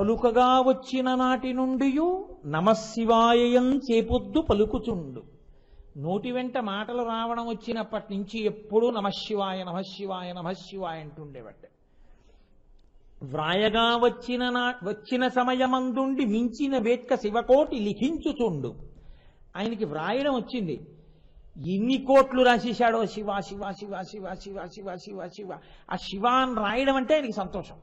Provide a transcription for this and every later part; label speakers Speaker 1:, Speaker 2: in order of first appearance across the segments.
Speaker 1: పలుకగా వచ్చిన నాటి నుండి నమశివాయయం చేపొద్దు పలుకుచుండు. నోటి వెంట మాటలు రావడం వచ్చినప్పటి నుంచి ఎప్పుడూ నమశివాయ నమశివాయ నమశివాయ అంటుండేవాడు. వ్రాయగా వచ్చిన సమయమందుండి మించిన వేట్క శివకోటి లిఖించుచుండు. ఆయనకి వ్రాయడం వచ్చింది. ఎన్ని కోట్లు రాసేశాడో శివ శివ శివ శివ శివ శివ శివ శివ. ఆ శివ అని రాయడం అంటే ఆయనకి సంతోషం.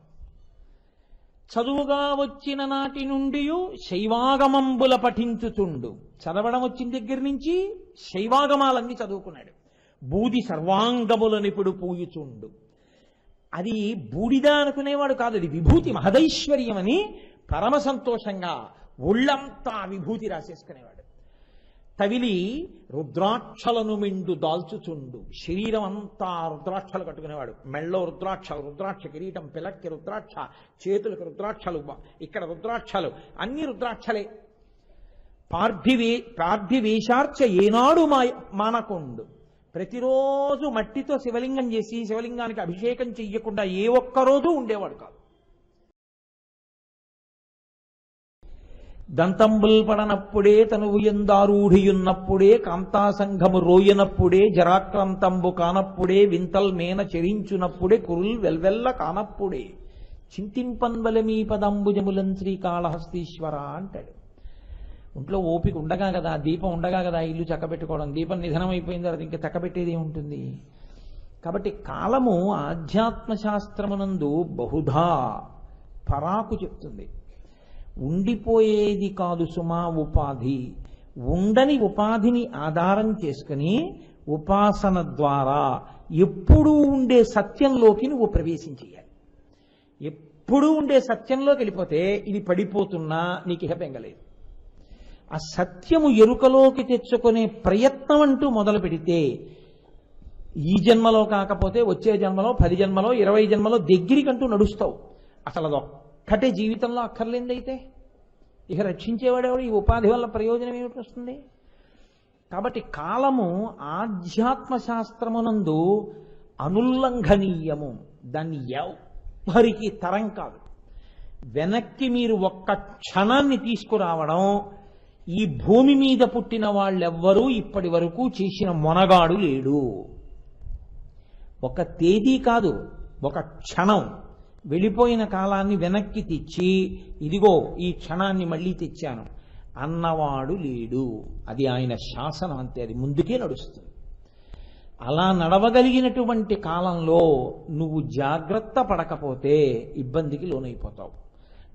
Speaker 1: చదువుగా వచ్చిన నాటి నుండి శైవాగమంబుల పఠించుచుండు. చదవడం వచ్చిన దగ్గర నుంచి శైవాగమాలన్నీ చదువుకున్నాడు. బూది సర్వాంగములనిప్పుడు పూయుచుండు. అది బూడిద అనుకునేవాడు కాదు, అది విభూతి మహదైశ్వర్యం అని పరమ సంతోషంగా ఒళ్ళంతా విభూతి రాసేసుకునేవాడు. తవిలి రుద్రాక్షలను మిండు దాల్చుచుండు. శరీరం అంతా రుద్రాక్షలు కట్టుకునేవాడు. మెళ్ళో రుద్రాక్ష కిరీటం, పిలక్కి రుద్రాక్ష, చేతులకు రుద్రాక్షలు, ఇక్కడ రుద్రాక్షలు, అన్ని రుద్రాక్షలే. పార్థివేశార్చ ఏనాడు మానకుండు. ప్రతిరోజు మట్టితో శివలింగం చేసి శివలింగానికి అభిషేకం చెయ్యకుండా ఏ ఒక్కరోజు ఉండేవాడు కాదు. దంతంబుల్ పడనప్పుడే తనువు ఎందారూఢియున్నప్పుడే కాంతాసంఘము రోయనప్పుడే జరాక్రాంతంబు కానప్పుడే వింతల్ మేన చెరించునప్పుడే కురుల్ వెల్వెల్ల కానప్పుడే చింతింపన్వలమీ పదంబుజములం శ్రీకాళహస్తీశ్వర అంటాడు. ఒంట్లో ఓపిక ఉండగా కదా, దీపం ఉండగా కదా ఇల్లు చక్కబెట్టుకోవడం. దీపం నిధనం అయిపోయిన తర్వాత ఇంకా చక్కబెట్టేది ఏముంటుంది? కాబట్టి కాలము ఆధ్యాత్మ శాస్త్రమునందు బహుధా పరాకు చెప్తుంది. ఉండిపోయేది కాదు సుమా ఉపాధి. ఉండని ఉపాధిని ఆధారం చేసుకుని ఉపాసన ద్వారా ఎప్పుడూ ఉండే సత్యంలోకి నువ్వు ప్రవేశించేయాలి. ఎప్పుడూ ఉండే సత్యంలోకి వెళ్ళిపోతే ఇది పడిపోతున్నా నీకు ఇహ బెంగలేదు. ఆ సత్యము ఎరుకలోకి తెచ్చుకునే ప్రయత్నం అంటూ మొదలు పెడితే ఈ జన్మలో కాకపోతే వచ్చే జన్మలో 10 జన్మలో 20 జన్మలో దగ్గరికంటూ నడుస్తావు. అసలు అదొక్కటే జీవితంలో అక్కర్లేదైతే ఇక రక్షించేవాడేవాడు? ఈ ఉపాధి వల్ల ప్రయోజనం ఏమిటి వస్తుంది? కాబట్టి కాలము ఆధ్యాత్మ శాస్త్రమునందు అనుల్లంఘనీయము. దాన్ని ఎవరికి తరం కాదు. వెనక్కి మీరు ఒక్క క్షణాన్ని తీసుకురావడం ఈ భూమి మీద పుట్టిన వాళ్ళెవ్వరూ ఇప్పటి వరకు చేసిన మొనగాడు లేడు. ఒక తేదీ కాదు, ఒక క్షణం వెళ్ళిపోయిన కాలాన్ని వెనక్కి తెచ్చి ఇదిగో ఈ క్షణాన్ని మళ్ళీ తెచ్చాను అన్నవాడు లేడు. అది ఆయన శాసనం అంతే, అది ముందుకే నడుస్తుంది. అలా నడవగలిగినటువంటి కాలంలో నువ్వు జాగ్రత్త పడకపోతే ఇబ్బందికి లోనైపోతావు.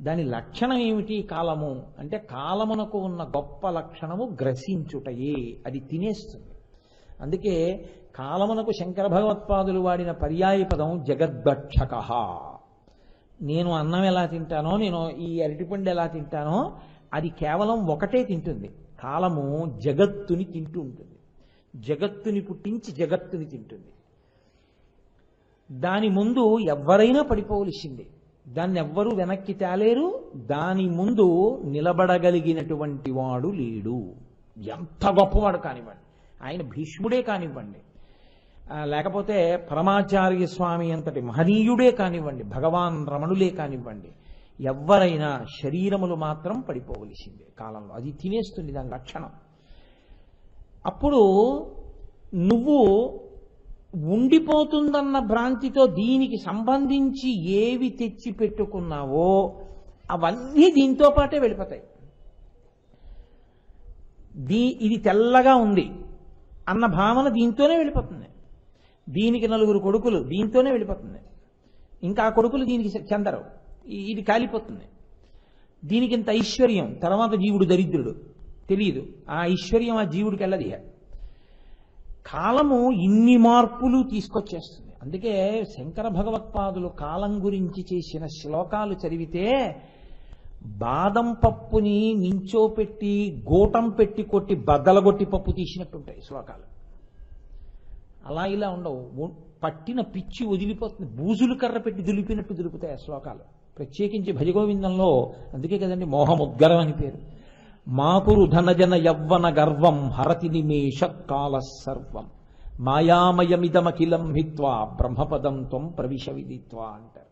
Speaker 1: దాని లక్షణం ఏమిటి? కాలము అంటే కాలమునకు ఉన్న గొప్ప లక్షణము గ్రసించుటయే, అది తినేస్తుంది. అందుకే కాలమునకు శంకర భగవత్పాదులు వాడిన పర్యాయ పదం జగద్భక్షక. నేను అన్నం ఎలా తింటానో, నేను ఈ అరటిపండు ఎలా తింటానో అది కేవలం ఒకటే తింటుంది. కాలము జగత్తుని తింటూ ఉంటుంది. జగత్తుని పుట్టించి జగత్తుని తింటుంది. దాని ముందు ఎవరైనా పడిపోవలసిందే. దాన్ని ఎవ్వరూ వెనక్కి తేలేరు. దాని ముందు నిలబడగలిగినటువంటి వాడు లేడు. ఎంత గొప్పవాడు కానివ్వండి, ఆయన భీష్ముడే కానివ్వండి, లేకపోతే పరమాచార్య స్వామి అంతటి మహనీయుడే కానివ్వండి, భగవాన్ రమణులే కానివ్వండి, ఎవరైనా శరీరములు మాత్రం పడిపోవలసిందే కాలంలో. అది తినేస్తుంది దాని లక్షణం. అప్పుడు నువ్వు ఉండిపోతుందన్న భ్రాంతితో దీనికి సంబంధించి ఏవి తెచ్చి పెట్టుకున్నావో అవన్నీ దీంతో పాటే వెళ్ళిపోతాయి. ఇది తెల్లగా ఉంది అన్న భావన దీంతోనే వెళ్ళిపోతుంది. దీనికి 4 కొడుకులు దీంతోనే వెళ్ళిపోతుంది. ఇంకా ఆ కొడుకులు దీనికి చెందరు, ఇది కాలిపోతుంది. దీనికి ఇంత ఐశ్వర్యం, తర్వాత జీవుడు దరిద్రుడు, తెలియదు. ఆ ఐశ్వర్యం ఆ జీవుడికి వెళ్ళది. కాలము ఇన్ని మార్పులు తీసుకొచ్చేస్తుంది. అందుకే శంకర భగవత్పాదులు కాలం గురించి చేసిన శ్లోకాలు చదివితే బాదం పప్పుని నించోపెట్టి గోటం పెట్టి కొట్టి బద్దలగొట్టి పప్పు తీసినట్టుంటాయి శ్లోకాలు. అలా ఇలా ఉండవు. పట్టిన పిచ్చి వదిలిపోతుంది. బూజులు కర్ర పెట్టి దులిపినట్టు దులుపుతాయి ఆ శ్లోకాలు. ప్రత్యేకించి భజగోవిందంలో అందుకే కదండి మోహముద్గరం అని పేరు. మాకురు ధనజన యవ్వన గర్వం హరతి నిమేష కాల సర్వం మాయామయమిదమఖిలం హిత్వా బ్రహ్మపదం త్వం ప్రవిశ విదిత్వా అంటారు.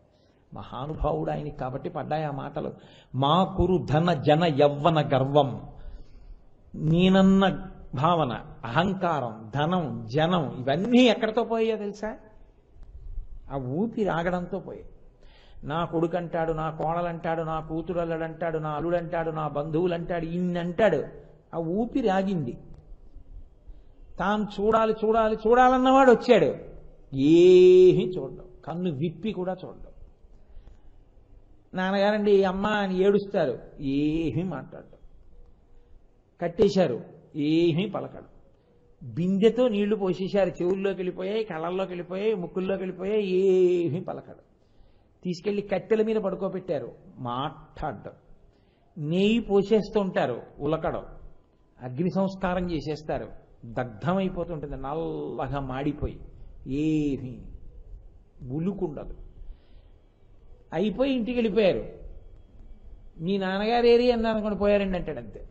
Speaker 1: మహానుభావుడు ఆయనకి కాబట్టి పడ్డాయి ఆ మాటలు. మా కురు ధన జన యవ్వన గర్వం. నేనన్న భావన, అహంకారం, ధనం, జనం ఇవన్నీ ఎక్కడితో పోయాయో తెలుసా? ఆ ఊపిరి ఆగడంతో పోయాయి. నా కొడుకంటాడు, నా కోడలంటాడు, నా కూతురు అల్లుడంటాడు, నా అల్లుడంటాడు, నా బంధువులు అంటాడు, ఇన్ని అంటాడు. ఆ ఊపిరి ఆగింది. తాను చూడాలి చూడాలి చూడాలన్నవాడు వచ్చాడు, ఏమీ చూడడం, కన్ను విప్పి కూడా చూడడం. నాన్నగారండి అమ్మ అని ఏడుస్తారు, ఏమీ మాట్లాడడం. కట్టేశారు, ఏమీ పలకడం. బిందెతో నీళ్లు పోసేశారు, చెవుల్లోకి వెళ్ళిపోయాయి, కళ్ళల్లోకి వెళ్ళిపోయాయి, ముక్కుల్లోకి వెళ్ళిపోయాయి, ఏమీ పలకడం. తీసుకెళ్లి కట్టెల మీద పడుకోబెట్టారు, మాట్లాడడం. నెయ్యి పోసేస్తూ ఉంటారు, ఉలకడం. అగ్ని సంస్కారం చేసేస్తారు, దగ్ధమైపోతుంటుంది, నల్లగా మాడిపోయి, ఏమీ ఉలుకుండదు. అయిపోయి ఇంటికి వెళ్ళిపోయారు. మీ నాన్నగారు ఏరి అన్నారు అనుకోండి, పోయారండి అంటాడు అంతే.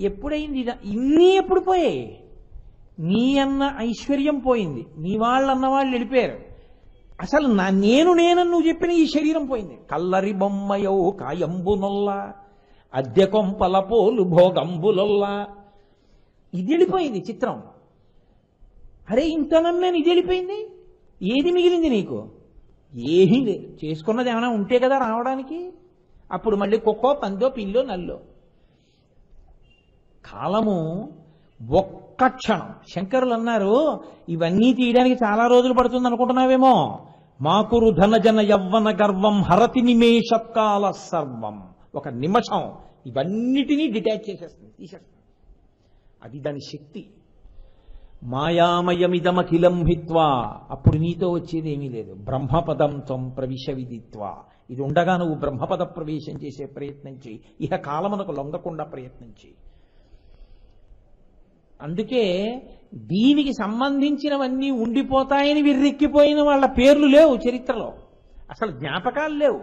Speaker 1: ఎప్పుడైంది ఇన్ని? ఎప్పుడు పోయాయి? నీ అన్న ఐశ్వర్యం పోయింది, నీ వాళ్ళన్న వాళ్ళు వెళ్ళిపోయారు. అసలు నేనని నువ్వు చెప్పిన ఈ శరీరం పోయింది. కల్లరి బొమ్మయో కాయంబునొల్లా అద్దె కొంపల పోలు భోగంబులొల్లా. ఇది వెళ్ళిపోయింది చిత్రం. అరే ఇంతనన్నాను, ఇది వెళ్ళిపోయింది. ఏది మిగిలింది నీకు? ఏమీ లేదు. చేసుకున్నది ఏమైనా ఉంటే కదా రావడానికి. అప్పుడు మళ్ళీ కుక్కో పందో పిల్లో నల్లో. కాలము ఒక్క క్షణం. శంకరులు అన్నారు, ఇవన్నీ తీయడానికి చాలా రోజులు పడుతుంది అనుకుంటున్నావేమో. మాకురు ధనజన యవ్వన గర్వం హరతి నిమేషకాల సర్వం. ఒక నిమిషం ఇవన్నిటినీ డిటాచ్ చేసేస్తుంది, తీసేస్తుంది. అది దాని శక్తి. మాయామయమిదమఖిలం హిత్వా. అప్పుడు నీతో వచ్చేది ఏమీ లేదు. బ్రహ్మపదం త్వం ప్రవిశ విదిత్వా. ఇది ఉండగా నువ్వు బ్రహ్మపద ప్రవేశం చేసే ప్రయత్నం చేయి. ఇహ కాలమునకు లొంగకుండా ప్రయత్నం చేయి. అందుకే దీనికి సంబంధించినవన్నీ ఉండిపోతాయని విర్రెక్కిపోయిన వాళ్ళ పేర్లు లేవు చరిత్రలో, అసలు జ్ఞాపకాలు లేవు.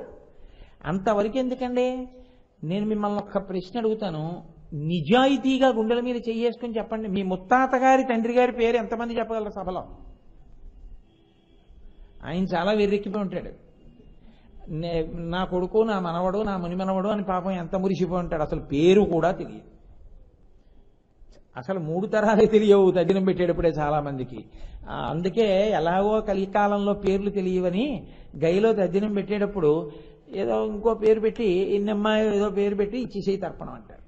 Speaker 1: అంతవరకు ఎందుకండి? నేను మిమ్మల్ని ఒక్క ప్రశ్న అడుగుతాను, నిజాయితీగా గుండెల మీద చెయ్యేసుకుని చెప్పండి, మీ ముత్తాత గారి తండ్రి గారి పేరు ఎంతమంది చెప్పగలరు సభలో? ఆయన చాలా వెర్రెక్కిపోయి ఉంటాడు. నా కొడుకు, నా మనవడు, నా మునిమనవడు అని పాపం ఎంత మురిసిపోయి ఉంటాడు, అసలు పేరు కూడా తెలియదు. అసలు 3 తరాలే తెలియవు తద్దినం పెట్టేటప్పుడే చాలా మందికి. అందుకే ఎలాగో కలికాలంలో పేర్లు తెలియవని గైలో తద్దినం పెట్టేటప్పుడు ఏదో ఇంకో పేరు పెట్టి, ఇన్నమ్మాయి ఏదో పేరు పెట్టి ఇచ్చేసేయి తర్పణం అంటారు.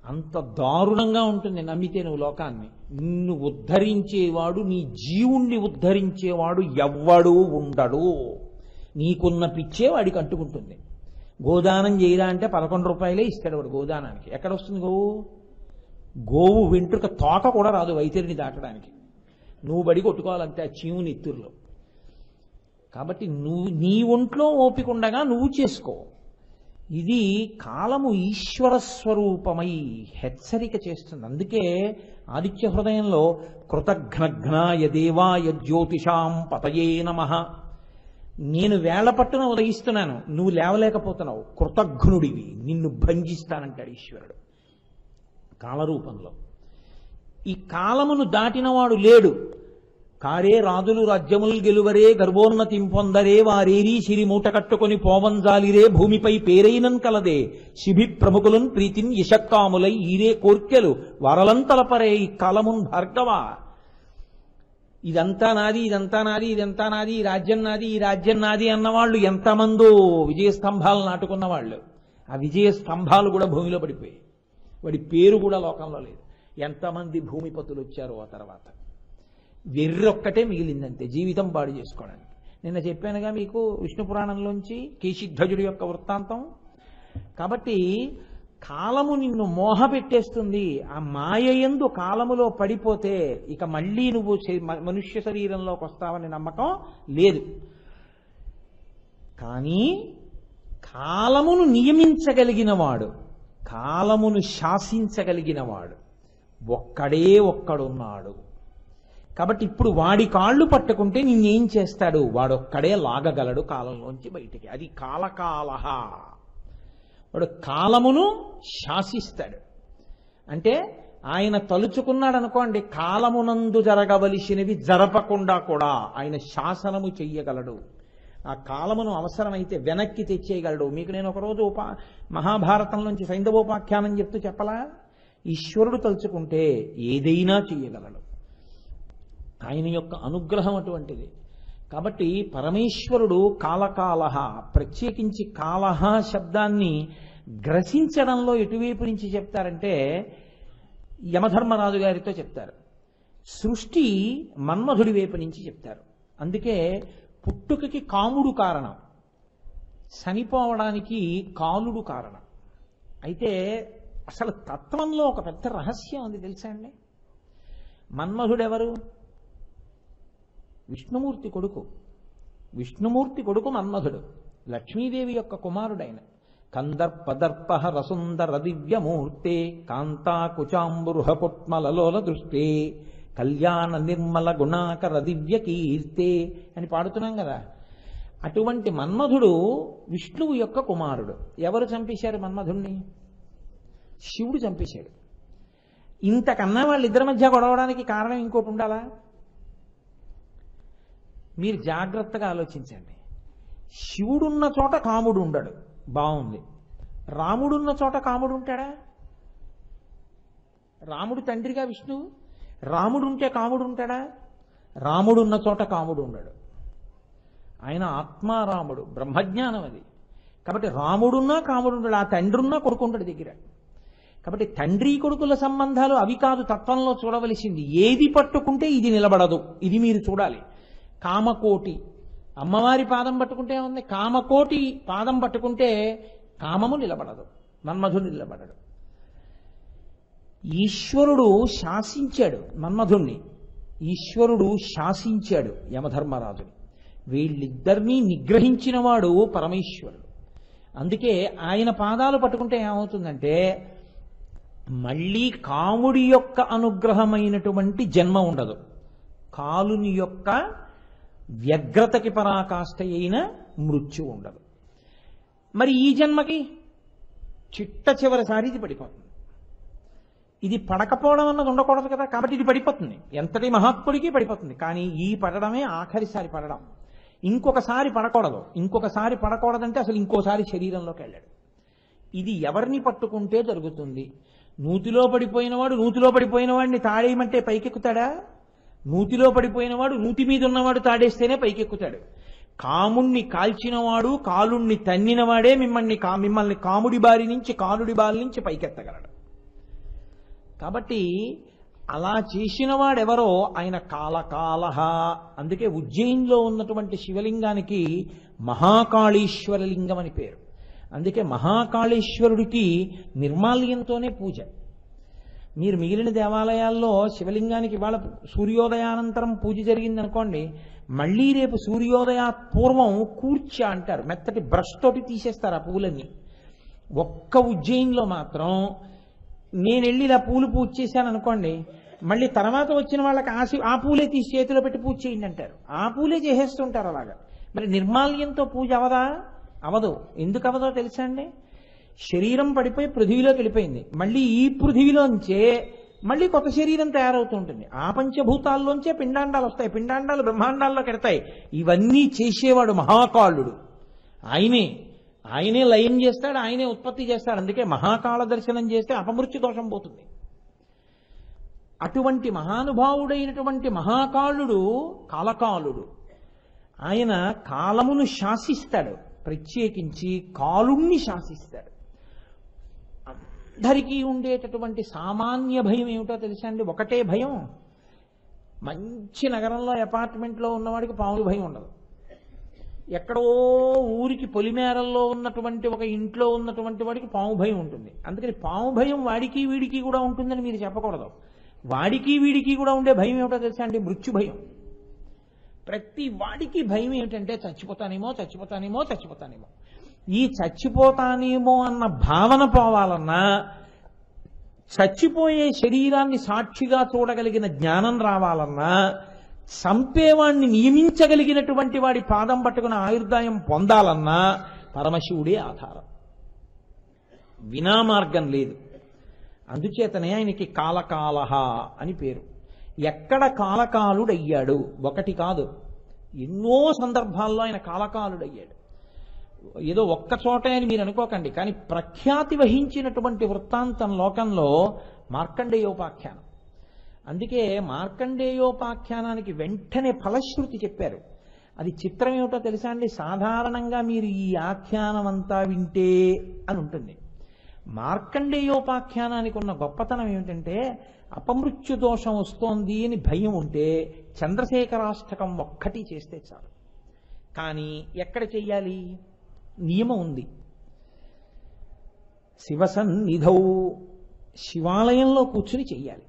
Speaker 1: అంత దారుణంగా ఉంటుంది నమ్మితే నువ్వు లోకాన్ని. నిన్ను ఉద్ధరించేవాడు, నీ జీవుణ్ణి ఉద్ధరించేవాడు ఎవ్వడూ ఉండడు. నీకున్న పిచ్చే వాడికి అంటుకుంటుంది. గోదానం చేయరా అంటే 11 రూపాయలే ఇస్తాడు వాడు గోదానానికి. ఎక్కడ వస్తుంది గోవు? గోవు వెంట్రుక తోక కూడా రాదు వైతరిని దాటడానికి. నువ్వు బడి కొట్టుకోవాలంటే ఆ చీము నెత్తుర్లో. కాబట్టి నీ ఒంట్లో ఓపిక ఉండగా నువ్వు చేసుకో. ఇది కాలము ఈశ్వర స్వరూపమై హెచ్చరిక చేస్తుంది. అందుకే ఆదిత్య హృదయంలో కృతఘ్నఘ్నాయ దేవాయ జ్యోతిషాం పతయే నమః. నేను వేళ్ల పట్టున ఉదయిస్తున్నాను, నువ్వు లేవలేకపోతున్నావు, కృతఘ్నుడివి, నిన్ను భంజిస్తానంటాడు ఈశ్వరుడు కాలరూపంలో. ఈ కాలమును దాటినవాడు లేడు. కారే రాజులు రాజ్యములు గెలువరే గర్భోన్నతిం పొందరే వారేరీ సిరి మూట కట్టుకొని పోవంజాలిరే భూమిపై పేరైనన్ కలదే శిభి ప్రముఖులన్ ప్రీతిన్ యశక్కాములై ఈరే కోర్కెలు వరలంతలపరే ఈ కాలమున్ భార్గవ. ఇదంతా నాది, ఇదంతా నాది, ఇదంతా నాది, ఈ రాజ్యం నాది, ఈ రాజ్యం నాది అన్నవాళ్ళు ఎంతమందో విజయస్తంభాలు నాటుకున్న వాళ్ళు. ఆ విజయ స్తంభాలు కూడా భూమిలో పడిపోయాయి. వాడి పేరు కూడా లోకంలో లేదు. ఎంతమంది భూమిపతులు వచ్చారో ఆ తర్వాత. వెర్రొక్కటే మిగిలిందంతే జీవితం పాడు చేసుకోవడానికి. నిన్న చెప్పానుగా మీకు విష్ణు పురాణంలోంచి కేశిధ్వజుడి యొక్క వృత్తాంతం. కాబట్టి కాలము నిన్ను మోహ పెట్టేస్తుంది. ఆ మాయయందు కాలములో పడిపోతే ఇక మళ్ళీ నువ్వు మనుష్య శరీరంలోకి వస్తావని నమ్మకం లేదు. కానీ కాలమును నియమించగలిగినవాడు, కాలమును శాసించగలిగినవాడు ఒక్కడే ఒక్కడున్నాడు. కాబట్టి ఇప్పుడు వాడి కాళ్ళు పట్టుకుంటే నిన్నేం చేస్తాడు? వాడొక్కడే లాగగలడు కాలంలోంచి బయటికి. అది కాలకాలహ. వాడు కాలమును శాసిస్తాడు. అంటే ఆయన తలుచుకున్నాడు అనుకోండి, కాలమునందు జరగవలసినవి జరపకుండా కూడా ఆయన శాసనము చెయ్యగలడు. ఆ కాలమును అవసరమైతే వెనక్కి తెచ్చేయగలడు. మీకు నేను ఒకరోజు మహాభారతం నుంచి సైంధవోపాఖ్యానం చెప్తూ చెప్పలా, ఈశ్వరుడు తలుచుకుంటే ఏదైనా చెయ్యగలడు. ఆయన యొక్క అనుగ్రహం అటువంటిది. కాబట్టి పరమేశ్వరుడు కాలకాలహ, ప్రత్యేకించి కాలహ శబ్దాన్ని గ్రసించడంలో ఎటువైపు నుంచి చెప్తారంటే యమధర్మరాజు గారితో చెప్తారు. సృష్టి మన్మధుడి వైపు నుంచి చెప్తారు. అందుకే పుట్టుకకి కాముడు కారణం, చనిపోవడానికి కాలుడు కారణం. అయితే అసలు తత్వంలో ఒక పెద్ద రహస్యం ఉంది తెలుసా అండి. మన్మధుడెవరు? విష్ణుమూర్తి కొడుకు. విష్ణుమూర్తి కొడుకు మన్మధుడు, లక్ష్మీదేవి యొక్క కుమారుడైన. కందర్పదర్ప రసుందర దివ్యమూర్తే కాంతాకుచాంబురుహ పుట్మలలోల దృష్టే కళ్యాణ నిర్మల గుణాకర దివ్య కీర్తే అని పాడుతున్నాం కదా. అటువంటి మన్మధుడు విష్ణువు యొక్క కుమారుడు. ఎవరు చంపేశారు మన్మధుణ్ణి? శివుడు చంపేశాడు. ఇంతకన్నా వాళ్ళిద్దరి మధ్య గొడవడానికి కారణం ఇంకోటి ఉండాలా? మీరు జాగ్రత్తగా ఆలోచించండి. శివుడున్న చోట కాముడు ఉండడు, బాగుంది. రాముడున్న చోట కాముడు ఉంటాడా? రాముడు తండ్రిగా విష్ణువు. రాముడుంటే కాముడు ఉంటాడా? రాముడున్న చోట కాముడు ఉండడు. ఆయన ఆత్మారాముడు, బ్రహ్మజ్ఞానం అది. కాబట్టి రాముడున్నా కాముడు ఉండడు, ఆ తండ్రి ఉన్నా కొడుకు ఉండడు దగ్గర. కాబట్టి తండ్రి కొడుకుల సంబంధాలు అవి కాదు తత్వంలో చూడవలసింది. ఏది పట్టుకుంటే ఇది నిలబడదు, ఇది మీరు చూడాలి. కామకోటి, అమ్మవారి పాదం పట్టుకుంటే ఉంది. కామకోటి పాదం పట్టుకుంటే కామము నిలబడదు, మన్మధుడు నిలబడడు. ఈశ్వరుడు శాసించాడు మన్మధుణ్ణి, ఈశ్వరుడు శాసించాడు యమధర్మరాజుని. వీళ్ళిద్దరినీ నిగ్రహించినవాడు పరమేశ్వరుడు. అందుకే ఆయన పాదాలు పట్టుకుంటే ఏమవుతుందంటే మళ్ళీ కాముడి యొక్క అనుగ్రహమైనటువంటి జన్మ ఉండదు, కాలుని యొక్క వ్యగ్రతకి పరాకాష్ఠ అయిన మృత్యు ఉండదు. మరి ఈ జన్మకి చిట్ట చివరిసారి ఇది పడిపోతుంది. ఇది పడకపోవడం అన్నది ఉండకూడదు కదా, కాబట్టి ఇది పడిపోతుంది. ఎంతటి మహాత్ముడికి పడిపోతుంది. కానీ ఈ పడడమే ఆఖరిసారి పడడం. ఇంకొకసారి పడకూడదు. ఇంకొకసారి పడకూడదంటే అసలు ఇంకోసారి శరీరంలోకి వెళ్ళాడు. ఇది ఎవరిని పట్టుకుంటే జరుగుతుంది. నూతిలో పడిపోయినవాడు నూతిలో పడిపోయిన వాడిని తాడేయమంటే పైకెక్కుతాడా? నూతిలో పడిపోయినవాడు నూతి మీద ఉన్నవాడు తాడేస్తేనే పైకెక్కుతాడు. కాముణ్ణి కాల్చినవాడు కాలుణ్ణి తన్నినవాడే మిమ్మల్ని కాముడి బారి నుంచి కాలుడి బారి నుంచి పైకెత్తగలడు. కాబట్టి అలా చేసిన వాడెవరో ఆయన కాలకాలహ. అందుకే ఉజ్జయిన్లో ఉన్నటువంటి శివలింగానికి మహాకాళేశ్వర లింగం అని పేరు. అందుకే మహాకాళేశ్వరుడికి నిర్మాల్యంతోనే పూజ. మీరు మిగిలిన దేవాలయాల్లో శివలింగానికి ఇవాళ సూర్యోదయానంతరం పూజ జరిగిందనుకోండి, మళ్ళీ రేపు సూర్యోదయ పూర్వం కూర్చ అంటారు, మెత్తటి బ్రష్ తోటి తీసేస్తారు ఆ పూలన్నీ. ఒక్క ఉజ్జయిన్లో మాత్రం నేను వెళ్ళి ఇలా పూలు పూజ చేశాను అనుకోండి, మళ్ళీ తర్వాత వచ్చిన వాళ్ళకి ఆ పూలే తీసి చేతిలో పెట్టి పూజ చేయండి అంటారు. ఆ పూలే చేసేస్తుంటారు అలాగా. మరి నిర్మాల్యంతో పూజ అవదా? అవదు. ఎందుకు అవదో తెలుసా అండి? శరీరం పడిపోయి పృథివీలోకి వెళ్ళిపోయింది. మళ్ళీ ఈ పృథివీలోంచే మళ్ళీ కొత్త శరీరం తయారవుతుంటుంది. ఆ పంచభూతాల్లోంచే పిండాండాలు వస్తాయి, పిండాండాలు బ్రహ్మాండాల్లోకి వెడతాయి. ఇవన్నీ చేసేవాడు మహాకాళుడు. ఆయనే లయం చేస్తాడు, ఆయనే ఉత్పత్తి చేస్తాడు. అందుకే మహాకాళ దర్శనం చేస్తే అపమృత్యు దోషం పోతుంది. అటువంటి మహానుభావుడైనటువంటి మహాకాళుడు కాలకాలుడు. ఆయన కాలమును శాసిస్తాడు, ప్రత్యేకించి కాలుణ్ణి శాసిస్తాడు. అందరికీ ఉండేటటువంటి సామాన్య భయం ఏమిటో తెలుసా అండి? ఒకటే భయం. మంచి నగరంలో అపార్ట్మెంట్లో ఉన్నవాడికి పాముల భయం ఉండదు. ఎక్కడో ఊరికి పొలిమేరల్లో ఉన్నటువంటి ఒక ఇంట్లో ఉన్నటువంటి వాడికి పాము భయం ఉంటుంది. అందుకని పాము భయం వాడికి వీడికి కూడా ఉంటుందని మీరు చెప్పకూడదు. వాడికి వీడికి కూడా ఉండే భయం ఏమిటో తెలుసా అండి? మృత్యు భయం. ప్రతి వాడికి భయం ఏమిటంటే చచ్చిపోతానేమో. ఈ చచ్చిపోతానేమో అన్న భావన పోవాలన్నా, చచ్చిపోయే శరీరాన్ని సాక్షిగా చూడగలిగిన జ్ఞానం రావాలన్నా, సంపేవాణ్ణి నియమించగలిగినటువంటి వాడి పాదం పట్టుకున్న ఆయుర్దాయం పొందాలన్నా పరమశివుడే ఆధారం. వినా మార్గం లేదు. అందుచేతనే ఆయనకి కాలకాలహ అని పేరు. ఎక్కడ కాలకాలుడయ్యాడు? ఒకటి కాదు, ఎన్నో సందర్భాల్లో ఆయన కాలకాలుడయ్యాడు. ఏదో ఒక్క చోట అని మీరు అనుకోకండి, కానీ ప్రఖ్యాతి వహించినటువంటి వృత్తాంతం లోకంలో మార్కండేయోపాఖ్యానం. అందుకే మార్కండేయోపాఖ్యానానికి వెంటనే ఫలశ్రుతి చెప్పారు. అది చిత్రం ఏమిటో తెలుసా అండి? సాధారణంగా మీరు ఈ ఆఖ్యానం అంతా వింటే అని ఉంటుంది. మార్కండేయోపాఖ్యానానికి ఉన్న గొప్పతనం ఏమిటంటే, అపమృత్యు దోషం వస్తోంది అని భయం ఉంటే చంద్రశేఖరాష్టకం ఒక్కటి చేస్తే చాలు. కానీ ఎక్కడ చెయ్యాలి? నియమం ఉంది. శివసన్నిధౌ, శివాలయంలో కూర్చుని చెయ్యాలి.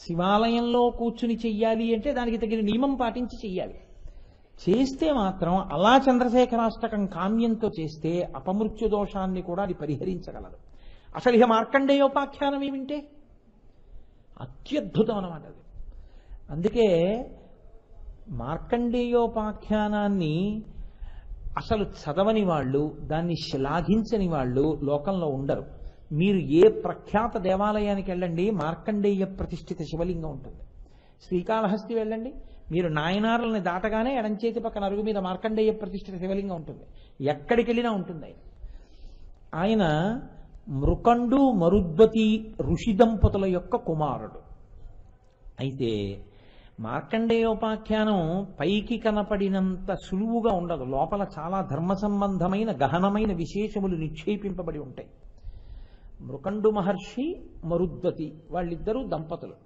Speaker 1: శివాలయంలో కూర్చుని చెయ్యాలి అంటే దానికి తగిన నియమం పాటించి చెయ్యాలి. చేస్తే మాత్రం అలా చంద్రశేఖరాష్టకం కామ్యంతో చేస్తే అపమృత్యు దోషాన్ని కూడా అది పరిహరించగలదు. అసలు ఇక మార్కండేయోపాఖ్యానం ఏమింటే అత్యద్భుతం అన్నమాట అది. అందుకే మార్కండేయోపాఖ్యానాన్ని అసలు చదవని వాళ్ళు, దాన్ని శ్లాఘించని వాళ్ళు లోకంలో ఉండరు. మీరు ఏ ప్రఖ్యాత దేవాలయానికి వెళ్ళండి, మార్కండేయ ప్రతిష్ఠిత శివలింగం ఉంటుంది. శ్రీకాళహస్తి వెళ్ళండి, మీరు నాయనారులని దాటగానే ఎడంచేతి పక్కన అరుగు మీద మార్కండేయ ప్రతిష్ఠిత శివలింగం ఉంటుంది. ఎక్కడికి వెళ్ళినా ఉంటుంది. ఆయన మృకండు మరుద్వతి ఋషి దంపతుల యొక్క కుమారుడు. అయితే మార్కండేయోపాఖ్యానం పైకి కనపడినంత సులువుగా ఉండదు. లోపల చాలా ధర్మ సంబంధమైన గహనమైన విశేషములు నిక్షేపింపబడి ఉంటాయి. మృకండు మహర్షి, మరుద్వతి వాళ్ళిద్దరూ దంపతులు.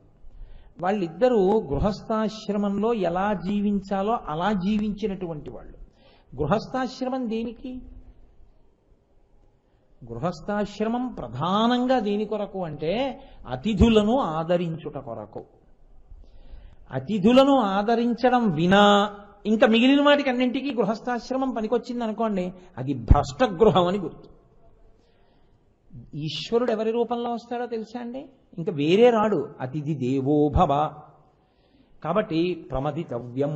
Speaker 1: వాళ్ళిద్దరూ గృహస్థాశ్రమంలో ఎలా జీవించాలో అలా జీవించినటువంటి వాళ్ళు. గృహస్థాశ్రమం దేనికి? గృహస్థాశ్రమం ప్రధానంగా దేని కొరకు అంటే అతిథులను ఆదరించుట కొరకు. అతిథులను ఆదరించడం వినా ఇంకా మిగిలిన వాటికి అన్నింటికీ గృహస్థాశ్రమం పనికొచ్చింది అనుకోండి, అది భ్రష్టగృహం అని గుర్తు. ఈశ్వరుడు ఎవరి రూపంలో వస్తాడో తెలుసా అండి? ఇంకా వేరే రాడు. అతిథి దేవో భవ. కాబట్టి ప్రమదితవ్యం.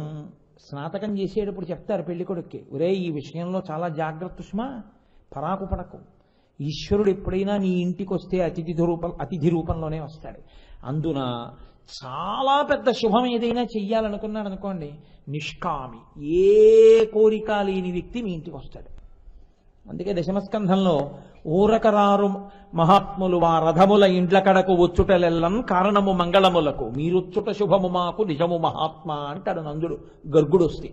Speaker 1: స్నాతకం చేసేటప్పుడు చెప్తారు పెళ్లి కొడుక్కి, ఒరే ఈ విషయంలో చాలా జాగ్రత్త సుమా, పరాకు పడకు. ఈశ్వరుడు ఎప్పుడైనా నీ ఇంటికి వస్తే అతిథి రూపంలోనే వస్తాడు. అందున చాలా పెద్ద శుభం ఏదైనా చెయ్యాలనుకున్నాడు అనుకోండి, నిష్కామి, ఏ కోరిక లేని వ్యక్తి మీ ఇంటికి వస్తాడు. అందుకే దశమస్కంధంలో ఊరకరారు మహాత్ములు వా రథముల ఇండ్ల కడకు వచ్చుటలెల్లం కారణము మంగళములకు మీరొచ్చుట శుభము మాకు నిజము మహాత్మా అంటాడు నందుడు గర్గుడు వస్తే.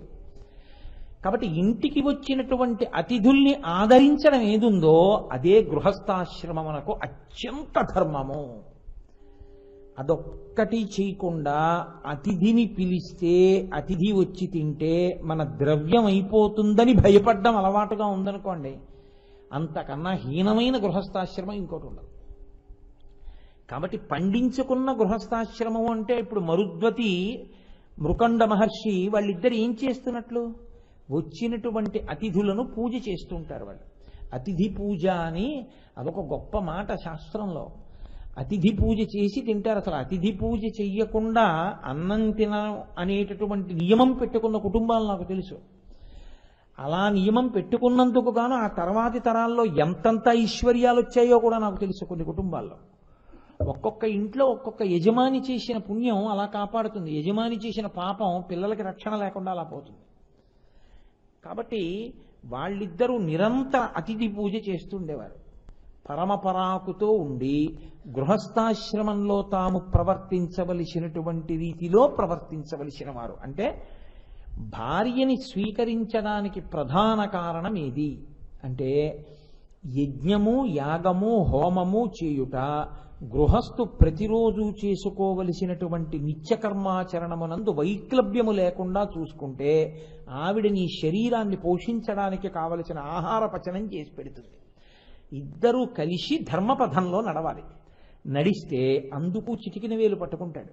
Speaker 1: కాబట్టి ఇంటికి వచ్చినటువంటి అతిథుల్ని ఆదరించడం ఏదుందో అదే గృహస్థాశ్రమమునకు అత్యంత ధర్మము. అదొక్కటి చేయకుండా అతిథిని పిలిస్తే అతిథి వచ్చి తింటే మన ద్రవ్యం అయిపోతుందని భయపడ్డం అలవాటుగా ఉందనుకోండి, అంతకన్నా హీనమైన గృహస్థాశ్రమం ఇంకోటి ఉండదు. కాబట్టి పండించుకున్న గృహస్థాశ్రమం అంటే ఇప్పుడు మరుద్వతి, మృకండ మహర్షి వాళ్ళిద్దరు ఏం చేస్తున్నట్లు? వచ్చినటువంటి అతిథులను పూజ చేస్తుంటారు వాళ్ళు. అతిథి పూజ అని అదొక గొప్ప మాట శాస్త్రంలో. అతిథి పూజ చేసి తింటారు. అసలు అతిథి పూజ చెయ్యకుండా అన్నం తినడం అనేటటువంటి నియమం పెట్టుకున్న కుటుంబాలు నాకు తెలుసు. అలా నియమం పెట్టుకున్నందుకు గాను ఆ తర్వాతి తరాల్లో ఎంతంత ఐశ్వర్యాలు వచ్చాయో కూడా నాకు తెలుసు. కొన్ని కుటుంబాల్లో ఒక్కొక్క ఇంట్లో ఒక్కొక్క యజమాని చేసిన పుణ్యం అలా కాపాడుతుంది, యజమాని చేసిన పాపం పిల్లలకి రక్షణ లేకుండా అలా పోతుంది. కాబట్టి వాళ్ళిద్దరూ నిరంతర అతిథి పూజ చేస్తుండేవారు. పరమపరాకుతో ఉండి గృహస్థాశ్రమంలో తాము ప్రవర్తించవలసినటువంటి రీతిలో ప్రవర్తించవలసిన వారు. అంటే భార్యని స్వీకరించడానికి ప్రధాన కారణం ఏది అంటే యజ్ఞము, యాగము, హోమము చేయుట గృహస్థు ప్రతిరోజు చేసుకోవలసినటువంటి నిత్యకర్మాచరణమునందు వైక్లభ్యము లేకుండా చూసుకుంటే ఆవిడ నీ శరీరాన్ని పోషించడానికి కావలసిన ఆహార పచనం చేసి పెడుతుంది. ఇద్దరూ కలిసి ధర్మపథంలో నడవాలి. నడిస్తే అందుకు చిటికిన వేలు పట్టుకుంటాడు.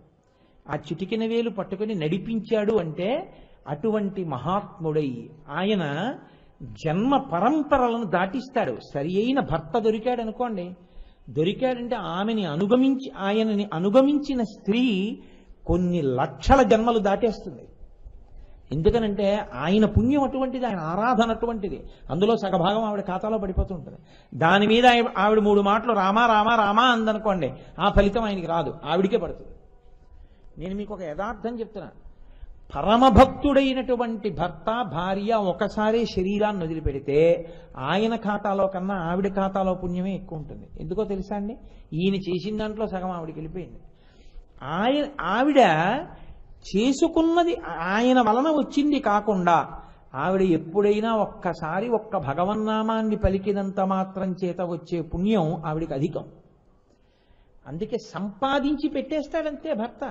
Speaker 1: ఆ చిటికిన వేలు పట్టుకుని నడిపించాడు అంటే అటువంటి మహాత్ముడై ఆయన జన్మ పరంపరలను దాటిస్తాడు. సరి అయిన భర్త దొరికాడు అనుకోండి, దొరికాడంటే ఆయనని అనుగమించిన స్త్రీ కొన్ని లక్షల జన్మలు దాటేస్తుంది. ఎందుకనంటే ఆయన పుణ్యం అటువంటిది, ఆయన ఆరాధన అటువంటిది. అందులో సగభాగం ఆవిడ ఖాతాలో పడిపోతుంటుంది. దాని మీద ఆవిడ 3 మాటలు రామా రామా రామా అందనుకోండి, ఆ ఫలితం ఆయనకి రాదు, ఆవిడికే పడుతుంది. నేను మీకు ఒక యథార్థం చెప్తున్నా. పరమభక్తుడైనటువంటి భర్త భార్య ఒకసారి శరీరాన్ని వదిలిపెడితే ఆయన ఖాతాలో కన్నా ఆవిడ ఖాతాలో పుణ్యమే ఎక్కువ ఉంటుంది. ఎందుకో తెలుసా అండి? ఈయన చేసిన దాంట్లో సగం ఆవిడకి వెళ్ళిపోయింది. ఆవిడ చేసుకున్నది ఆయన వలన వచ్చింది కాకుండా ఆవిడ ఎప్పుడైనా ఒక్కసారి ఒక్క భగవన్నామాన్ని పలికినంత మాత్రం చేత వచ్చే పుణ్యం ఆవిడికి అధికం. అందుకే సంపాదించి పెట్టేస్తాడంతే భర్త.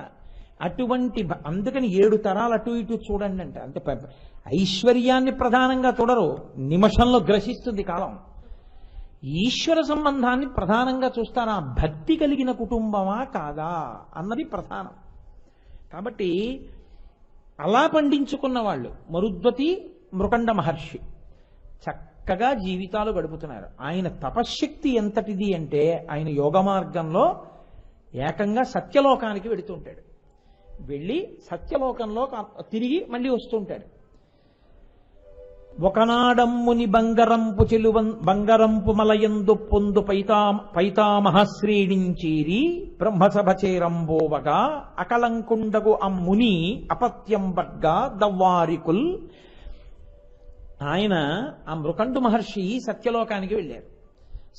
Speaker 1: అటువంటి అందుకని 7 తరాలు అటు ఇటు చూడండి అంటే. అంటే ఐశ్వర్యాన్ని ప్రధానంగా చూడరు, నిమిషంలో గ్రసిస్తుంది కాలం. ఈశ్వర సంబంధాన్ని ప్రధానంగా చూస్తారా, భక్తి కలిగిన కుటుంబమా కాదా అన్నది ప్రధానం. కాబట్టి అలా పండించుకున్న వాళ్ళు మరుద్వతి, మృకండ మహర్షి చక్కగా జీవితాలు గడుపుతున్నారు. ఆయన తపశ్శక్తి ఎంతటిది అంటే ఆయన యోగ మార్గంలో ఏకంగా సత్యలోకానికి వెడుతుంటాడు. వెళ్ళి సత్యలోకంలో తిరిగి మళ్ళీ వస్తుంటాడు. ఒకనాడమ్ముని బంగరంపు మలయందు పొందు పైతామహశ్రేణించేరి బ్రహ్మసభ చేరంబోవగా అకలంకుండగు అమ్ముని అపత్యం బడ్గా దవ్వారికుల్. ఆయన ఆ మృకండు మహర్షి సత్యలోకానికి వెళ్ళారు.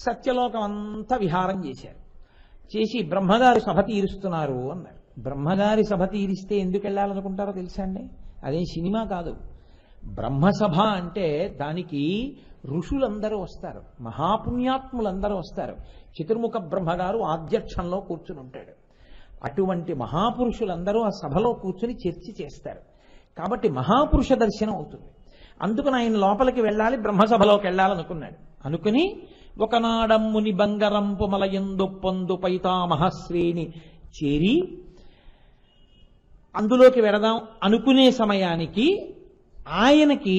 Speaker 1: సత్యలోకం అంతా విహారం చేశారు. చేసి బ్రహ్మగారి సభ తీరుస్తున్నారు అన్నారు. బ్రహ్మగారి సభ తీరిస్తే ఎందుకు వెళ్ళాలనుకుంటారో తెలుసా అండి? అదేం సినిమా కాదు. బ్రహ్మసభ అంటే దానికి ఋషులందరూ వస్తారు, మహాపుణ్యాత్ములందరూ వస్తారు. చతుర్ముఖ బ్రహ్మగారు ఆధ్యక్షంలో కూర్చుని ఉంటాడు. అటువంటి మహాపురుషులందరూ ఆ సభలో కూర్చుని చర్చ చేస్తారు. కాబట్టి మహాపురుష దర్శనం అవుతుంది. అందుకని ఆయన లోపలికి వెళ్ళాలి, బ్రహ్మసభలోకి వెళ్ళాలనుకున్నాడు. అనుకుని ఒకనాడమ్ముని బంగరంపు మలయందు పొందు పైతామహశ్రేణి చేరి అందులోకి వెడదాం అనుకునే సమయానికి ఆయనకి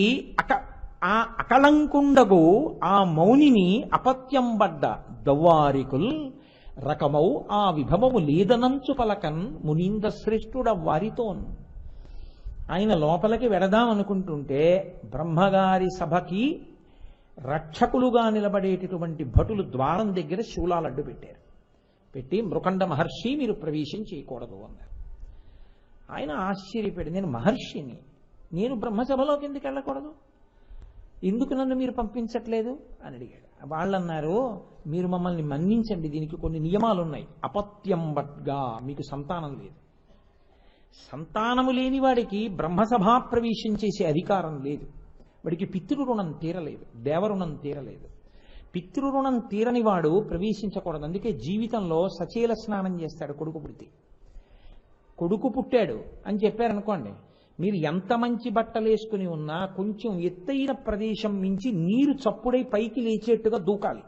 Speaker 1: ఆ అకళంకుండగు ఆ మౌనిని అపత్యం బడ్డ దవ్వారికుల్ రకమౌ ఆ విభవము లేదనంచు పలకన్ మునీంద్ర శ్రేష్ఠుడ వారితోన్. ఆయన లోపలికి వెడదాం అనుకుంటుంటే బ్రహ్మగారి సభకి రక్షకులుగా నిలబడేటటువంటి భటులు ద్వారం దగ్గర శూలాలు అడ్డు పెట్టారు. పెట్టి మృకండ మహర్షి మీరు ప్రవేశం చేయకూడదు అన్నారు. ఆయన ఆశ్చర్యపడి, నేను మహర్షిని, నేను బ్రహ్మసభలోకి ఎందుకు వెళ్ళకూడదు, ఎందుకు నన్ను మీరు పంపించట్లేదు అని అడిగాడు. వాళ్ళన్నారు, మీరు మమ్మల్ని మన్నించండి, దీనికి కొన్ని నియమాలు ఉన్నాయి. అపత్యం బట్గా మీకు సంతానం లేదు. సంతానము లేని వాడికి బ్రహ్మసభా ప్రవేశం చేసే అధికారం లేదు. వాడికి పితృరుణం తీరలేదు, దేవరుణం తీరలేదు. పితృరుణం తీరని వాడు ప్రవేశించకూడదు. అందుకే జీవితంలో సచేల స్నానం చేస్తాడు కొడుకు పుడితే. కొడుకు పుట్టాడు అని చెప్పారనుకోండి, మీరు ఎంత మంచి బట్టలు వేసుకుని ఉన్నా కొంచెం ఎత్తైన ప్రదేశం మించి నీరు చప్పుడై పైకి లేచేట్టుగా దూకాలి.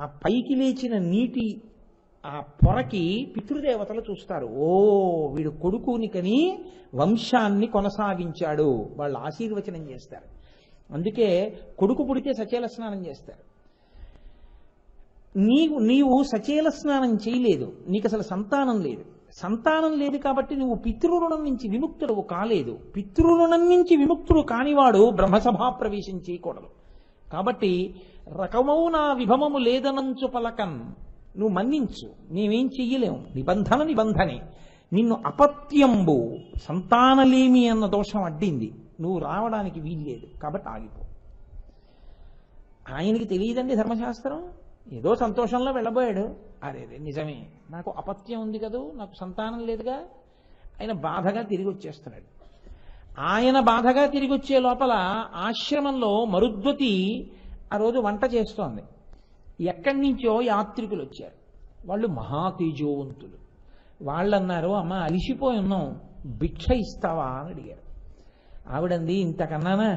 Speaker 1: ఆ పైకి లేచిన నీటి ఆ పొరకి పితృదేవతలు చూస్తారు, ఓ వీడు కొడుకునికని వంశాన్ని కొనసాగించాడు, వాళ్ళు ఆశీర్వచనం చేస్తారు. అందుకే కొడుకు పుడితే సచేల స్నానం చేస్తారు. నీవు సచేల స్నానం చేయలేదు, నీకు అసలు సంతానం లేదు. సంతానం లేదు కాబట్టి నువ్వు పితృరుణం నుంచి విముక్తుడు కాలేదు. పితృరుణం నుంచి విముక్తుడు కానివాడు బ్రహ్మసభా ప్రవేశం చేయకూడదు. కాబట్టి రకమౌ నా విభమము లేదనంచు పలకన్, నువ్వు మన్నించు, మేమేం చెయ్యలేము, నిబంధనే. నిన్ను అపత్యంబు సంతానలేమి అన్న దోషం అడ్డింది, నువ్వు రావడానికి వీల్లేదు, కాబట్టి ఆగిపో. ఆయనకి తెలియదండి ధర్మశాస్త్రం. ఏదో సంతోషంలో వెళ్ళబోయాడు, అరే నిజమే నాకు అపత్యం ఉంది కదూ, నాకు సంతానం లేదుగా. ఆయన బాధగా తిరిగి వచ్చేస్తున్నాడు. ఆయన బాధగా తిరిగి వచ్చే లోపల ఆశ్రమంలో మరుద్వతి ఆ రోజు వంట చేస్తోంది. ఎక్కడి నుంచో యాత్రికులు వచ్చారు. వాళ్ళు మహాతేజోవంతులు. వాళ్ళన్నారు, అమ్మ అలిసిపోయి ఉన్నాం, భిక్ష ఇస్తావా అని అడిగారు. ఆవిడంది, ఇంతకన్నానా,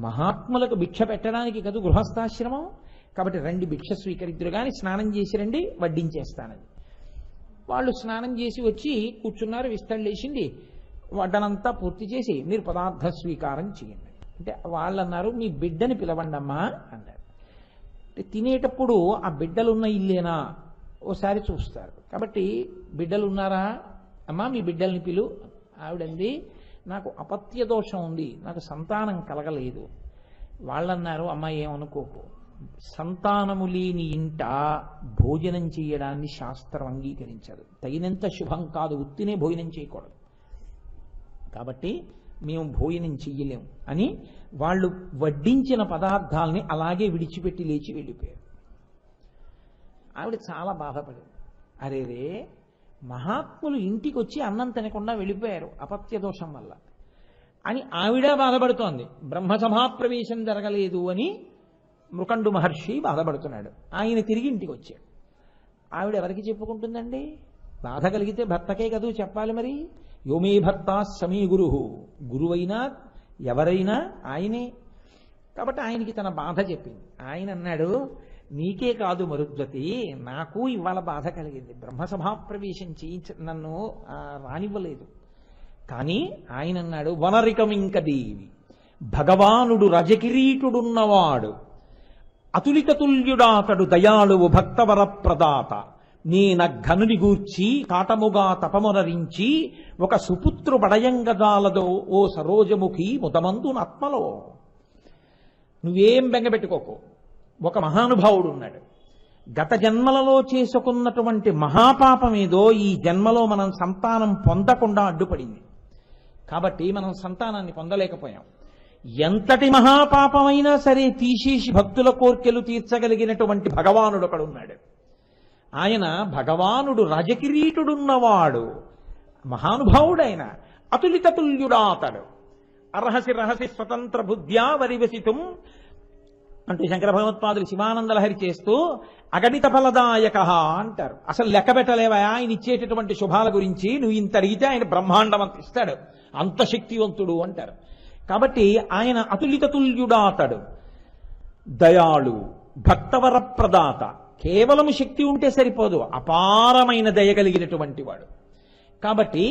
Speaker 1: మహాత్ములకు భిక్ష పెట్టడానికి కదా గృహస్థాశ్రమం, కాబట్టి రండి భిక్ష స్వీకరిద్దురు కానీ స్నానం చేసి రండి, వడ్డించేస్తానని. వాళ్ళు స్నానం చేసి వచ్చి కూర్చున్నారు. విస్తళ్ళేసింది, వడ్డనంతా పూర్తి చేసి మీరు పదార్థ స్వీకారం చేయండి అంటే వాళ్ళన్నారు, మీ బిడ్డని పిలవండి అమ్మా అన్నారు. అంటే తినేటప్పుడు ఆ బిడ్డలున్న ఇల్లేనా ఓసారి చూస్తారు. కాబట్టి బిడ్డలు ఉన్నారా అమ్మా, మీ బిడ్డల్ని పిలు. ఆవిడంది, నాకు అపత్య దోషం ఉంది, నాకు సంతానం కలగలేదు. వాళ్ళన్నారు, అమ్మా ఏమనుకోకు, సంతానము లేని ఇంట భోజనం చేయడాన్ని శాస్త్రం అంగీకరించదు. తగినంత శుభం కాదు, ఉత్తినే భోజనం చేయకూడదు. కాబట్టి మేము భోజనం చెయ్యలేము అని వాళ్ళు వడ్డించిన పదార్థాలని అలాగే విడిచిపెట్టి లేచి వెళ్ళిపోయారు. ఆవిడ చాలా బాధపడింది. అరేరే, మహాత్ములు ఇంటికి వచ్చి అన్నం తినకుండా వెళ్ళిపోయారు అపత్య దోషం వల్ల అని ఆవిడ బాధపడుతోంది. బ్రహ్మసభాప్రవేశం జరగలేదు అని మృకండు మహర్షి బాధపడుతున్నాడు. ఆయన తిరిగి ఇంటికి వచ్చాడు. ఆవిడ ఎవరికి చెప్పుకుంటుందండి? బాధ కలిగితే భర్తకే కదూ చెప్పాలి. మరి యోమే భర్త సమీ గురువైనా ఎవరైనా ఆయనే. కాబట్టి ఆయనకి తన బాధ చెప్పింది. ఆయన అన్నాడు, నీకే కాదు మరుద్వతి, నాకు ఇవాళ బాధ కలిగింది. బ్రహ్మసభాప్రవేశం నన్ను రానివ్వలేదు. కానీ ఆయన అన్నాడు, వనరికమింక దేవి భగవానుడు రజకిరీటుడున్నవాడు, అతులిత తుల్యుడాతడు దయాళువు భక్తవర ప్రదాత, నేన ఘనుని గూర్చి కాటముగా తపమునరించి ఒక సుపుత్రు బడయంగజాలదో ఓ సరోజముఖి ముదమందు ఆత్మలో. నువ్వేం బెంగపెట్టుకోకు. ఒక మహానుభావుడు ఉన్నాడు. గత జన్మలలో చేసుకున్నటువంటి మహాపాపం ఏదో ఈ జన్మలో మనం సంతానం పొందకుండా అడ్డుపడింది. కాబట్టి మనం సంతానాన్ని పొందలేకపోయాం. ఎంతటి మహాపాపమైనా సరే తీసేసి భక్తుల కోర్కెలు తీర్చగలిగినటువంటి భగవానుడు ఒకడున్నాడు. ఆయన భగవానుడు రజకిరీటుడున్నవాడు, మహానుభావుడైన అతులిత తుల్యుడాతడు. అర్హసి రహసి స్వతంత్ర బుద్ధ్యా వరివసితుం అంటే శంకర భగవత్పాదులు శివానంద లహరి చేస్తూ అగణిత ఫలదాయక అంటారు. అసలు లెక్క పెట్టలేవా ఆయన ఇచ్చేటటువంటి శుభాల గురించి? నువ్వు ఇంత అడిగితే ఆయన బ్రహ్మాండం అంత ఇస్తాడు, అంత శక్తివంతుడు అంటారు. కాబట్టి ఆయన అతులిత తుల్యుడాతడు, దయాళు, భక్తవర ప్రదాత. కేవలం శక్తి ఉంటే సరిపోదు, అపారమైన దయ కలిగినటువంటి వాడు. కాబట్టి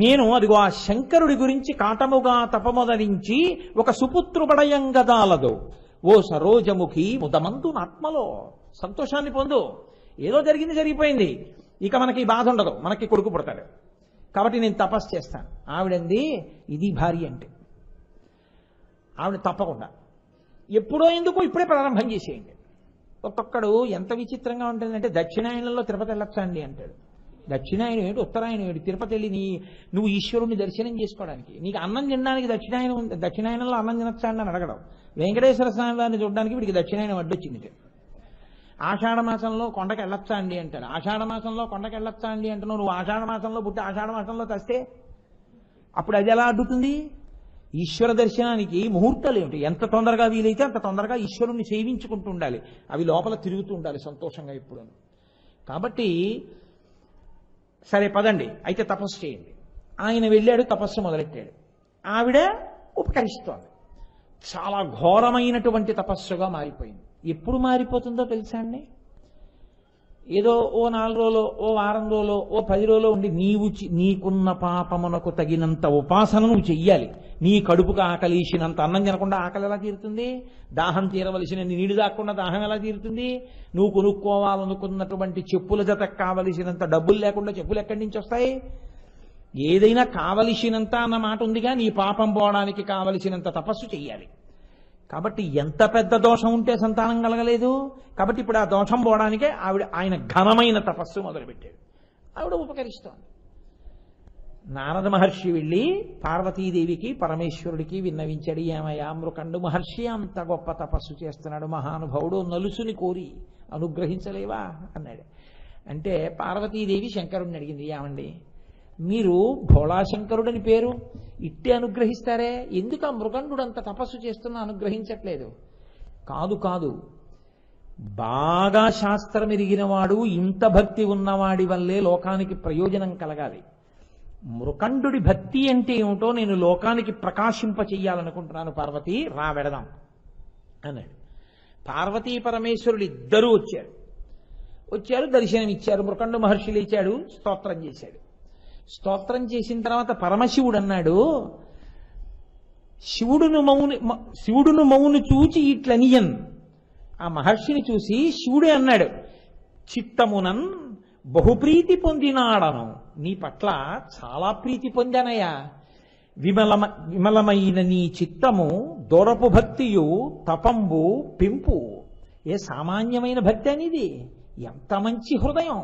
Speaker 1: నేను అదిగో ఆ శంకరుడి గురించి కాటముగా తపముదరించి ఒక సుపుత్రు బడయంగదాలదు ఓ సరోజముఖి ముదమందు ఆత్మలో. సంతోషాన్ని పొందు. ఏదో జరిగింది జరిగిపోయింది, ఇక మనకి బాధ ఉండదు, మనకి కొడుకు పుడతాడు. కాబట్టి నేను తపస్సు చేస్తాను. ఆవిడంది, ఇది భార్య అంటే. ఆవిడ తప్పకుండా ఎప్పుడో ఎందుకు ఇప్పుడే ప్రారంభం చేసేయండి. ఒక్కొక్కడు ఎంత విచిత్రంగా ఉంటుందంటే దక్షిణాయనంలో తిరుపతి వెళ్ళొచ్చా అండి అంటాడు. దక్షిణాయనం ఏంటి, ఉత్తరాయణం ఏంటి? తిరుపతి వెళ్ళి నువ్వు ఈశ్వరుణ్ణి దర్శనం చేసుకోవడానికి, నీకు అన్నం తినడానికి దక్షిణాయనంలో అన్నం తినొచ్చా అండి అని అడగడం. వెంకటేశ్వర స్వామి వారిని చూడడానికి వీడికి దక్షిణాయనం అడ్డొచ్చింది. ఆషాఢ మాసంలో కొండకి వెళ్ళొచ్చా అండి అంటాడు. ఆషాఢ మాసంలో కొండకి వెళ్ళొచ్చా అండి అంటున్నావు. నువ్వు ఆషాఢ మాసంలో పుట్టి ఆషాఢ మాసంలో తెస్తే అప్పుడు అది ఎలా అడ్డుతుంది? ఈశ్వర దర్శనానికి ముహూర్తాలు ఏమిటి? ఎంత తొందరగా వీలైతే అంత తొందరగా ఈశ్వరుణ్ణి సేవించుకుంటూ ఉండాలి. అవి లోపల తిరుగుతూ ఉండాలి సంతోషంగా ఇప్పుడు. కాబట్టి సరే పదండి అయితే తపస్సు చేయండి. ఆయన వెళ్ళాడు, తపస్సు మొదలెట్టాడు. ఆవిడ ఉపకరిస్తోంది. చాలా ఘోరమైనటువంటి తపస్సుగా మారిపోయింది. ఎప్పుడు మారిపోతుందో తెలుసా అండి? ఏదో ఓ 4 రోజులో, ఓ వారం రోజులో, ఓ 10 రోజులో ఉండి నీకున్న పాపమునకు తగినంత ఉపాసన నువ్వు చెయ్యాలి. నీ కడుపుకు ఆకలిసినంత అన్నం తినకుండా ఆకలి ఎలా తీరుతుంది? దాహం తీరవలసిన నీళ్లు దాక్కుండా దాహం ఎలా తీరుతుంది? నువ్వు కొనుక్కోవాలనుకున్నటువంటి చెప్పుల జతకు కావలసినంత డబ్బులు లేకుండా చెప్పులు ఎక్కడి నుంచి వస్తాయి? ఏదైనా కావలసినంత అన్న మాట ఉందిగా, నీ పాపం పోవడానికి కావలసినంత తపస్సు చెయ్యాలి. కాబట్టి ఎంత పెద్ద దోషం ఉంటే సంతానం కలగలేదు. కాబట్టి ఇప్పుడు ఆ దోషం పోవడానికే ఆయన ఘనమైన తపస్సు మొదలుపెట్టాడు. ఆవిడ ఉపకరిస్తోంది. నారద మహర్షి వెళ్ళి పార్వతీదేవికి పరమేశ్వరుడికి విన్నవించాడు. ఏమయ్యా, మృకండు మహర్షి అంత గొప్ప తపస్సు చేస్తున్నాడు, మహానుభావుడు, నలుసుని కోరి అనుగ్రహించలేవా అన్నాడు. అంటే పార్వతీదేవి శంకరుడిని అడిగింది, ఏమండి మీరు భోళాశంకరుడని పేరు, ఇట్టే అనుగ్రహిస్తారే, ఎందుకు ఆ మృగండు అంత తపస్సు చేస్తున్నా అనుగ్రహించట్లేదు? కాదు కాదు, బాగా శాస్త్రం ఎరిగినవాడు, ఇంత భక్తి ఉన్నవాడి వల్లే లోకానికి ప్రయోజనం కలగాలి. మృకండుడి భక్తి అంటే ఏమిటో నేను లోకానికి ప్రకాశింప చెయ్యాలనుకుంటున్నాను. పార్వతి రా వెడదాం అన్నాడు. పార్వతీ పరమేశ్వరుడు ఇద్దరూ వచ్చారు, దర్శనం ఇచ్చారు. మృకండు మహర్షి లేచాడు, స్తోత్రం చేశాడు. స్తోత్రం చేసిన తర్వాత పరమశివుడు అన్నాడు, శివుడును మౌను చూచి ఇట్లనియన్. ఆ మహర్షిని చూసి శివుడే అన్నాడు, చిత్తమునన్ బహుప్రీతి పొందినాడను, నీ పట్ల చాలా ప్రీతి పొందానయ్యా. విమలమైన నీ చిత్తము దూరపు భక్తియు తపంబు పెంపు. ఏ సామాన్యమైన భక్తి అనేది, ఎంత మంచి హృదయం,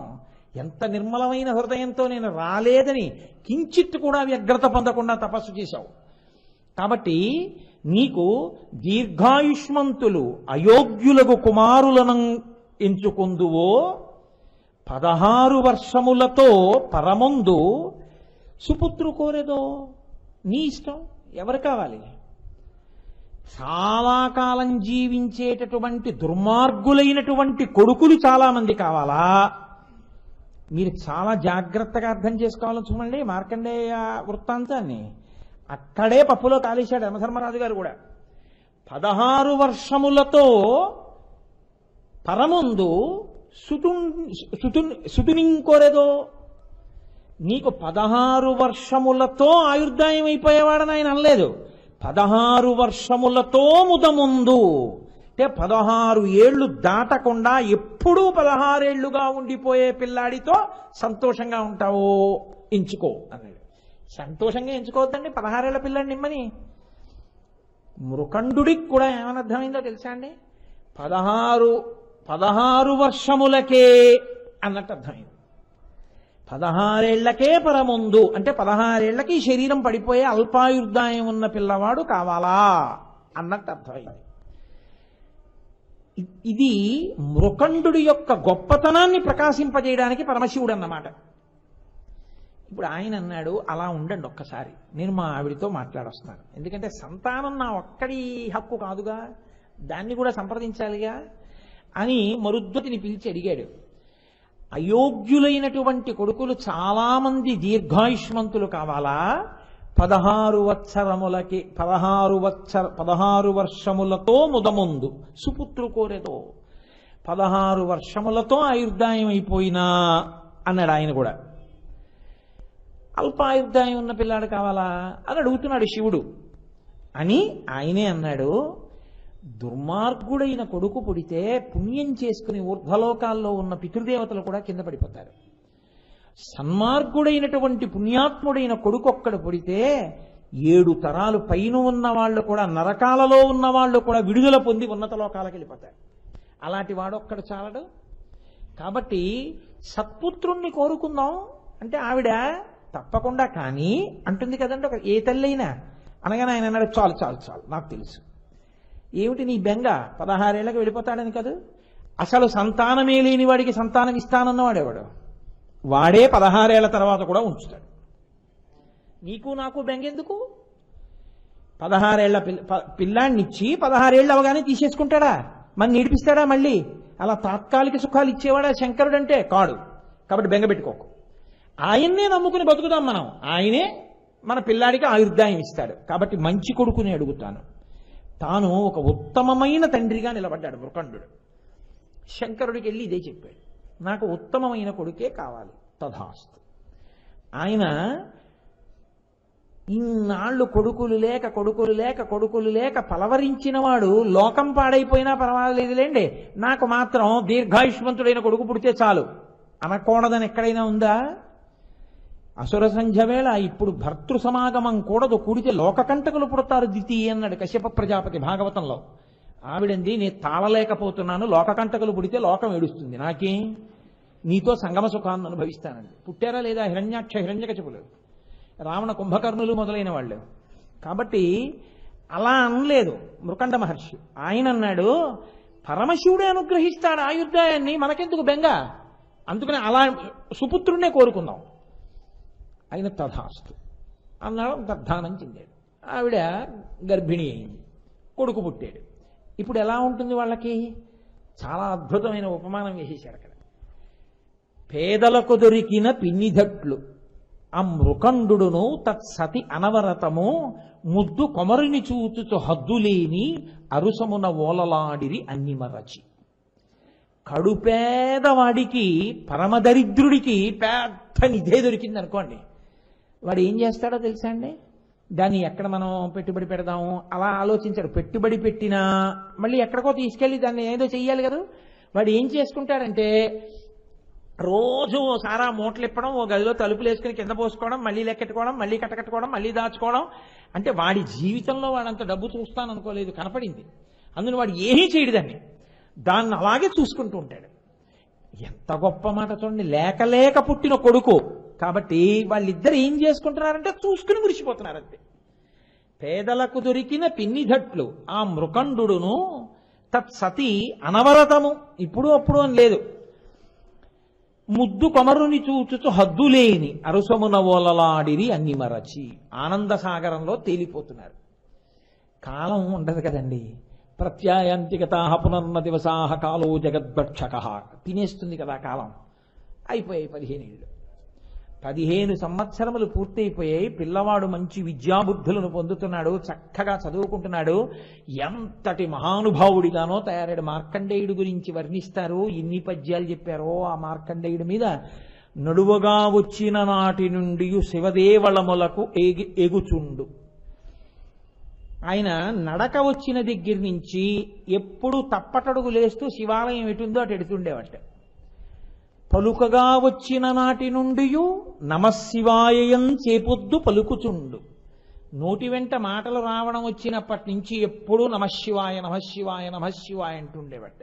Speaker 1: ఎంత నిర్మలమైన హృదయంతో నేను రాలేదని కించిత్ కూడా వ్యగ్రత పొందకుండా తపస్సు చేశావు. కాబట్టి నీకు దీర్ఘాయుష్మంతులు అయోగ్యులకు కుమారులను ఎంచుకుందువో 16 వర్షములతో పరమందు సుపుత్రు కోరేదో నీ ఇష్టం. ఎవరు కావాలి? చాలా కాలం జీవించేటటువంటి దుర్మార్గులైనటువంటి కొడుకులు చాలా మంది కావాలా? మీరు చాలా జాగ్రత్తగా అర్థం చేసుకోవాలని చూడండి మార్కండేయ వృత్తాంతాన్ని. అక్కడే పప్పులో కాలేశాడు యమధర్మరాజు గారు కూడా. 16 వర్షములతో పరముందు సుతునింకోరేదో. నీకు 16 వర్షములతో ఆయుర్దాయం అయిపోయేవాడని ఆయన అనలేదు. 16 వర్షములతో ముదముందు అంటే 16 ఏళ్లు దాటకుండా ఎప్పుడూ 16 ఏళ్లుగా ఉండిపోయే పిల్లాడితో సంతోషంగా ఉంటావో ఎంచుకో అన్నాడు. సంతోషంగా ఎంచుకోవద్దండి 16 ఏళ్ల పిల్లాడిని నిమ్మని. మృకండుడికి కూడా ఏమని అర్థమైందో తెలుసా అండి? 16 వర్షములకే అన్నట్టు అర్థమైంది. 16 ఏళ్లకే పరముందు అంటే 16 ఏళ్లకి శరీరం పడిపోయే అల్పాయుర్దాయం ఉన్న పిల్లవాడు కావాలా అన్నట్టు అర్థమైంది. ఇది మృకండుడి యొక్క గొప్పతనాన్ని ప్రకాశింపజేయడానికి పరమశివుడు అన్నమాట. ఇప్పుడు ఆయన అన్నాడు, అలా ఉండండి ఒక్కసారి, నేను మా ఆవిడితో మాట్లాడొస్తున్నాను. ఎందుకంటే సంతానం నా ఒక్కడి హక్కు కాదుగా, దాన్ని కూడా సంప్రదించాలిగా అని మరుద్వతిని పిలిచి అడిగాడు. అయోగ్యులైనటువంటి కొడుకులు చాలా మంది దీర్ఘాయుష్మంతులు కావాలా? 16 వర్షములతో ముదముందు సుపుత్రు కోరేదో. 16 వర్షములతో ఆయుర్దాయం అయిపోయినా అన్నాడు ఆయన కూడా. అల్పాయుర్దాయం ఉన్న పిల్లాడు కావాలా అని అడుగుతున్నాడు శివుడు. అని ఆయనే అన్నాడు, దుర్మార్గుడైన కొడుకు పుడితే పుణ్యం చేసుకుని ఊర్ధ్వలోకాల్లో ఉన్న పితృదేవతలు కూడా కింద పడిపోతారు. సన్మార్గుడైనటువంటి పుణ్యాత్ముడైన కొడుకు ఒక్కడు పుడితే 7 తరాలు పైన ఉన్న వాళ్ళు కూడా, నరకాలలో ఉన్న వాళ్ళు కూడా విడుదల పొంది ఉన్నత లోకాలకు వెళ్ళిపోతారు. అలాంటి వాడు ఒక్కడు చాలడు. కాబట్టి సత్పుత్రుణ్ణి కోరుకుందాం అంటే ఆవిడ తప్పకుండా కానీ అంటుంది కదండి. ఒక ఏ తల్లి అయినా అనగానే ఆయన అన్నాడు, చాలు చాలు చాలు నాకు తెలుసు. ఏమిటి నీ బెంగ? 16 ఏళ్ళకి వెళ్ళిపోతాడని కాదు. అసలు సంతానమే లేని వాడికి సంతానం ఇస్తానన్నవాడేవాడు. వాడే 16 ఏళ్ల తర్వాత కూడా ఉంచుతాడు. నీకు నాకు బెంగెందుకు? 16 ఏళ్ల పిల్లాన్నిచ్చి 16 ఏళ్ళు అవగానే తీసేసుకుంటాడా? మన నేర్పిస్తాడా? మళ్ళీ అలా తాత్కాలిక సుఖాలు ఇచ్చేవాడా శంకరుడు అంటే? కాడు. కాబట్టి బెంగ పెట్టుకోకు. ఆయన్నే నమ్ముకుని బతుకుతాం మనం. ఆయనే మన పిల్లాడికి ఆయుర్దాయం ఇస్తాడు. కాబట్టి మంచి కొడుకుని అడుగుతాను. తాను ఒక ఉత్తమమైన తండ్రిగా నిలబడ్డాడు మృకండుడు. శంకరుడికి వెళ్ళి ఇదే చెప్పాడు, నాకు ఉత్తమమైన కొడుకే కావాలి. తథాస్తు. ఆయన ఇన్నాళ్ళు కొడుకులు లేక పలవరించిన వాడు లోకం పాడైపోయినా పర్వాలేదులేండి, నాకు మాత్రం దీర్ఘాయుష్మంతుడైన కొడుకు పుడితే చాలు అనకూడదని ఎక్కడైనా ఉందా? అసుర సంధ్య వేళ ఇప్పుడు భర్తృ సమాగమం కూడదు, కూడితే లోకకంటకులు పుడతారు దితి అన్నాడు కశ్యప ప్రజాపతి భాగవతంలో. ఆవిడంది, నేను తాళలేకపోతున్నాను, లోకకంటకులు పుడితే లోకం ఏడుస్తుంది, నాకేం, నీతో సంగమ సుఖాన్ని అనుభవిస్తానండి. పుట్టారా లేదా హిరణ్యాక్ష హిరణ్యకశిపులు, రావణ కుంభకర్ణులు మొదలైన వాళ్ళు. కాబట్టి అలా అనలేదు మృకండ మహర్షి. ఆయన అన్నాడు, పరమశివుడే అనుగ్రహిస్తాడు ఆయుర్దాయాన్ని, మనకెందుకు బెంగ, అందుకని అలా సుపుత్రుడినే కోరుకుందాం. ఆయన తథాస్తు అన్నాడు. గర్ధానం చెందాడు. ఆవిడ గర్భిణి అయింది, కొడుకు పుట్టాడు. ఇప్పుడు ఎలా ఉంటుంది వాళ్ళకి? చాలా అద్భుతమైన ఉపమానం వేసేశారు అక్కడ. పేదలకు దొరికిన పిన్నిధట్లు ఆ మృకండును తత్సతి అనవరతము ముద్దు కొమరిని చూచుచు హద్దులేని అరుసమున ఓలలాడిరి అన్ని మరచి. కడుపేదవాడికి పరమదరిద్రుడికి పెద్ద నిధే దొరికింది అనుకోండి, వాడు ఏం చేస్తాడో తెలుసా అండి? దాన్ని ఎక్కడ మనం పెట్టుబడి పెడదాము అలా ఆలోచించాడు. పెట్టుబడి పెట్టినా మళ్ళీ ఎక్కడికో తీసుకెళ్ళి దాన్ని ఏదో చెయ్యాలి కదా. వాడు ఏం చేసుకుంటాడంటే రోజు సారా మూటలు ఇప్పడం, ఓ గదిలో తలుపులు వేసుకుని కింద పోసుకోవడం, మళ్ళీ లెక్కెట్టుకోవడం, మళ్ళీ కట్టకట్టుకోవడం, మళ్ళీ దాచుకోవడం. అంటే వాడి జీవితంలో వాడంత డబ్బు చూస్తాననుకోలేదు, కనపడింది. అందులో వాడు ఏమీ చేయడు, దాన్ని అలాగే చూసుకుంటూ ఉంటాడు. ఎంత గొప్ప మాట చూడండి, లేక లేక పుట్టిన కొడుకు కాబట్టి వాళ్ళిద్దరు ఏం చేసుకుంటున్నారంటే చూసుకుని మురిసిపోతున్నారంతే. పేదలకు దొరికిన పిన్నిధట్లు ఆ మృకండును తత్సతి అనవరతము, ఇప్పుడు అప్పుడు అని లేదు, ముద్దు కొమరుని చూచుచు హద్దులేని అరుసమున ఓలలాడిరి అన్ని మరచి ఆనంద సాగరంలో తేలిపోతున్నారు. కాలం ఉండదు కదండి. ప్రత్యాయాంతికతాహ పునర్న దివసాహ కాలో జగద్భక్షక, తినేస్తుంది కదా కాలం. అయిపోయాయి 15 ఏళ్ళు. 15 సంవత్సరములు పూర్తయిపోయాయి. పిల్లవాడు మంచి విద్యాబుద్ధులను పొందుతున్నాడు, చక్కగా చదువుకుంటున్నాడు. ఎంతటి మహానుభావుడిగానో తయారాడు. మార్కండేయుడు గురించి వర్ణిస్తారు, ఇన్ని పద్యాలు చెప్పారో ఆ మార్కండేయుడి మీద. నడువగా వచ్చిన నాటి నుండి శివదేవళములకు ఎగుచుండు. ఆయన నడక వచ్చిన దగ్గర నుంచి ఎప్పుడు తప్పటడుగు లేస్తూ శివాలయం ఎటుందో అటు ఎడుతుండేవట. పలుకగా వచ్చిన నాటి నుండి నమశివాయం చేపొద్దు పలుకుచుండు. నోటి వెంట మాటలు రావడం వచ్చినప్పటి నుంచి ఎప్పుడూ నమశివాయ నమశివాయ నమశివాయ అంటుండేవట.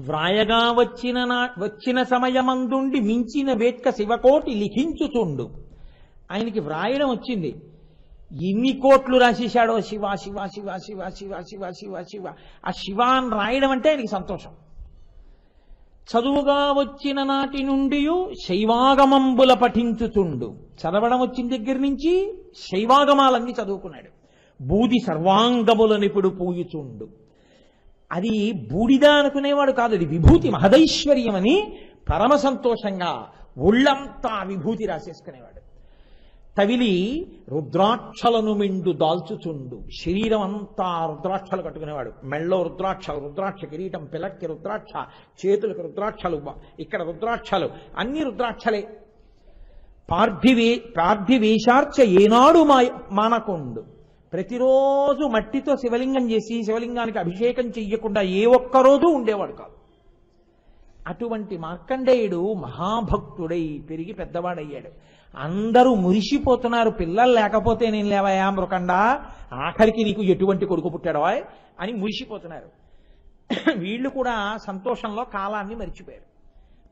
Speaker 1: వ్రాయగా వచ్చిన సమయమందుండి మించిన వేట్క శివకోటి లిఖించుచుండు. ఆయనకి వ్రాయడం వచ్చింది. ఎన్ని కోట్లు రాసేశాడో శివ శివ శివ శివ శివ శివ శివ శివ. ఆ శివ అని రాయడం అంటే ఆయనకి సంతోషం. చదువుగా వచ్చిన నాటి నుండి శైవాగమంబుల పఠించుచుండు. చదవడం వచ్చిన దగ్గర నుంచి శైవాగమాలన్నీ చదువుకున్నాడు. బూది సర్వాంగములనిప్పుడు పూయుచుండు. అది బూడిద అనుకునేవాడు కాదు, అది విభూతి మహదైశ్వర్యం అని పరమ సంతోషంగా ఒళ్ళంతా విభూతి రాసేసుకునేవాడు. తవిలి రుద్రాక్షలను మిండు దాల్చుచుండు. శరీరం అంతా రుద్రాక్షలు కట్టుకునేవాడు. మెళ్ళో రుద్రాక్ష కిరీటం, పిలక్కి రుద్రాక్ష, చేతులకు రుద్రాక్షలు, ఇక్కడ రుద్రాక్షలు, అన్ని రుద్రాక్షలే. పార్థివేశార్చ ఏనాడు మానకుండు. ప్రతిరోజు మట్టితో శివలింగం చేసి శివలింగానికి అభిషేకం చెయ్యకుండా ఏ ఒక్కరోజు ఉండేవాడు కాదు. అటువంటి మార్కండేయుడు మహాభక్తుడై పెరిగి పెద్దవాడయ్యాడు. అందరూ మురిసిపోతున్నారు. పిల్లలు లేకపోతే నేను లేవయా మృకండా, ఆఖరికి నీకు ఎటువంటి కొడుకు పుట్టాడో అని మురిసిపోతున్నారు. వీళ్ళు కూడా సంతోషంలో కాలాన్ని మరిచిపోయారు.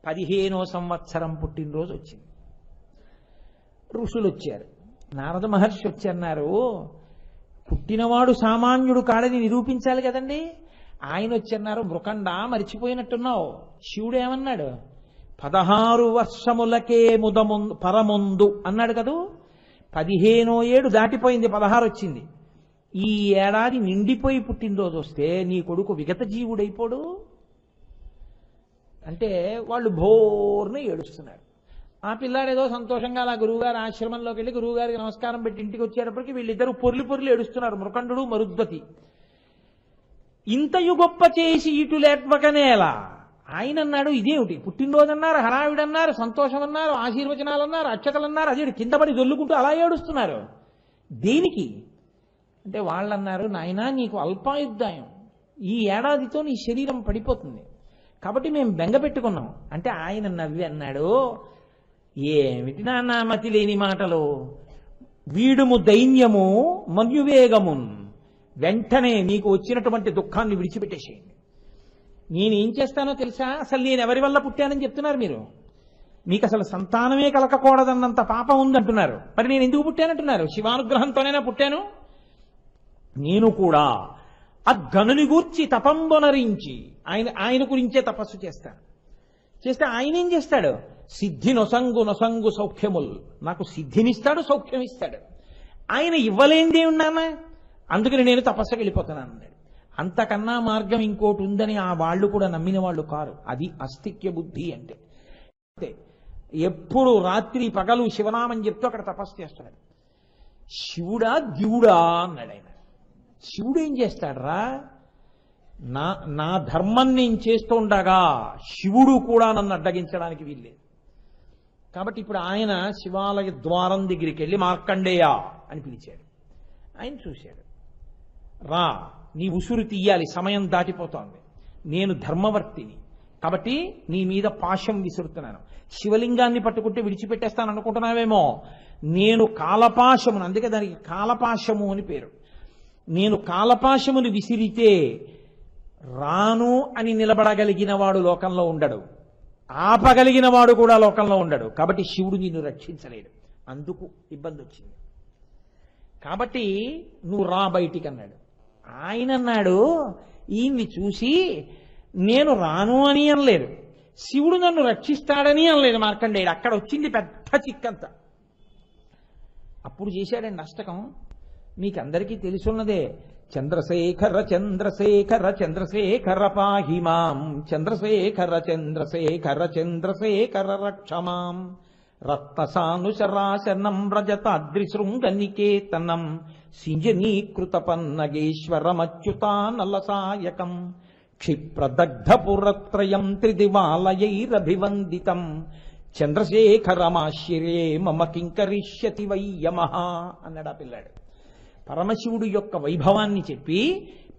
Speaker 1: 15వ సంవత్సరం పుట్టినరోజు వచ్చింది. ఋషులు వచ్చారు. నారద మహర్షి వచ్చన్నారు. పుట్టినవాడు సామాన్యుడు కాడని నిరూపించాలి కదండి. ఆయన వచ్చన్నారు, మృకండా మరిచిపోయినట్టున్నావు. శివుడు ఏమన్నాడు? 16 వర్షములకే పరముందు అన్నాడు కదూ. 15వ ఏడు దాటిపోయింది, 16 వచ్చింది. ఈ ఏడాది నిండిపోయి పుట్టినరోజు వస్తే నీ కొడుకు విగత జీవుడైపోడు అంటే వాళ్ళు భోర్ని ఏడుస్తున్నారు. ఆ పిల్లాడేదో సంతోషంగా అలా గురువుగారు ఆశ్రమంలోకి వెళ్ళి గురువుగారికి నమస్కారం పెట్టి ఇంటికి వచ్చేటప్పటికి వీళ్ళిద్దరూ పొర్లి ఏడుస్తున్నారు, మృకండు మరుద్వతి. ఇంతయు గొప్ప చేసి ఇటు లేట్వకనేలా. ఆయన అన్నాడు, ఇదేమిటి పుట్టినరోజు అన్నారు, హడావిడన్నారు, సంతోషం అన్నారు, ఆశీర్వచనాలు అన్నారు, అక్షతలు అన్నారు, అదే కింద పడి దొల్లుకుంటూ అలా ఏడుస్తున్నారు. దేనికి అంటే వాళ్ళన్నారు, నాయనా నీకు అల్పాయుద్ధాయం, ఈ ఏడాదితో నీ శరీరం పడిపోతుంది కాబట్టి మేము బెంగ పెట్టుకున్నాం అంటే ఆయన నవ్వి అన్నాడు, ఏమిటి నాన్న మతి లేని మాటలు, వీడుము దైన్యము మన్యువేగమున్, వెంటనే నీకు వచ్చినటువంటి దుఃఖాన్ని విడిచిపెట్టేసేయండి. నేనేం చేస్తానో తెలుసా? అసలు నేను ఎవరి వల్ల పుట్టానని చెప్తున్నారు మీరు. మీకు అసలు సంతానమే కలగకూడదన్నంత పాపం ఉందంటున్నారు. మరి నేను ఎందుకు పుట్టానంటున్నారు? శివానుగ్రహంతోనైనా పుట్టాను. నేను కూడా అగ్గనుని గూర్చి తపంబొనరించి ఆయన గురించే తపస్సు చేస్తాను. చేస్తే ఆయన ఏం చేస్తాడు? సిద్ధి నొసంగు సౌఖ్యములు, నాకు సిద్ధినిస్తాడు, సౌఖ్యం ఇస్తాడు. ఆయన ఇవ్వలేందే ఉన్నామా, అందుకని నేను తపస్సుకి వెళ్ళిపోతున్నాను అన్నాడు. అంతకన్నా మార్గం ఇంకోటి ఉందని ఆ వాళ్ళు కూడా నమ్మిన వాళ్ళు కారు. అది అస్తిక్య బుద్ధి అంటే. ఎప్పుడు రాత్రి పగలు శివనామం చెప్తూ అక్కడ తపస్సు చేస్తున్నాడు. శివుడా దివుడా అన్నాడు ఆయన. శివుడు ఏం చేస్తాడరా? నా ధర్మం నేను చేస్తూ ఉండగా శివుడు కూడా నన్ను అడ్డగించడానికి వీల్లేదు. కాబట్టి ఇప్పుడు ఆయన శివాలయ ద్వారం దగ్గరికి వెళ్ళి మార్కండేయ అని పిలిచాడు. ఆయన చూశాడు, రా నీ ఉసురు తీయాలి, సమయం దాటిపోతోంది, నేను ధర్మవర్తిని కాబట్టి నీ మీద పాశం విసురుతున్నాను. శివలింగాన్ని పట్టుకుంటే విడిచిపెట్టేస్తాను అనుకుంటున్నావేమో, నేను కాలపాశమును, అందుకే దానికి కాలపాశము అని పేరు, నేను కాలపాశమును విసిరితే రాను అని నిలబడగలిగిన వాడు లోకంలో ఉండడు, ఆపగలిగిన వాడు కూడా లోకంలో ఉండడు. కాబట్టి శివుడు నిన్ను రక్షించలేడు, అందుకు ఇబ్బంది వచ్చింది. కాబట్టి నువ్వు రా బయటికి అన్నాడు. ఆయన అన్నాడు, ఈయన్ని చూసి నేను రాను అని అనలేదు, శివుడు నన్ను రక్షిస్తాడని అనలేదు మార్కండేయుడు. అక్కడ వచ్చింది పెద్ద చిక్కంత. అప్పుడు చేశాడండి అష్టకం. మీకందరికీ తెలుసున్నదే, చంద్రశేఖర చంద్రశేఖర చంద్రశేఖర పాహిమాం, చంద్రశేఖర చంద్రశేఖర చంద్రశేఖర రక్షమాం, రత్నసానుశరాశనం వ్రజతాద్రిశృంగనికేతనం, సింజనీకృత పన్నగేశ్వరమచ్యుతానలసాయకం, క్షిప్రదగ్ధపురత్రయం త్రిదివాలయైరభివందితం, చంద్రశేఖరమాశ్చర్యే మమ కింకరిష్యతి వై యమః అన్నాడు ఆ పిల్లాడు. పరమశివుడు యొక్క వైభవాన్ని చెప్పి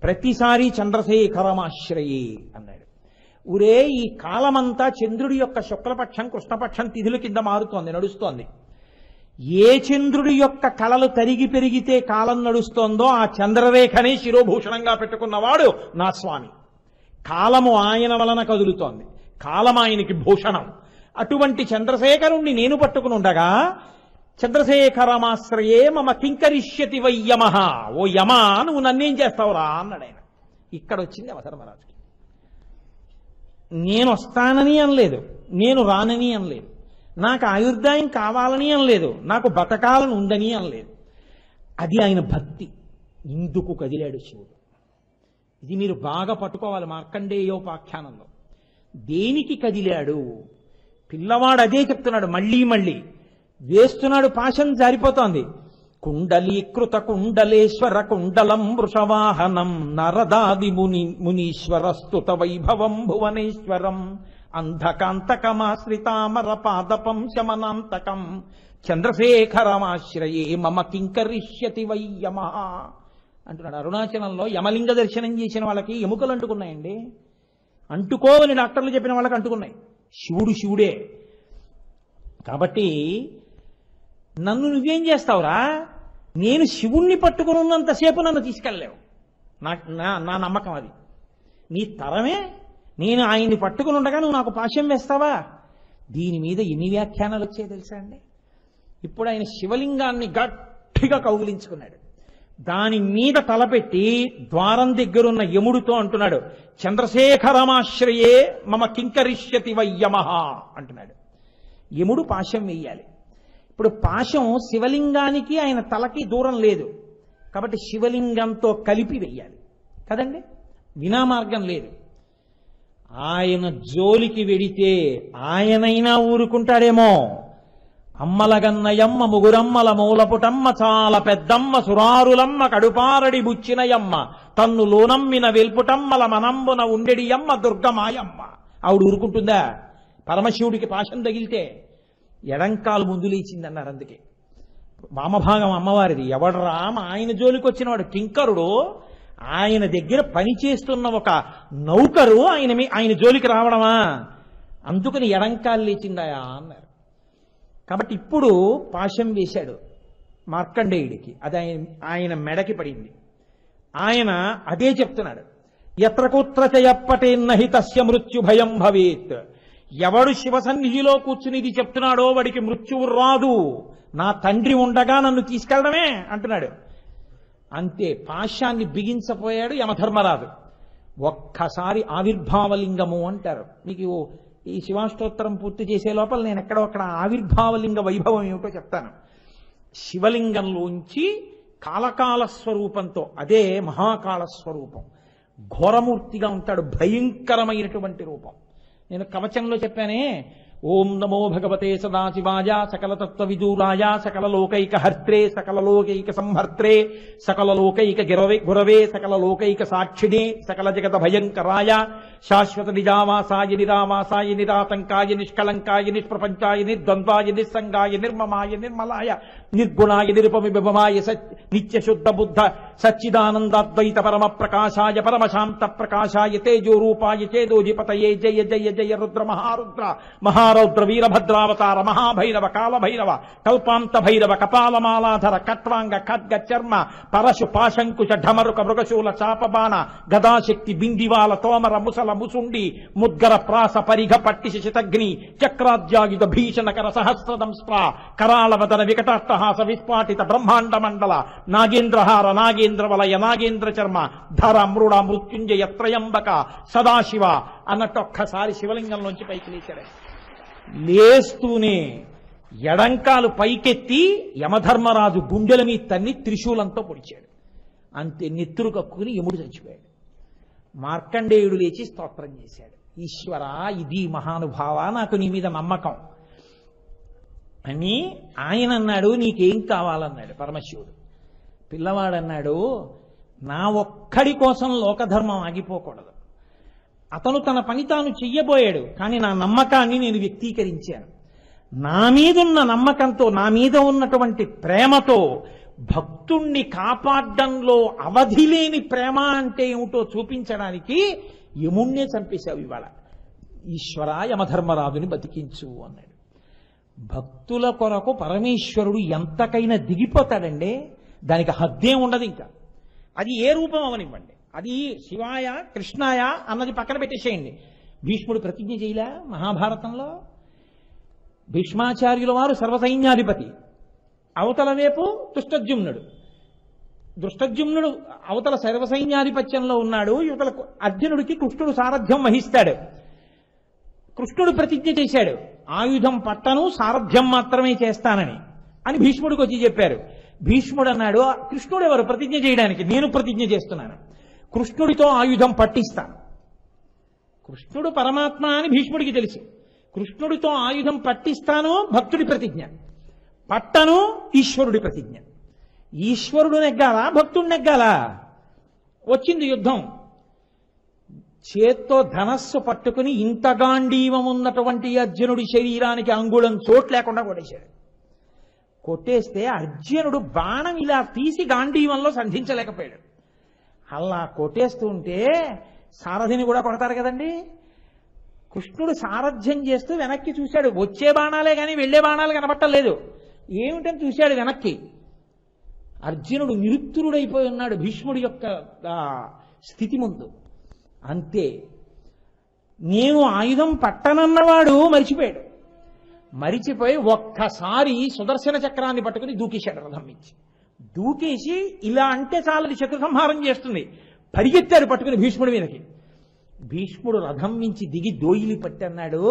Speaker 1: ప్రతిసారి చంద్రశేఖరమాశ్రయే అన్నాడు. ఊరే ఈ కాలమంతా చంద్రుడి యొక్క శుక్లపక్షం కృష్ణపక్షం తిథుల కింద మారుతోంది, నడుస్తోంది. ఏ చంద్రుడి యొక్క కళలు తరిగి పెరిగితే కాలం నడుస్తోందో ఆ చంద్రరేఖనే శిరోభూషణంగా పెట్టుకున్నవాడు నా స్వామి. కాలము ఆయన వలన కదులుతోంది, కాలం ఆయనకి భూషణం. అటువంటి చంద్రశేఖరుణ్ణి నేను పట్టుకుని ఉండగా చంద్రశేఖరమాశ్రయే మమ కింకరిష్యతి వై యమః, ఓ యమ నువ్వు నన్నేం చేస్తావురా అన్నాడు ఆయన. ఇక్కడ వచ్చింది యమధర్మరాజుకి. నేను వస్తానని అనలేదు, నేను రానని అనలేదు, నాకు ఆయుర్దాయం కావాలని అనలేదు, నాకు బతకాలని ఉందని అనలేదు. అది ఆయన భక్తి. ఇందుకు కదిలాడు శివుడు. ఇది మీరు బాగా పట్టుకోవాలి మార్కండేయోపాఖ్యానంలో. దేనికి కదిలాడు? పిల్లవాడు అదే చెప్తున్నాడు, మళ్ళీ మళ్ళీ వేస్తున్నాడు, పాశం జారిపోతోంది. కుండలీకృత కుండలేశ్వర కుండలం వృషవాహనం, నరదాది మునీశ్వర స్తుత వైభవం భువనేశ్వరం, అంధకాంతకమాశ్రితామర పాదపం శమనాంతకం, చంద్రశేఖరమాశ్రయే మమ కింకరిష్యతి వై యమః అంటున్నాడు. అరుణాచలంలో యమలింగ దర్శనం చేసిన వాళ్ళకి ఎముకలు అంటుకున్నాయండి. అంటుకోవని డాక్టర్లు చెప్పిన వాళ్ళకి అంటుకున్నాయి. శివుడు శివుడే. కాబట్టి నన్ను నువ్వేం చేస్తావురా? నేను శివుణ్ణి పట్టుకుని ఉన్నంతసేపు నన్ను తీసుకెళ్ళలేవు. నా నమ్మకం అది. నీ తరమే. నేను ఆయన్ని పట్టుకుని ఉండగా నువ్వు నాకు పాశం వేస్తావా? దీని మీద ఎన్ని వ్యాఖ్యానాలు వచ్చాయి తెలుసా అండి. ఇప్పుడు ఆయన శివలింగాన్ని గట్టిగా కౌగిలించుకున్నాడు. దాని మీద తలపెట్టి ద్వారం దగ్గరున్న యముడితో అంటున్నాడు, చంద్రశేఖరమాశ్రయే మమ కింకరిష్యతి వై యమః అంటున్నాడు. యముడు పాశం వెయ్యాలి. ఇప్పుడు పాశం శివలింగానికి ఆయన తలకి దూరం లేదు కాబట్టి శివలింగంతో కలిపి వెయ్యాలి కదండి, వినా మార్గం లేదు. ఆయన జోలికి వెడితే ఆయనైనా ఊరుకుంటాడేమో. అమ్మలగన్నయమ్మ ముగురమ్మల మూలపుటమ్మ చాలా పెద్దమ్మ సురారులమ్మ కడుపారడి బుచ్చినయమ్మ తన్ను లోనమ్మిన వెల్పుటమ్మల మనంబున ఉండెడియమ్మ దుర్గమాయమ్మ. ఆవిడ ఊరుకుంటుందా? పరమశివుడికి పాశం తగిలితే ఎడంకాలు ముందు లేచిందన్నారు. అందుకే వామభాగం అమ్మవారిది. ఎవడరా ఆయన జోలికి వచ్చినవాడు కింకరుడు, ఆయన దగ్గర పనిచేస్తున్న ఒక నౌకరు ఆయన జోలికి రావడమా? అందుకని ఎడంకాలు లేచిందాయా అన్నారు. కాబట్టి ఇప్పుడు పాశం వేశాడు మార్కండేయుడికి. అది ఆయన మెడకి పడింది. ఆయన అదే చెప్తున్నాడు, ఎత్ర కుత్రచ యప్పటేన్నహి తస్య మృత్యు భయం భవేత్. ఎవడు శివ సన్నిధిలో కూర్చుని ఇది చెప్తున్నాడో వాడికి మృత్యువు రాదు. నా తండ్రి ఉండగా నన్ను తీసుకెళ్ళడమే అంటున్నాడు. అంతే, పాశాన్ని బిగించపోయాడు యమధర్మరాజు. ఒక్కసారి ఆవిర్భావలింగము అంటారు. మీకు ఈ శివాష్టోత్తరం పూర్తి చేసే లోపల నేను ఎక్కడో అక్కడ ఆవిర్భావలింగ వైభవం ఏమిటో చెప్తాను. శివలింగంలోంచి కాలకాల స్వరూపంతో, అదే మహాకాళ స్వరూపం, ఘోరమూర్తిగా ఉంటాడు, భయంకరమైనటువంటి రూపం. నేను కవచంలో చెప్పానే, ఓం నమో భగవతే సదాశివాయ సకలతత్వ విదూరాయ సకలలోకైక హర్త్రే సకలలోకైక సంహర్త్రే సకలలోకైక గురవే సకలలోకైక సాక్షిణే సకల జగత భయంకరాయ శాశ్వత నిజావాసాయ నిరావాసాయ నిరాతంకాయ నిష్కళంకాయ నిష్ప్రపంచాయ నిర్ద్వంద్వాయ నిస్సంగాయ నిర్మమాయ నిర్మలాయ నిర్గుణాయ నిరుపమిభమాయ నిత్యశుద్ధ బుద్ధ సచ్చిదానందాద్వైత పరమ ప్రకాశాయ పరమశాంత ప్రకాశాయ తేజోరూపాయ చేదోజిపతయే జయ జయ జయ రుద్ర మహారుద్ర మహారౌద్ర వీరభద్రావతార మహాభైరవ కాలభైరవ కల్పాంత భైరవ కపాలమాలాధర కట్వాంగ ఖడ్గ చర్మ పరశు పాశంకుశ ఢమరుక మృగశూల చాపబాణ గదాశక్తి బిందివాల తోమర ముసల ముసుండి ముద్గర ప్రాస పరిఘ పట్టి శితగ్ని చక్రాద్యాయుధ భీషణకర సహస్రదంస్ట్ర కరాళవదన వికటాట్టహాస విస్ఫాటిత బ్రహ్మాండ మండల నాగేంద్రహార నాగేంద్ర వలయ నాగేంద్ర చర్మ ధర మృడ మృత్యుంజయ త్రయంబక సదాశివ అన్నట్టు ఒక్కసారి శివలింగంలోంచి పైకి లేచాడు. లేస్తూనే ఎడంకాలు పైకెత్తి యమధర్మరాజు గుండెల మీద తన్ని త్రిశూలంతో పొడిచాడు. అంతే నెత్తురు కక్కుని యముడు చచ్చిపోయాడు. మార్కండేయుడు లేచి స్తోత్రం చేశాడు. ఈశ్వర, ఇది మహానుభావ, నాకు నీ మీద నమ్మకం అని ఆయన అన్నాడు. నీకేం కావాలన్నాడు పరమశివుడు. పిల్లవాడన్నాడు, నా ఒక్కడి కోసం లోకధర్మం ఆగిపోకూడదు. అతను తన పని తాను చెయ్యబోయాడు, కానీ నా నమ్మకాన్ని నేను వ్యక్తీకరించాను. నా మీదున్న నమ్మకంతో, నా మీద ఉన్నటువంటి ప్రేమతో భక్తుణ్ణి కాపాడ్డంలో అవధి లేని ప్రేమ అంటే ఏమిటో చూపించడానికి యముణ్ణే చంపేశావు ఇవాళ. ఈశ్వర, యమధర్మరాజుని బతికించు అన్నాడు. భక్తుల కొరకు పరమేశ్వరుడు ఎంతకైనా దిగిపోతాడండి. దానికి హద్దేం ఉండదు. ఇంకా అది ఏ రూపం అవనివ్వండి, అది శివాయ కృష్ణాయ అన్నది పక్కన పెట్టేసేయండి. భీష్ముడు ప్రతిజ్ఞ చేయలే మహాభారతంలో? భీష్మాచార్యుల వారు సర్వసైన్యాధిపతి, అవతల వైపు దుష్టజుమ్నుడు అవతల సర్వసైన్యాధిపత్యంలో ఉన్నాడు. యువతల అర్జునుడికి కృష్ణుడు సారథ్యం వహిస్తాడు. కృష్ణుడు ప్రతిజ్ఞ చేశాడు, ఆయుధం పట్టను, సారథ్యం మాత్రమే చేస్తానని అని భీష్ముడికి వచ్చి చెప్పారు. భీష్ముడు అన్నాడు, కృష్ణుడు ఎవరు ప్రతిజ్ఞ చేయడానికి? నేను ప్రతిజ్ఞ చేస్తున్నాను, కృష్ణుడితో ఆయుధం పట్టిస్తాను. కృష్ణుడు పరమాత్మ అని భీష్ముడికి తెలుసు. కృష్ణుడితో ఆయుధం పట్టిస్తాను భక్తుడి ప్రతిజ్ఞ, పట్టను ఈశ్వరుడి ప్రతిజ్ఞ. ఈశ్వరుడు నెగ్గాలా, భక్తుడు నెగ్గాలా? వచ్చింది యుద్ధం. చేత్తో ధనస్సు పట్టుకుని ఇంత గాంధీవం ఉన్నటువంటి అర్జునుడి శరీరానికి అంగుళం చోటు లేకుండా కొట్టేశాడు. కొట్టేస్తే అర్జునుడు బాణం ఇలా తీసి గాంధీవంలో సంధించలేకపోయాడు. అలా కొట్టేస్తూ ఉంటే సారథిని కూడా కొడతారు కదండి. కృష్ణుడు సారథ్యం చేస్తూ వెనక్కి చూశాడు. వచ్చే బాణాలే కానీ వెళ్లే బాణాలు కనబట్టలేదు. ఏమిటని చూశాడు వెనక్కి. అర్జునుడు నిరుత్తరుడైపోయి ఉన్నాడు భీష్ముడి యొక్క స్థితి ముందు. అంతే, నేను ఆయుధం పట్టనన్నవాడు మరిచిపోయాడు. మరిచిపోయి ఒక్కసారి సుదర్శన చక్రాన్ని పట్టుకుని దూకేశాడు రథం నుంచి. దూకేసి ఇలా అంటే చాలని శత్రు సంహారం చేస్తుంది. పరిగెత్తాడు పట్టుకుని భీష్ముడి మీదకి. భీష్ముడు రథం నుంచి దిగి దోయిలి పట్టన్నాడు.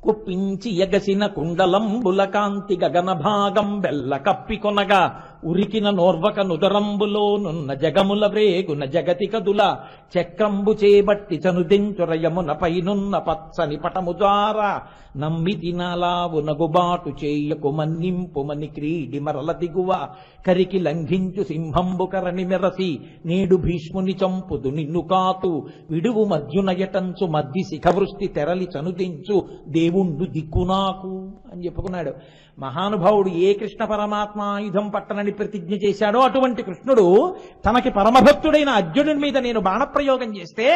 Speaker 1: కుప్పించి ఎగసిన కుండలంబుల కాంతి గగన భాగం బెల్ల కప్పి కొనగా ఉరికిన నోర్వక నుదరంబులో నున్న జగముల వ్రేగున జగతి కదుల చక్రంబు చేబట్టి చనుదించురయమున పైనున్న పచ్చని పటము ద్వారా నమ్మితి నాలావు నగుబాటు చేయకు మన్నింపుమని క్రీడి మరల దిగువ కరికి లంఘించు సింహంబు కరణి మెరసి నేడు భీష్ముని చంపుదు నిన్ను కాతు విడువు మధ్యునయటంచు మధ్య శిఖవృష్టి తెరలి చనుదించు దేవుండు దిక్కు నాకు అని చెప్పుకున్నాడు. మహానుభావుడు ఏ కృష్ణ పరమాత్మ ఆయుధం పట్టనని ప్రతిజ్ఞ చేశాడో అటువంటి కృష్ణుడు తనకి పరమభక్తుడైన అర్జునుడి మీద నేను బాణప్రయోగం చేస్తే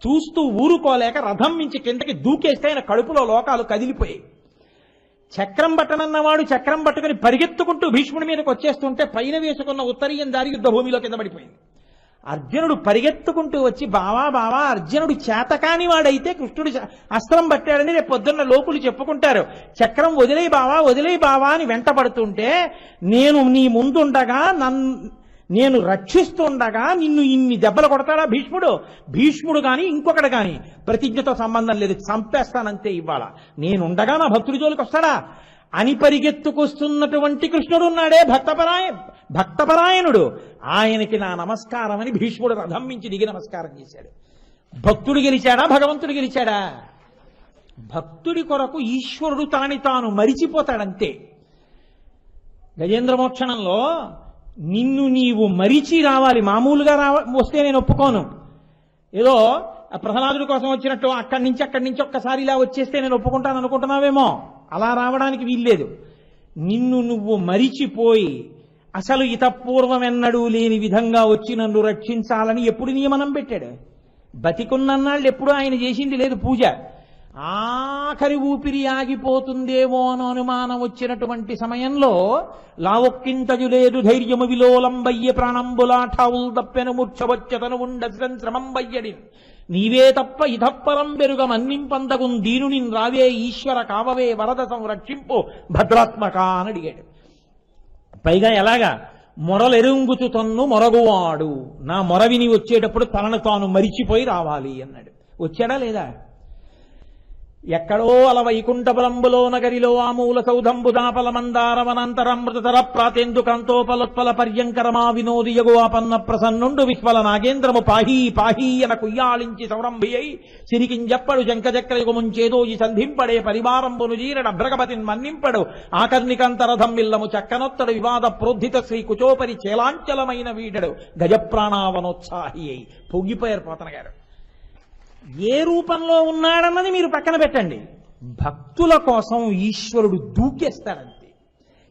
Speaker 1: చూస్తూ ఊరుకోలేక రథం మించి కిందకి దూకేస్తే ఆయన కడుపులో లోకాలు కదిలిపోయాయి. చక్రం పట్టనన్నవాడు చక్రం పట్టుకుని పరిగెత్తుకుంటూ భీష్ముడి మీదకి వచ్చేస్తుంటే పైన వేసుకున్న ఉత్తరీయం దారి యుద్ధ భూమిలో కింద పడిపోయింది. అర్జునుడు పరిగెత్తుకుంటూ వచ్చి, బావా బావా, అర్జునుడు చేతకాని వాడైతే కృష్ణుడు అస్త్రం పట్టాడని రేపు పొద్దున్న లోకులు చెప్పుకుంటారు. చక్రం వదిలేయి బావా అని వెంటబడుతుంటే నేను నీ ముందుండగా నేను రక్షిస్తుండగా నిన్ను ఇన్ని దెబ్బలు కొడతాడా భీష్ముడు కానీ ఇంకొకడు కానీ ప్రతిజ్ఞతో సంబంధం లేదు, చంపేస్తానంతే. ఇవాళ నేనుండగా నా భక్తుడి జోలికి వస్తాడా అని పరిగెత్తుకొస్తున్నటువంటి కృష్ణుడు ఉన్నాడే భక్తపరాయణుడు, ఆయనకి నా నమస్కారం అని భీష్ముడు రథం మించి దిగి నమస్కారం చేశాడు. భక్తుడు గెలిచాడా, భగవంతుడు గెలిచాడా? భక్తుడి కొరకు ఈశ్వరుడు తాని తాను మరిచిపోతాడంతే. గజేంద్ర మోక్షణంలో నిన్ను నీవు మరిచి రావాలి, మామూలుగా వస్తే నేను ఒప్పుకోను. ఏదో ప్రహ్లాదుడి కోసం వచ్చినట్టు అక్కడి నుంచి ఒక్కసారి ఇలా వచ్చేస్తే నేను ఒప్పుకుంటాను అనుకుంటున్నావేమో, అలా రావడానికి వీల్లేదు. నిన్ను నువ్వు మరిచిపోయి అసలు ఇతపూర్వమెన్నడూ లేని విధంగా వచ్చి నన్ను రక్షించాలని ఎప్పుడు నియమనం పెట్టాడు? బతికున్నన్నాళ్ళు ఎప్పుడు ఆయన చేసింది లేదు పూజ. ఆఖరి ఊపిరి ఆగిపోతుందేమో అని అనుమానం వచ్చినటువంటి సమయంలో లావొక్కింతజు లేదు ధైర్యము విలోలంబయ్య ప్రాణంబులాఠావుల్ తప్పెను మూర్ఛవచ్చతను ఉండశ్రం శ్రమం బయ్యడి నీవే తప్ప ఇతప్పరం బెరుగ మన్నింపందగుం దీనుని రావే ఈశ్వర కావవే వరద సంరక్షింపు భద్రాత్మక అని అడిగాడు. పైగా ఎలాగా? మొరలెరుంగుచు తన్ను మొరగువాడు, నా మొర విని వచ్చేటప్పుడు తనను తాను మరిచిపోయి రావాలి అన్నాడు. వచ్చాడా లేదా? ఎక్కడో అల వైకుంఠపురంబులో నగరిలో ఆమూల సౌధంబు దాపల మందారవనంతరమృతర ప్రాతేందు కాంతోపలోత్పల పర్యంకరమా వినోది యగువాపన్న ప్రసన్నుండు విహ్వల నాగేంద్రము పాహీ పాహీ ఎన కుయ్యాళించి సౌరంభియై సిరికింజప్పడు శంఖచక్రయుగముంచేదో ఈ సంధింపడే పరివారంబును జీరడ భ్రగపతిన్ మన్నింపడు ఆకర్ణికంతరథం మిల్లము చక్కనొత్తడు వివాద ప్రోద్ధిత శ్రీ కుచోపరి చేలాంచలమైన వీడడు గజప్రాణావనోత్సాహి అయి పొంగిపోయారు పోతన గారు. ఏ రూపంలో ఉన్నాడన్నది మీరు పక్కన పెట్టండి, భక్తుల కోసం ఈశ్వరుడు దూకేస్తాడంతే.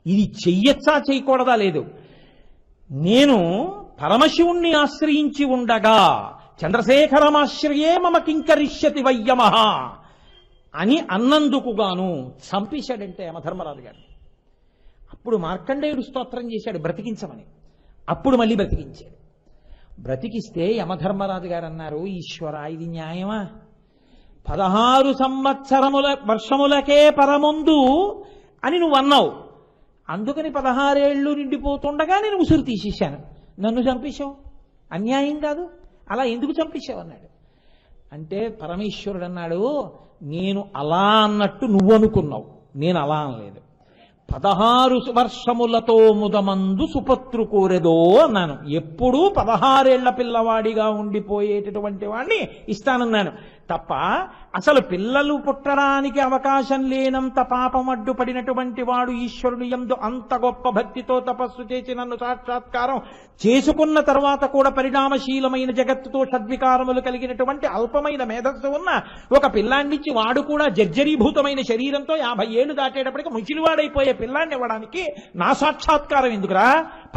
Speaker 1: ఇది చెయ్యొచ్చా చేయకూడదా లేదు. నేను పరమశివుణ్ణి ఆశ్రయించి ఉండగా చంద్రశేఖరమాశ్రయే మమ కింకరిష్యతి వయ్యమహ అని అన్నందుకుగాను చంపేశాడంటే యమధర్మరాజు గారు. అప్పుడు మార్కండేయుడు స్తోత్రం చేశాడు బ్రతికించమని, అప్పుడు మళ్ళీ బ్రతికించాడు. బ్రతికిస్తే యమధర్మరాజు గారు అన్నారు, ఈశ్వర ఇది న్యాయమా? 16 సంవత్సరముల వర్షములకే పరముందు అని నువ్వు అన్నావు, అందుకని 16 ఏళ్ళు నిండిపోతుండగా నేను ఉసురు తీసేశాను, నన్ను చంపేశావు, అన్యాయం కాదు, అలా ఎందుకు చంపేశావు అన్నాడు. అంటే పరమేశ్వరుడు అన్నాడు, నేను అలా అన్నట్టు నువ్వు అనుకున్నావు, నేను అలా అనలేదు. 16 వర్షములతో ముదమందు సుపత్రు కోరెదో అన్నాను. ఎప్పుడూ 16 ఏళ్ల పిల్లవాడిగా ఉండిపోయేటటువంటి వాడిని ఇస్తానన్నాను తప్ప అసలు పిల్లలు పుట్టడానికి అవకాశం లేనంత పాపం అడ్డుపడినటువంటి వాడు ఈశ్వరుని యందు అంత గొప్ప భక్తితో తపస్సు చేసి నన్ను సాక్షాత్కారం చేసుకున్న తర్వాత కూడా పరిణామశీలమైన జగత్తుతో షడ్వికారములు కలిగినటువంటి అల్పమైన మేధస్సు ఉన్న ఒక పిల్లాన్నిచ్చి వాడు కూడా జర్జరీభూతమైన శరీరంతో 50 ఏళ్లు దాటేటప్పటికి ముసిలివాడైపోయే పిల్లాన్ని ఇవ్వడానికి నా సాక్షాత్కారం ఎందుకురా?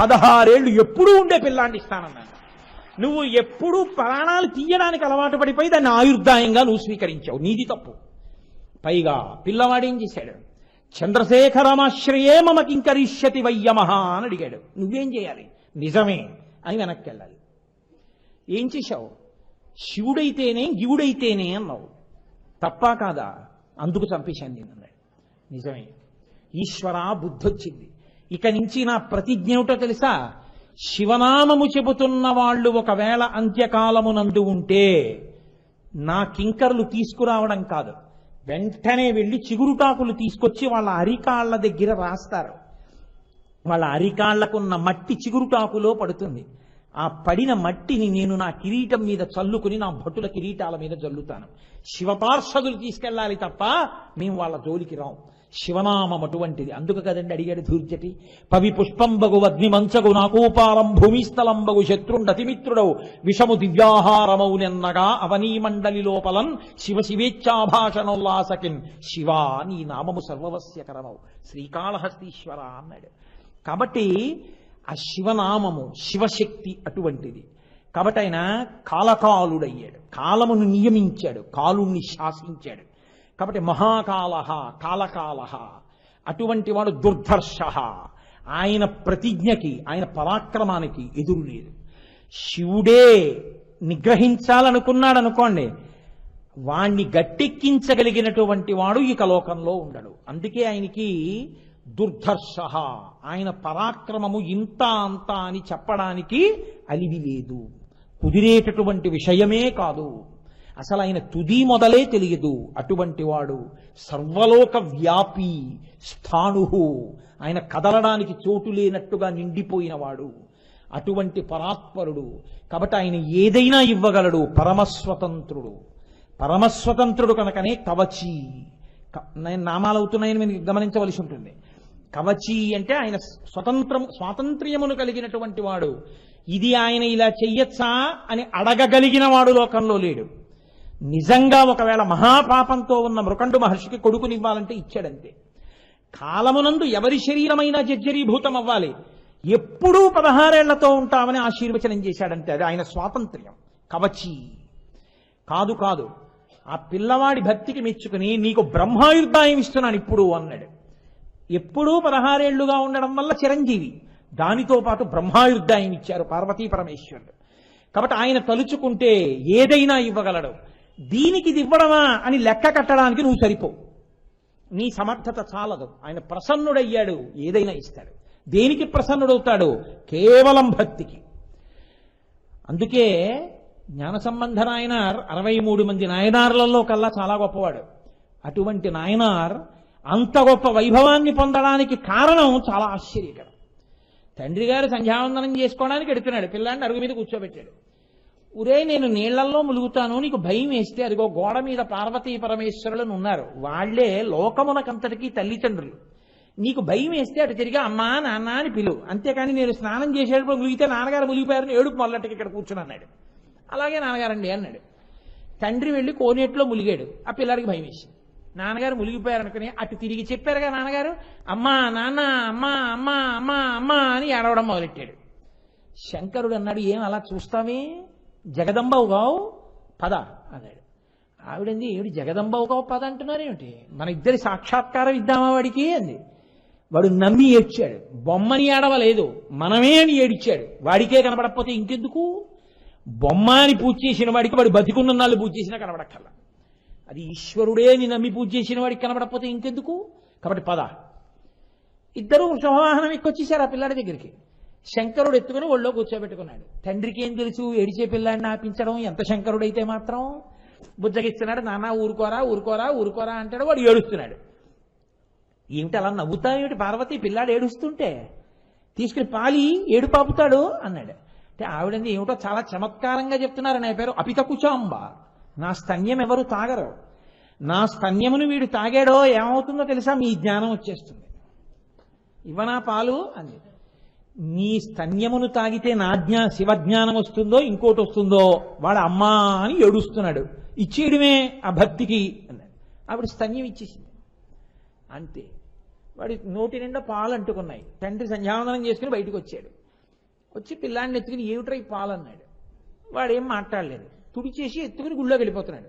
Speaker 1: 16 ఏళ్లు ఎప్పుడూ ఉండే పిల్లాన్ని ఇస్తానన్నాను. నువ్వు ఎప్పుడూ ప్రాణాలు తీయడానికి అలవాటు పడిపోయి దాన్ని ఆయుర్దాయంగా నువ్వు స్వీకరించావు, నీది తప్పు. పైగా పిల్లవాడేం చేశాడు? చంద్రశేఖరమాశ్రయే మమ కింకరిష్యతి వయ్యమహ అని అడిగాడు. నువ్వేం చేయాలి? నిజమే అని వెనక్కి వెళ్ళాలి. ఏం చేశావు? శివుడైతేనే గివుడైతేనే అన్నావు, తప్పా కాదా? అందుకు చంపేశాను నేను అన్నాడు. నిజమే, ఈశ్వర బుద్ధొచ్చింది. ఇక నుంచి నా ప్రతిజ్ఞ ఏమిటో తెలుసా? శివనామము చెబుతున్న వాళ్ళు ఒకవేళ అంత్యకాలమునందు ఉంటే నా కింకర్లు తీసుకురావడం కాదు, వెంటనే వెళ్ళి చిగురుటాకులు తీసుకొచ్చి వాళ్ళ అరికాళ్ల దగ్గర రాస్తారు. వాళ్ళ అరికాళ్లకున్న మట్టి చిగురుటాకులో పడుతుంది. ఆ పడిన మట్టిని నేను నా కిరీటం మీద చల్లుకుని నా భటుల కిరీటాల మీద జల్లుతాను. శివపార్షదులు తీసుకెళ్ళాలి తప్ప మేము వాళ్ళ జోలికి రాం. శివనామం అటువంటిది. అందుకు కదండి అడిగాడు ధూర్జటి, పవి పుష్పంబగు అగ్ని మంచగు నాకూపారం భూమిస్థలంబగు శత్రుండతిమిత్రుడవు విషము దివ్యాహారమౌ నెన్నగా అవనీమండలి లోపలన్ శివ శివేచ్ఛాభాషణోల్లాసకిన్ శివా నీ నామము సర్వవస్యకరమవు శ్రీకాళహస్తీశ్వర అన్నాడు. కాబట్టి ఆ శివనామము శివశక్తి అటువంటిది. కాబట్టి ఆయన కాలకాలుడయ్యాడు, కాలమును నియమించాడు, కాలుణ్ణి శాసించాడు. కాబట్టి మహాకాలహ కాలకాలహ అటువంటి వాడు దుర్ధర్ష. ఆయన ప్రతిజ్ఞకి ఆయన పరాక్రమానికి ఎదురు లేదు. శివుడే నిగ్రహించాలనుకున్నాడు అనుకోండి, వాణ్ణి గట్టెక్కించగలిగినటువంటి వాడు ఇక లోకంలో ఉండడు. అందుకే ఆయనకి దుర్ధర్ష, ఆయన పరాక్రమము ఇంత అంత అని చెప్పడానికి అలివి లేదు, కుదిరేటటువంటి విషయమే కాదు. అసలు ఆయన తుది మొదలే తెలియదు. అటువంటి వాడు సర్వలోక వ్యాపి స్థాణు, ఆయన కదలడానికి చోటు లేనట్టుగా నిండిపోయినవాడు, అటువంటి పరాత్పరుడు. కాబట్టి ఆయన ఏదైనా ఇవ్వగలడు, పరమస్వతంత్రుడు. పరమస్వతంత్రుడు కనుకనే కవచి. నేను నామాలు అవుతున్నాయని మీరు గమనించవలసి ఉంటుంది. కవచి అంటే ఆయన స్వాతంత్ర్యమును కలిగినటువంటి వాడు. ఇది ఆయన ఇలా చెయ్యొచ్చా అని అడగగలిగిన వాడు లోకంలో లేడు. నిజంగా ఒకవేళ మహాపాపంతో ఉన్న మృకండు మహర్షికి కొడుకునివ్వాలంటే ఇచ్చాడంతే. కాలమునందు ఎవరి శరీరమైనా జర్జరీభూతం అవ్వాలి. ఎప్పుడూ 16 ఏళ్లతో ఉంటామని ఆశీర్వచనం చేశాడంటే అది ఆయన స్వాతంత్ర్యం. కవచి కాదు కాదు, ఆ పిల్లవాడి భక్తికి మెచ్చుకుని నీకు బ్రహ్మాయుర్దాయం ఇస్తున్నాను ఇప్పుడు అన్నాడు. ఎప్పుడూ 16 ఏళ్లుగా ఉండడం వల్ల చిరంజీవి, దానితో పాటు బ్రహ్మాయుర్దాయం ఇచ్చారు పార్వతీ పరమేశ్వరుడు. కాబట్టి ఆయన తలుచుకుంటే ఏదైనా ఇవ్వగలడు. దీనికి ఇది ఇవ్వడమా అని లెక్క కట్టడానికి నువ్వు సరిపోవు, నీ సమర్థత చాలదు. ఆయన ప్రసన్నుడయ్యాడు, ఏదైనా ఇస్తాడు. దేనికి ప్రసన్నుడవుతాడు? కేవలం భక్తికి. అందుకే జ్ఞాన సంబంధ నాయనార్ 63 మంది నాయనార్లలో కల్లా చాలా గొప్పవాడు. అటువంటి నాయనార్ అంత గొప్ప వైభవాన్ని పొందడానికి కారణం చాలా ఆశ్చర్యకరం. తండ్రి గారు సంధ్యావందనం చేసుకోవడానికి ఎడుతున్నాడు, పిల్లాడిని అరుగు మీద కూర్చోబెట్టాడు. ఉరే, నేను నీళ్లల్లో ములుగుతాను, నీకు భయం వేస్తే అదిగో గోడ మీద పార్వతీ పరమేశ్వరులను ఉన్నారు, వాళ్లే లోకమునకంతటికీ తల్లిదండ్రులు. నీకు భయం వేస్తే అటు తిరిగి అమ్మా నాన్న అని పిలువు, అంతేకాని నేను స్నానం చేసేటప్పుడు ములిగితే నాన్నగారు ములిగిపోయారని ఏడుపు మొదలెట్టకి ఇక్కడ కూర్చుని అన్నాడు. అలాగే నాన్నగారండి అన్నాడు. తండ్రి వెళ్ళి కోనేట్లో ములిగాడు, ఆ పిల్లాడికి భయం వేసింది. నాన్నగారు ములిగిపోయారనుకుని అటు తిరిగి చెప్పారుగా నాన్నగారు, అమ్మా నాన్న అమ్మా అమ్మా అమ్మా అమ్మా అని ఏడవడం మొదలెట్టాడు. శంకరుడు అన్నాడు, ఏం అలా చూస్తామే, జగదంబవుగావు పద అన్నాడు. ఆవిడంది, ఏమిటి జగదంబవుగావు పద అంటున్నారు ఏమిటి, మన ఇద్దరి సాక్షాత్కారం ఇద్దామా వాడికి అంది. వాడు నమ్మి ఏడ్చాడు. బొమ్మని ఏడవలేదు, మనమే అని ఏడిచాడు. వాడికే కనపడకపోతే ఇంకెందుకు? బొమ్మ అని పూజ చేసిన వాడికి వాడు బతికున్న నాళ్ళు పూజ చేసినా కనపడక్కర్లా. అది ఈశ్వరుడే అని నమ్మి పూజ చేసిన వాడికి కనపడకపోతే ఇంకెందుకు? కాబట్టి పద. ఇద్దరు శుభవాహనం ఎక్కొచ్చేశారు ఆ పిల్లాడి దగ్గరికి. శంకరుడు ఎత్తుకుని ఒళ్ళో కూర్చోబెట్టుకున్నాడు. తండ్రికి ఏం తెలుసు ఏడిచే పిల్లాడిని ఆపించడం, ఎంత శంకరుడైతే మాత్రం. బుజ్జగిస్తున్నాడు, నాన్న ఊరుకోరా ఊరుకోరా ఊరుకోరా అంటాడు, వాడు ఏడుస్తున్నాడు. ఏమిటి అలా నవ్వుతాయేమిటి పార్వతి, పిల్లాడు ఏడుస్తుంటే తీసుకుని పాలి ఏడు పాపుతాడు అన్నాడు. అంటే ఆవిడంది, ఏమిటో చాలా చమత్కారంగా చెప్తున్నారు, నా పేరు అపితకుచాంబ, నా స్తన్యం ఎవరు తాగరు, నా స్తన్యమును వీడు తాగాడో ఏమవుతుందో తెలుసా, మీ జ్ఞానం వచ్చేస్తుంది, ఇవ్వనా పాలు అంది. నీ స్తన్యమును తాగితే నా శివజ్ఞానం వస్తుందో ఇంకోటి వస్తుందో, వాడు అమ్మా అని ఏడుస్తున్నాడు, ఇచ్చేయడమే ఆ భక్తికి అన్నాడు. ఆవిడ స్తన్యం ఇచ్చేసింది అంతే. వాడి నోటి నిండా పాలు అంటుకున్నాయి. తండ్రి సంధ్యావందనం చేసుకుని బయటకు వచ్చాడు. వచ్చి పిల్లాడిని ఎత్తుకుని ఏమిట్రా ఈ పాలు అన్నాడు. వాడేం మాట్లాడలేదు, తుడిచేసి ఎత్తుకుని గుళ్ళోకి వెళ్ళిపోతున్నాడు.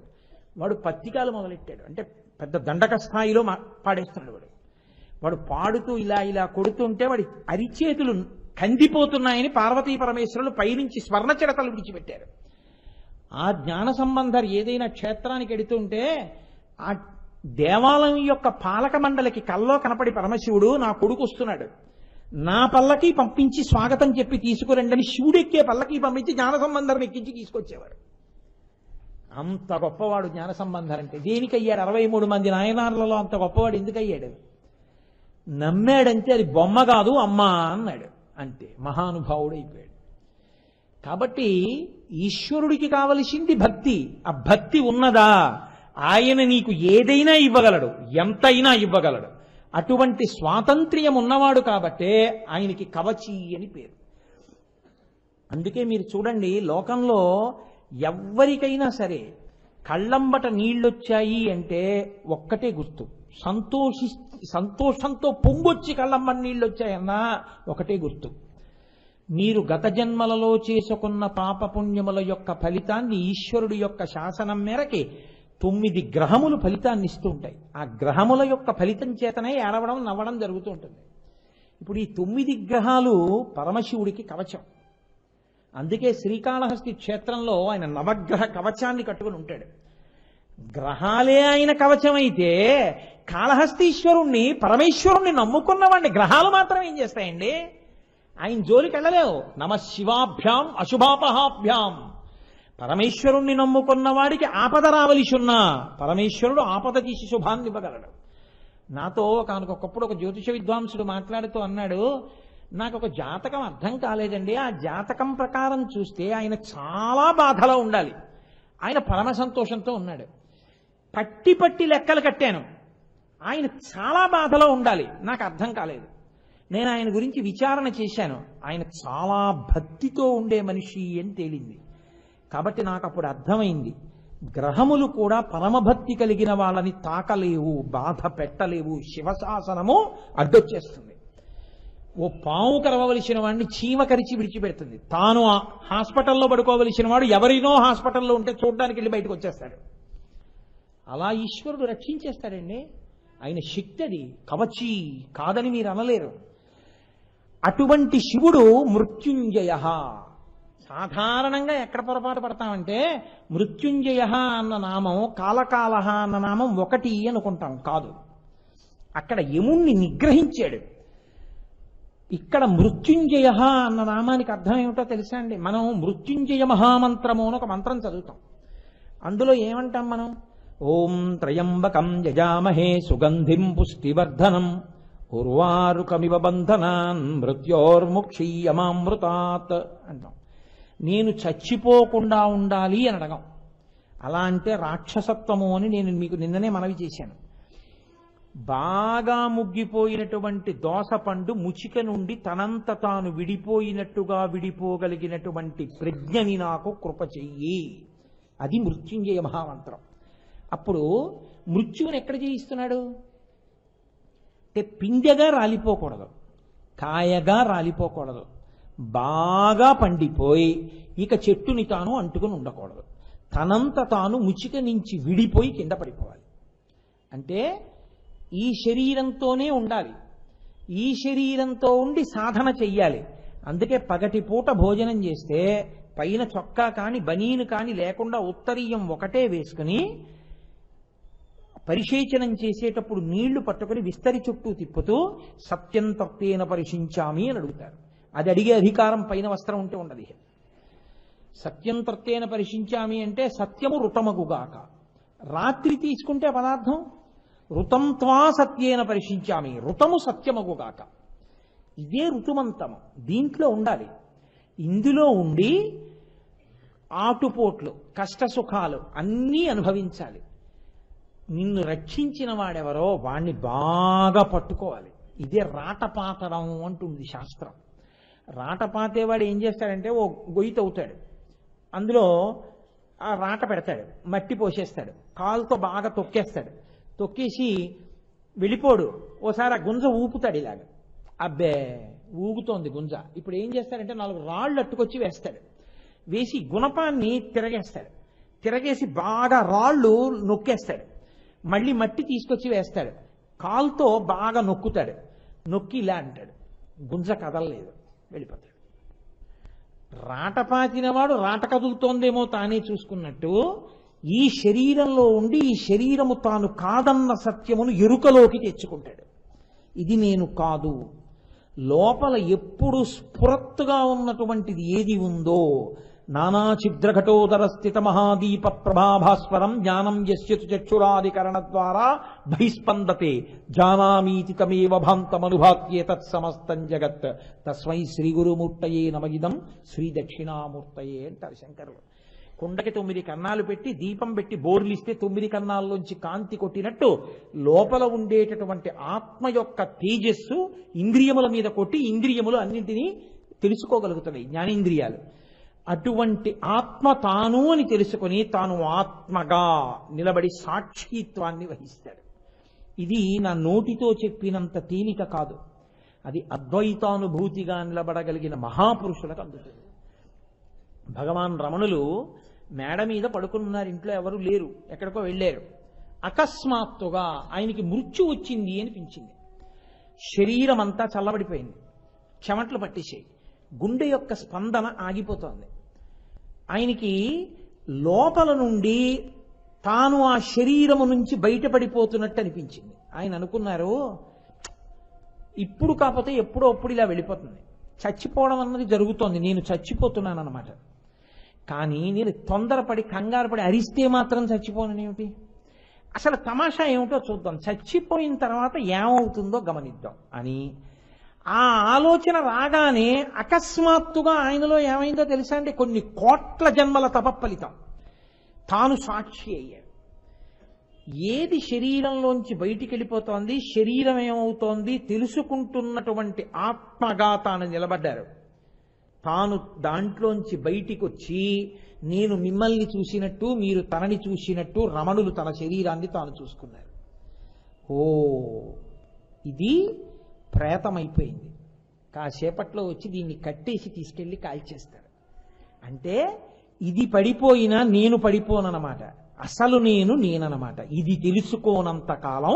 Speaker 1: వాడు పత్తికాలు మొదలెట్టాడు, అంటే పెద్ద దండక స్థాయిలో పాడేస్తున్నాడు. వాడు పాడుతూ ఇలా ఇలా కొడుతుంటే వాడి అరిచేతులు కందిపోతున్నాయని పార్వతీ పరమేశ్వరులు పైనుంచి స్వర్ణ చిడతలు విడిచిపెట్టారు. ఆ జ్ఞాన సంబంధర్ ఏదైనా క్షేత్రానికి ఎడుతుంటే ఆ దేవాలయం యొక్క పాలక మండలికి కల్లో కనపడి పరమశివుడు నా కొడుకు వస్తున్నాడు, నా పల్లకి పంపించి స్వాగతం చెప్పి తీసుకురండి శివుడెక్కే పల్లకి పంపించి జ్ఞాన సంబంధర్ని ఎక్కించి తీసుకొచ్చేవాడు. అంత గొప్పవాడు జ్ఞాన సంబంధర్ అంటే. దేనికయ్యాడు? 63 మంది నాయనార్లలో అంత గొప్పవాడు ఎందుకయ్యాడు? నమ్మాడంటే అది బొమ్మ కాదు అమ్మా అన్నాడు, అంతే మహానుభావుడు అయిపోయాడు. కాబట్టి ఈశ్వరుడికి కావలసింది భక్తి. ఆ భక్తి ఉన్నదా, ఆయన నీకు ఏదైనా ఇవ్వగలడు, ఎంతైనా ఇవ్వగలడు. అటువంటి స్వాతంత్ర్యం ఉన్నవాడు కాబట్టే ఆయనకి కవచి అని పేరు. అందుకే మీరు చూడండి, లోకంలో ఎవ్వరికైనా సరే కళ్ళంబట నీళ్ళొచ్చాయి అంటే ఒక్కటే గుర్తు, సంతోషంతో పొంగొచ్చి కళ్ళంబట నీళ్ళు వచ్చాయన్నా ఒకటే గుర్తు. మీరు గత జన్మలలో చేసుకున్న పాపపుణ్యముల యొక్క ఫలితాన్ని ఈశ్వరుడు యొక్క శాసనం మేరకి 9 గ్రహములు ఫలితాన్ని ఇస్తూ ఉంటాయి. ఆ గ్రహముల యొక్క ఫలితం చేతనే ఏడవడం నవ్వడం జరుగుతూ ఉంటుంది. ఇప్పుడు ఈ 9 గ్రహాలు పరమశివుడికి కవచం. అందుకే శ్రీకాళహస్తి క్షేత్రంలో ఆయన నవగ్రహ కవచాన్ని కట్టుకుని ఉంటాడు. గ్రహాలే ఆయన కవచం అయితే కాళహస్తీశ్వరుణ్ణి పరమేశ్వరుణ్ణి నమ్ముకున్న వాడిని గ్రహాలు మాత్రం ఏం చేస్తాయండి? ఆయన జోలికి వెళ్ళలేవు. నమ శివాభ్యాం అశుభాపహాభ్యాం. పరమేశ్వరుణ్ణి నమ్ముకున్న వాడికి ఆపద రావలిసున్నా పరమేశ్వరుడు ఆపద తీసి శుభాన్ని ఇవ్వగలడు. నాతో ఒకనకొకప్పుడు ఒక జ్యోతిష విద్వాంసుడు మాట్లాడుతూ అన్నాడు, నాకు ఒక జాతకం అర్థం కాలేదండి, ఆ జాతకం ప్రకారం చూస్తే ఆయన చాలా బాధలో ఉండాలి, ఆయన పరమ సంతోషంతో ఉన్నాడు. పట్టి పట్టి లెక్కలు కట్టాను, ఆయన చాలా బాధలో ఉండాలి, నాకు అర్థం కాలేదు. నేను ఆయన గురించి విచారణ చేశాను, ఆయన చాలా భక్తితో ఉండే మనిషి అని తేలింది. కాబట్టి నాకు అప్పుడు అర్థమైంది, గ్రహములు కూడా పరమభక్తి కలిగిన వాళ్ళని తాకలేవు, బాధ పెట్టలేవు, శివశాసనము అడ్డొచ్చేస్తుంది. ఓ పాము కరవవలసిన వాడిని చీమ కరిచి విడిచిపెడుతుంది. తాను హాస్పిటల్లో పడుకోవలసిన వాడు ఎవరినో హాస్పిటల్లో ఉంటే చూడడానికి వెళ్ళి బయటకు వచ్చేస్తాడు. అలా ఈశ్వరుడు రక్షించేస్తాడండి. ఆయన శక్తి అది, కవచి కాదని మీరు అనలేరు. అటువంటి శివుడు మృత్యుంజయ. సాధారణంగా ఎక్కడ పొరపాటు పడతామంటే మృత్యుంజయ అన్న నామం, కాలకాల అన్న నామం ఒకటి అనుకుంటాం. కాదు, అక్కడ యముణ్ణి నిగ్రహించాడు. ఇక్కడ మృత్యుంజయ అన్న నామానికి అర్థం ఏమిటో తెలుసా అండి? మనం మృత్యుంజయ మహామంత్రము అని ఒక మంత్రం చదువుతాం. అందులో ఏమంటాం మనం? ఓం త్రయంబకం యజామహే సుగంధిం పుష్టివర్ధనం ఉర్వారుకమివ బంధనాన్ మృత్యోర్ముక్షీయమామృతాత్ అంటాం. నేను చచ్చిపోకుండా ఉండాలి అని అడగం. అలా అంటే రాక్షసత్వము అని నేను మీకు నిన్ననే మనవి చేశాను. బాగా ముగ్గిపోయినటువంటి దోసపండు ముచిక నుండి తనంత తాను విడిపోయినట్టుగా విడిపోగలిగినటువంటి ప్రజ్ఞని నాకు కృప చెయ్యి. అది మృత్యుంజయ మహామంత్రం. అప్పుడు మృత్యువుని ఎక్కడ జయిస్తున్నాడు అంటే పిందెగా రాలిపోకూడదు, కాయగా రాలిపోకూడదు, బాగా పండిపోయి ఇక చెట్టుని తాను అంటుకుని ఉండకూడదు. తనంత తాను ముచిక నుంచి విడిపోయి కింద పడిపోవాలి. అంటే ఈ శరీరంతోనే ఉండాలి, ఈ శరీరంతో ఉండి సాధన చెయ్యాలి. అందుకే పగటిపూట భోజనం చేస్తే పైన చొక్కా కాని బనీను కాని లేకుండా ఉత్తరీయం ఒకటే వేసుకుని పరిశేచనం చేసేటప్పుడు నీళ్లు పట్టుకుని విస్తరి చుట్టూ తిప్పుతూ సత్యం తప్పేన పరిశించామి అని అడుగుతారు. అది అడిగే అధికారం పైన వస్త్రం ఉంటే ఉండదు. సత్యం తప్పేన పరిశించామి అంటే సత్యము ఋతమగుగాక. రాత్రి తీసుకుంటే పదార్థం ఋతం త్వా సత్యేన పరిశించామి, ఋతము సత్యమగుగాక. ఇదే ఋతుమంతము, దీంట్లో ఉండాలి. ఇందులో ఉండి ఆటుపోట్లు కష్టసుఖాలు అన్నీ అనుభవించాలి. నిన్ను రక్షించిన వాడెవరో వాణ్ణి బాగా పట్టుకోవాలి. ఇదే రాటపాతడం అంటుంది శాస్త్రం. రాటపాతేవాడు ఏం చేస్తాడంటే ఓ గొయ్యి తవ్వుతాడు, అందులో ఆ రాట పెడతాడు, మట్టి పోసేస్తాడు, కాలుతో బాగా తొక్కేస్తాడు. తొక్కేసి వెళ్ళిపోడు. ఓసారి ఆ గుంజ ఊపుతాడు ఇలాగ, అబ్బే ఊగుతోంది గుంజ. ఇప్పుడు ఏం చేస్తాడంటే 4 రాళ్ళు అట్టుకొచ్చి వేస్తాడు. వేసి గుణపాన్ని తిరగేస్తాడు. తిరగేసి బాగా రాళ్ళు నొక్కేస్తాడు. మళ్ళీ మట్టి తీసుకొచ్చి వేస్తాడు. కాలుతో బాగా నొక్కుతాడు. నొక్కి ఇలా అంటాడు, గుంజ కదలలేదు, వెళ్ళిపోతాడు. రాటపాతినవాడు రాట కదులుతోందేమో తానే చూసుకున్నట్టు ఈ శరీరంలో ఉండి ఈ శరీరము తాను కాదన్న సత్యమును ఎరుకలోకి తెచ్చుకుంటాడు. ఇది నేను కాదు. లోపల ఎప్పుడు స్ఫురత్తుగా ఉన్నటువంటిది ఏది ఉందో, నానాఛిద్రఘటోదర స్థిత మహాదీప ప్రభాభాస్వరం జ్ఞానం యస్యతు చక్షురాదికరణ ద్వారా బహిస్పందతే జానామీతి తమేవ భాంతమనుభాత్యే తత్సమస్తం జగత్ తస్మై శ్రీ గురుమూర్తయే నమగిదం శ్రీ దక్షిణామూర్తయే అంటారు శంకరులు. కుండకి 9 కన్నాలు పెట్టి దీపం పెట్టి బోర్లిస్తే 9 కన్నాల్లోంచి కాంతి కొట్టినట్టు లోపల ఉండేటటువంటి ఆత్మ యొక్క తేజస్సు ఇంద్రియముల మీద కొట్టి ఇంద్రియములు అన్నింటినీ తెలుసుకోగలుగుతున్నాయి, జ్ఞానేంద్రియాలు. అటువంటి ఆత్మ తాను అని తెలుసుకొని తాను ఆత్మగా నిలబడి సాక్షిత్వాన్ని వహిస్తాడు. ఇది నా నోటితో చెప్పినంత తేలిక కాదు, అది అద్వైతానుభూతిగా నిలబడగలిగిన మహాపురుషులకు అందుతుంది. భగవాన్ రమణులు మేడ మీద పడుకున్నారు, ఇంట్లో ఎవరు లేరు, ఎక్కడికో వెళ్ళారు. అకస్మాత్తుగా ఆయనకి మృత్యు వచ్చింది అనిపించింది. శరీరం అంతా చల్లబడిపోయింది, చెమట్లు పట్టేసాయి, గుండె యొక్క స్పందన ఆగిపోతోంది. ఆయనకి లోపల నుండి తాను ఆ శరీరము నుంచి బయటపడిపోతున్నట్టు అనిపించింది. ఆయన అనుకున్నారు, ఇప్పుడు కాకపోతే ఎప్పుడో అప్పుడు ఇలా వెళ్ళిపోతుంది, చచ్చిపోవడం అన్నది జరుగుతోంది, నేను చచ్చిపోతున్నాను అన్నమాట. కానీ నేను తొందరపడి కంగారు పడి అరిస్తే మాత్రం చచ్చిపోనేమిటి? అసలు తమాషా ఏమిటో చూద్దాం, చచ్చిపోయిన తర్వాత ఏమవుతుందో గమనిద్దాం అని ఆ ఆలోచన రాగానే అకస్మాత్తుగా ఆయనలో ఏమైందో తెలుసా అండి? కొన్ని కోట్ల జన్మల తప ఫలితం. తాను సాక్షి అయ్యాడు. ఏది శరీరంలోంచి బయటికి వెళ్ళిపోతోంది, శరీరం ఏమవుతోంది తెలుసుకుంటున్నటువంటి ఆత్మగా తాను నిలబడ్డారు. తాను దాంట్లోంచి బయటికి వచ్చి నేను మిమ్మల్ని చూసినట్టు మీరు తనని చూసినట్టు రమణులు తన శరీరాన్ని తాను చూసుకున్నారు. ఓ, ఇది ప్రేతమైపోయింది, కాసేపట్లో వచ్చి దీన్ని కట్టేసి తీసుకెళ్లి కాల్చేస్తారు. అంటే ఇది పడిపోయినా నేను పడిపోనన్నమాట. అసలు నేనన్నమాట. ఇది తెలుసుకోనంత కాలం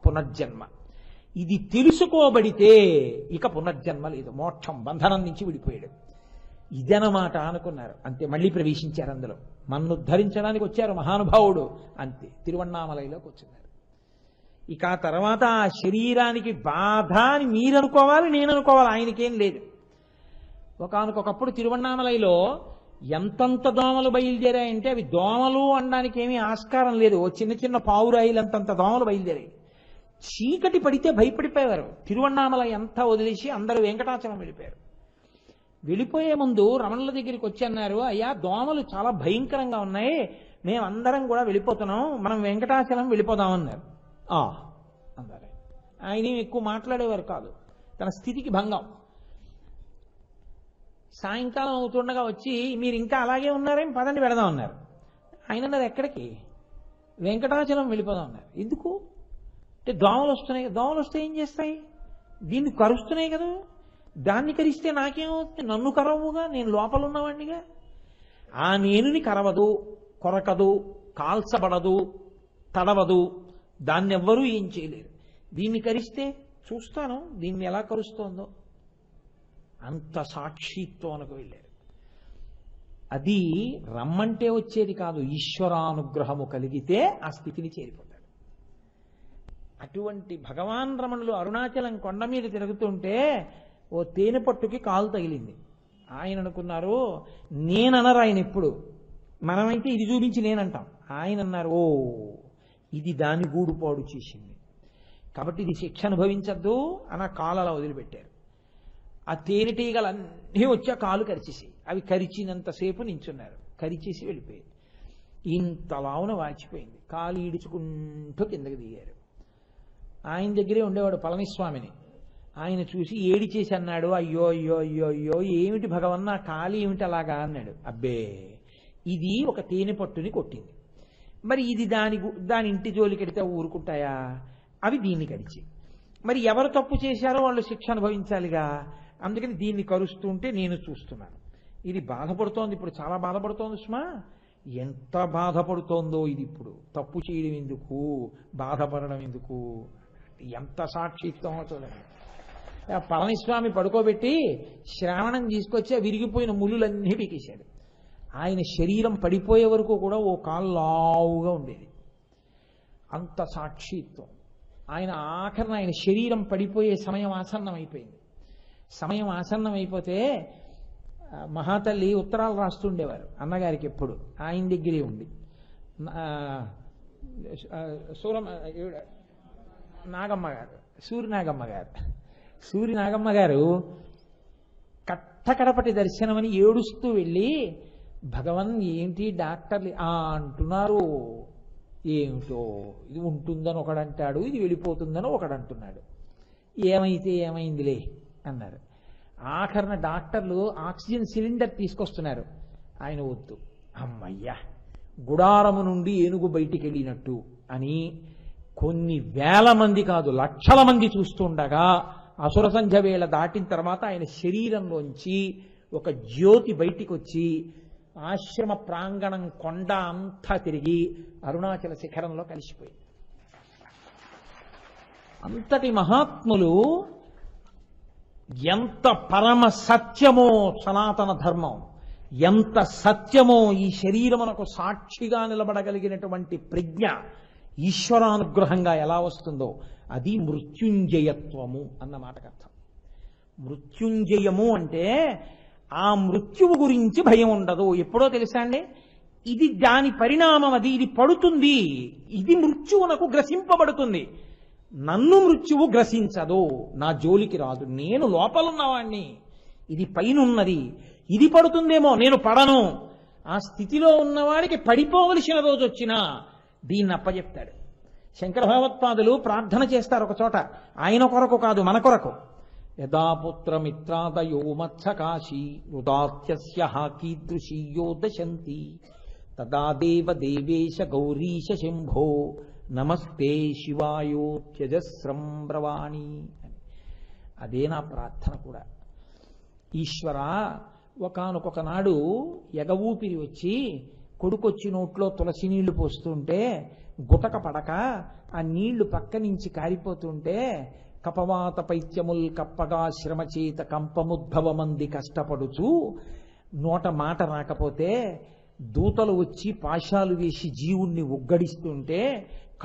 Speaker 1: పునర్జన్మ. ఇది తెలుసుకోబడితే ఇక పునర్జన్మ లేదు, మోక్షం, బంధనం నుంచి విడిపోయాడు. ఇదనమాట అనుకున్నారు. అంతే, మళ్ళీ ప్రవేశించారు అందులో. మన్ను ఉద్ధరించడానికి వచ్చారు మహానుభావుడు, అంతే తిరువణ్ణామలైలోకి వచ్చున్నారు. ఇక ఆ తర్వాత ఆ శరీరానికి బాధ అని మీరు అనుకోవాలి, నేను అనుకోవాలి, ఆయనకేం లేదు. ఒకానొకప్పుడు తిరువణ్ణామలైలో ఎంతంత దోమలు బయలుదేరాయంటే అవి దోమలు అనడానికి ఏమీ ఆస్కారం లేదు. ఓ చిన్న చిన్న పావురాయిలంతంత దోమలు బయలుదేరాయి. చీకటి పడితే భయపడిపోయేవారు. తిరువణ్ణామలై అంతా వదిలేసి అందరూ వెంకటాచలం వెళ్ళిపోయారు. వెళ్ళిపోయే ముందు రమణుల దగ్గరికి వచ్చి అన్నారు, అయ్యా దోమలు చాలా భయంకరంగా ఉన్నాయి, మేమందరం కూడా వెళ్ళిపోతున్నాం, మనం వెంకటాచలం వెళ్ళిపోదామన్నారు. అన్నారు. ఆయన ఎక్కువ మాట్లాడేవారు కాదు, తన స్థితికి భంగం. సాయంకాలం అవుతుండగా వచ్చి మీరు ఇంకా అలాగే ఉన్నారేం, పదండి వెళదాం అన్నారు. ఆయన అన్నారు, ఎక్కడికి? వెంకటాచలం వెళ్ళిపోదాం అన్నారు. ఎందుకు అంటే దోమలు వస్తున్నాయి. దోమలు వస్తే ఏం చేస్తాయి? దీన్ని కరుస్తున్నాయి కదా, దాన్ని కరిస్తే నాకేమవుతుంది? నన్ను కరవుగా, నేను లోపల ఉన్నవాడినిగా. ఆ నేనుని కరవదు, కొరకదు, కాల్చబడదు, తడవదు, దాన్ని ఎవ్వరూ ఏం చేయలేరు. దీన్ని కరిస్తే చూస్తాను దీన్ని ఎలా కరుస్తోందో. అంత సాక్షిత్వానికి వెళ్ళారు. అది రమ్మంటే వచ్చేది కాదు, ఈశ్వరానుగ్రహము కలిగితే ఆ స్థితిని చేరిపోతాడు. అటువంటి భగవాన్ రమణులు అరుణాచలం కొండ మీద తిరుగుతుంటే ఓ తేనె పట్టుకి కాలు తగిలింది. ఆయన అనుకున్నారు, నేననరు ఆయన ఎప్పుడు, మనమైతే ఇది చూపించి నేనంటాం. ఆయన అన్నారు, ఓ ఇది దాని గూడుపాడు చేసింది కాబట్టి ఇది శిక్ష అనుభవించద్దు అని ఆ కాలు అలా వదిలిపెట్టారు. ఆ తేనెటీగలన్నీ వచ్చి ఆ కాలు కరిచేసి, అవి కరిచినంతసేపు నించున్నారు, కరిచేసి వెళ్ళిపోయాయి. ఇంతలావున వాచిపోయింది. కాలు ఈడుచుకుంటూ కిందకి దిగారు. ఆయన దగ్గరే ఉండేవాడు పళనిస్వామిని. ఆయన చూసి ఏడిచేసి అన్నాడు, అయ్యో అయ్యో అయ్యో అయ్యో ఏమిటి భగవన్న కాలు ఏమిటి అలాగా అన్నాడు. అబ్బే ఇది ఒక తేనె పట్టుని కొట్టింది, మరి ఇది దాని ఇంటి జోలికెడితే ఊరుకుంటాయా? అవి దీన్ని కరిచి, మరి ఎవరు తప్పు చేశారో వాళ్ళు శిక్ష అనుభవించాలిగా, అందుకని దీన్ని కరుస్తుంటే నేను చూస్తున్నాను. ఇది బాధపడుతోంది, ఇప్పుడు చాలా బాధపడుతోంది సుమా. ఎంత బాధపడుతోందో ఇది. ఇప్పుడు తప్పు చేయడం ఎందుకు, బాధపడడం ఎందుకు, ఎంత సాక్షిత్వమో చూడండి. పళనిస్వామి పడుకోబెట్టి శ్రావణం తీసుకొచ్చి విరిగిపోయిన ముళ్ళులన్నీ పీకేశాడు. ఆయన శరీరం పడిపోయే వరకు కూడా ఓ కాలు లావుగా ఉండేది. అంత సాక్షిత్వం. ఆయన ఆఖరణ ఆయన శరీరం పడిపోయే సమయం ఆసన్నం అయిపోయింది. సమయం ఆసన్నం అయిపోతే మహాతల్లి ఉత్తరాలు రాస్తుండేవారు అన్నగారికి ఎప్పుడు, ఆయన దగ్గరే ఉండి. నాగమ్మ గారు, సూరి నాగమ్మ గారు కట్టకడపటి దర్శనమని ఏడుస్తూ వెళ్ళి, భగవన్ ఏంటి డాక్టర్లు అంటున్నారు, ఏమిటో ఇది ఉంటుందని ఒకడంటాడు, ఇది వెళ్ళిపోతుందని ఒకడంటున్నాడు, ఏమైతే ఏమైందిలే అన్నారు. ఆఖరణ డాక్టర్లు ఆక్సిజన్ సిలిండర్ తీసుకొస్తున్నారు. ఆయన వద్దు, అమ్మయ్యా గుడారము నుండి ఏనుగు బయటికి వెళ్ళినట్టు అని కొన్ని వేల మంది కాదు లక్షల మంది చూస్తుండగా అసుర సంధ్య వేళ దాటిన తర్వాత ఆయన శరీరంలోంచి ఒక జ్యోతి బయటికి వచ్చి ఆశ్రమ ప్రాంగణం కొండ అంతా తిరిగి అరుణాచల శిఖరంలో కలిసిపోయింది. అంతటి మహాత్ములు ఎంత పరమ సత్యమో సనాతన ధర్మం, ఎంత సత్యమో ఈ శరీరమునకు సాక్షిగా నిలబడగలిగినటువంటి ప్రజ్ఞ ఈశ్వరానుగ్రహంగా ఎలా వస్తుందో అది మృత్యుంజయత్వము అన్న మాటకు అర్థం. మృత్యుంజయము అంటే ఆ మృత్యువు గురించి భయం ఉండదు. ఎప్పుడో తెలుసా అండి, ఇది దాని పరిణామం, అది ఇది పడుతుంది, ఇది మృత్యువునకు గ్రసింపబడుతుంది. నన్ను మృత్యువు గ్రసించదు, నా జోలికి రాదు, నేను లోపలున్నవాణ్ణి, ఇది పైనున్నది, ఇది పడుతుందేమో నేను పడను. ఆ స్థితిలో ఉన్నవాడికి పడిపోవలసిన రోజు వచ్చినా దీన్ని అప్పచెప్తాడు. శంకర భగవత్పాదులు ప్రార్థన చేస్తారు ఒక చోట, ఆయన కొరకు కాదు మన కొరకు. యదాపుత్రమిత్రాదయో మత్సకాశీ ఉదాత్యస్య కీదృశీయో దశంతి తదా దేవ దేవేశ గౌరీశ శంభో నమస్తే శివాయో త్యజస్రం బ్రవాణి. అదే నా ప్రార్థన కూడా. ఈశ్వర, ఒకానొక నాడు ఎగవూపిరి వచ్చి కొడుకొచ్చి నోట్లో తులసి నీళ్లు పోస్తుంటే గుటక పడక ఆ నీళ్లు పక్క నుంచి కారిపోతుంటే కపవాత పైత్యముల్ కప్పగా శ్రమచేత కంపముద్భవమంది కష్టపడుచు నోట మాట రాకపోతే దూతలు వచ్చి పాశాలు వేసి జీవుణ్ణి ఉగ్గడిస్తుంటే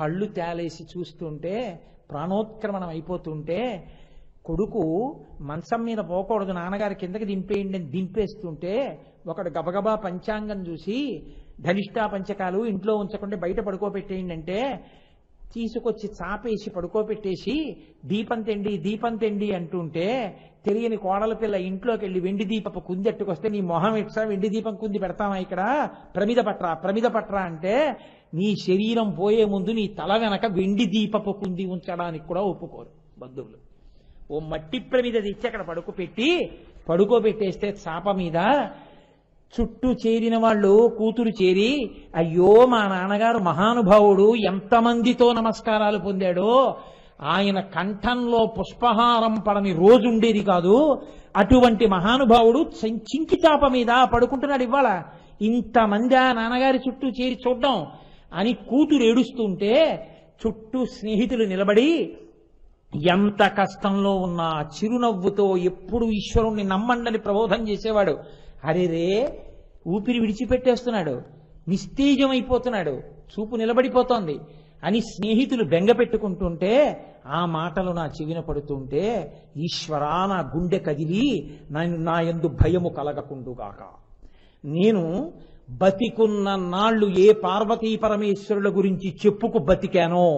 Speaker 1: కళ్ళు తేలేసి చూస్తుంటే ప్రాణోత్క్రమణం అయిపోతుంటే కొడుకు మంచం మీద పోకూడదు, నాన్నగారి కిందకి దింపేయండి అని దింపేస్తుంటే ఒకడు గబగబా పంచాంగం చూసి ధనిష్టా పంచకాలు ఇంట్లో ఉంచకుండా బయట పడుకోబెట్టేయండి అంటే తీసుకొచ్చి చాపేసి పడుకోబెట్టేసి దీపం తెండి అంటుంటే తెలియని కోడల పిల్ల ఇంట్లోకి వెళ్ళి వెండి దీపపు కుంది ఎట్టుకొస్తే నీ మొహం ఎట్లా వెండి దీపం కుంది పెడతామా ఇక్కడ, ప్రమిద పట్రా అంటే నీ శరీరం పోయే ముందు నీ తల వెనక వెండి దీపపు కుంది ఉంచడానికి కూడా ఒప్పుకోరు బంధువులు. ఓ మట్టి ప్రమిద తెచ్చి అక్కడ పడుకోబెట్టేస్తే చాప మీద చుట్టూ చేరిన వాళ్ళు కూతురు చేరి, అయ్యో మా నాన్నగారు మహానుభావుడు, ఎంతమందితో నమస్కారాలు పొందాడో, ఆయన కంఠంలో పుష్పహారం పడని రోజు ఉండేది కాదు, అటువంటి మహానుభావుడు చింకి చాప మీద పడుకుంటున్నాడు ఇవాళ, ఇంతమంది ఆ నాన్నగారి చుట్టూ చేరి చూడ్డం అని కూతురు ఏడుస్తుంటే చుట్టూ స్నేహితులు నిలబడి ఎంత కష్టంలో ఉన్నా చిరునవ్వుతో ఎప్పుడు ఈశ్వరుణ్ణి నమ్మండని ప్రబోధం చేసేవాడు. అరేరే, ఊపిరి విడిచిపెట్టేస్తున్నాడు, నిస్తేజమైపోతున్నాడు, చూపు నిలబడిపోతోంది అని స్నేహితులు బెంగ పెట్టుకుంటుంటే ఆ మాటలు నా చెవిన పడుతుంటే ఈశ్వరా, నా గుండె కదిలి నా యందు భయము కలగకుండుగాక. నేను బతికున్న నాళ్లు ఏ పార్వతీ పరమేశ్వరుల గురించి చెప్పుకు బతికానో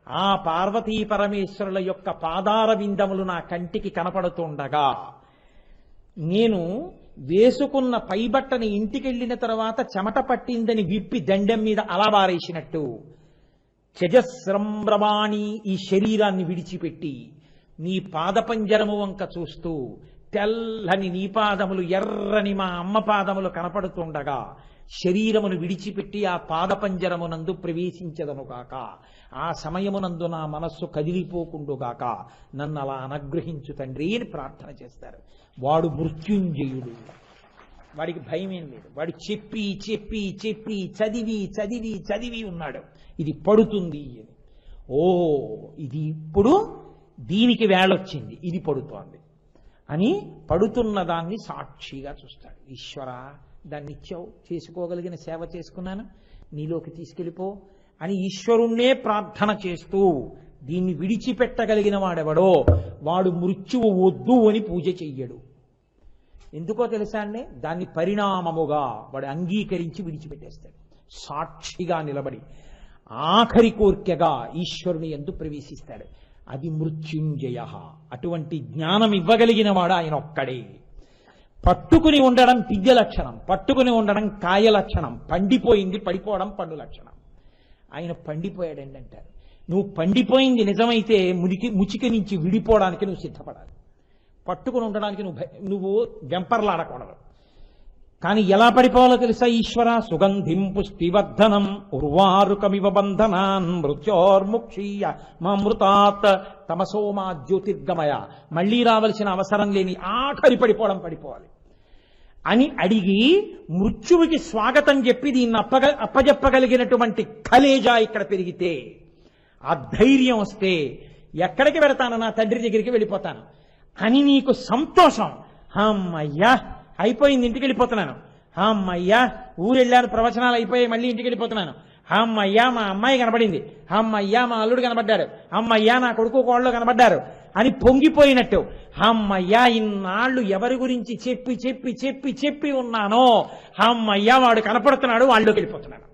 Speaker 1: ఆ పార్వతీ పరమేశ్వరుల యొక్క పాదార విందములు నా కంటికి కనపడుతుండగా నేను వేసుకున్న పైబట్టని ఇంటికెళ్ళిన తర్వాత చెమట పట్టిందని విప్పి దండెం మీద అలా బారేసినట్టు చజస్రంభ్రమాణి ఈ శరీరాన్ని విడిచిపెట్టి నీ పాదపంజరము వంక చూస్తూ తెల్లని నీ పాదములు ఎర్రని మా అమ్మ పాదములు కనపడుతుండగా శరీరమును విడిచిపెట్టి ఆ పాదపంజరమునందు ప్రవేశించదనుగాక. ఆ సమయమునందు నా మనస్సు కదిలిపోకుండుగాక, నన్ను అలా అనుగ్రహించు తండ్రి అని ప్రార్థన చేస్తారు. వాడు మృత్యుంజయుడు, వాడికి భయం ఏం లేదు. వాడు చెప్పి చెప్పి చెప్పి చదివి చదివి చదివి ఉన్నాడు ఇది పడుతుంది అని. ఓ, ఇది ఇప్పుడు దీనికి వేళొచ్చింది, ఇది పడుతోంది అని పడుతున్న దాన్ని సాక్షిగా చూస్తాడు. ఈశ్వర, దాన్ని ఇచ్చావు, చేసుకోగలిగిన సేవ చేసుకున్నాను, నీలోకి తీసుకెళ్ళిపో అని ఈశ్వరుణ్ణే ప్రార్థన చేస్తూ దీన్ని విడిచిపెట్టగలిగిన వాడెవడో వాడు మృత్యువు వద్దు అని పూజ చెయ్యడు. ఎందుకో తెలుసా అండి? దాన్ని పరిణామముగా వాడు అంగీకరించి విడిచిపెట్టేస్తాడు. సాక్షిగా నిలబడి ఆఖరి కోర్కెగా ఈశ్వరుని యందు ప్రవేశిస్తాడు. అది మృత్యుంజయ. అటువంటి జ్ఞానం ఇవ్వగలిగిన వాడు ఆయన ఒక్కడే. పట్టుకుని ఉండడం పిద్య లక్షణం, పట్టుకుని ఉండడం కాయ లక్షణం, పండిపోయింది పడిపోవడం పండు లక్షణం. ఆయన పండిపోయాడండి అంటారు. నువ్వు పండిపోయింది నిజమైతే ముచిక నుంచి విడిపోవడానికి నువ్వు సిద్ధపడాలి. పట్టుకుని ఉండడానికి నువ్వు వెంపర్లాడకూడదు. కానీ ఎలా పడిపోవాలో తెలుసా? ఈశ్వర, సుగంధిం పుష్టివర్ధనం ఉర్వారుకమివ బంధనాన్ మృత్యోర్ముక్షీయ మామృతాత్ తమసోమా జ్యోతిర్గమయ. మళ్లీ రావలసిన అవసరం లేని ఆఖరి పడిపోవాలి అని అడిగి మృత్యువుకి స్వాగతం చెప్పి దీన్ని అప్పజెప్పగలిగినటువంటి కలేజా ఇక్కడ పెరిగితే, ఆ ధైర్యం వస్తే ఎక్కడికి వెళతాను? నా తండ్రి దగ్గరికి వెళ్ళిపోతాను అని నీకు సంతోషం. అమ్మయ్యా అయిపోయింది, ఇంటికి వెళ్ళిపోతున్నాను. అమ్మయ్యా ఊరెళ్ళాను, ప్రవచనాలు అయిపోయాయి, మళ్ళీ ఇంటికి వెళ్ళిపోతున్నాను. అమ్మయ్యా మా అమ్మాయి కనబడింది, అమ్మయ్యా మా అల్లుడు కనబడ్డాడు, అమ్మయ్యా నా కొడుకు కోళ్ళు కనబడ్డారు అని పొంగిపోయినట్టు, అమ్మయ్యా ఇన్నాళ్ళు ఎవరి గురించి చెప్పి చెప్పి చెప్పి చెప్పి ఉన్నానో అమ్మయ్యా వాడు కనపడుతున్నాడు, వాళ్ళలోకి వెళ్ళిపోతున్నాడు.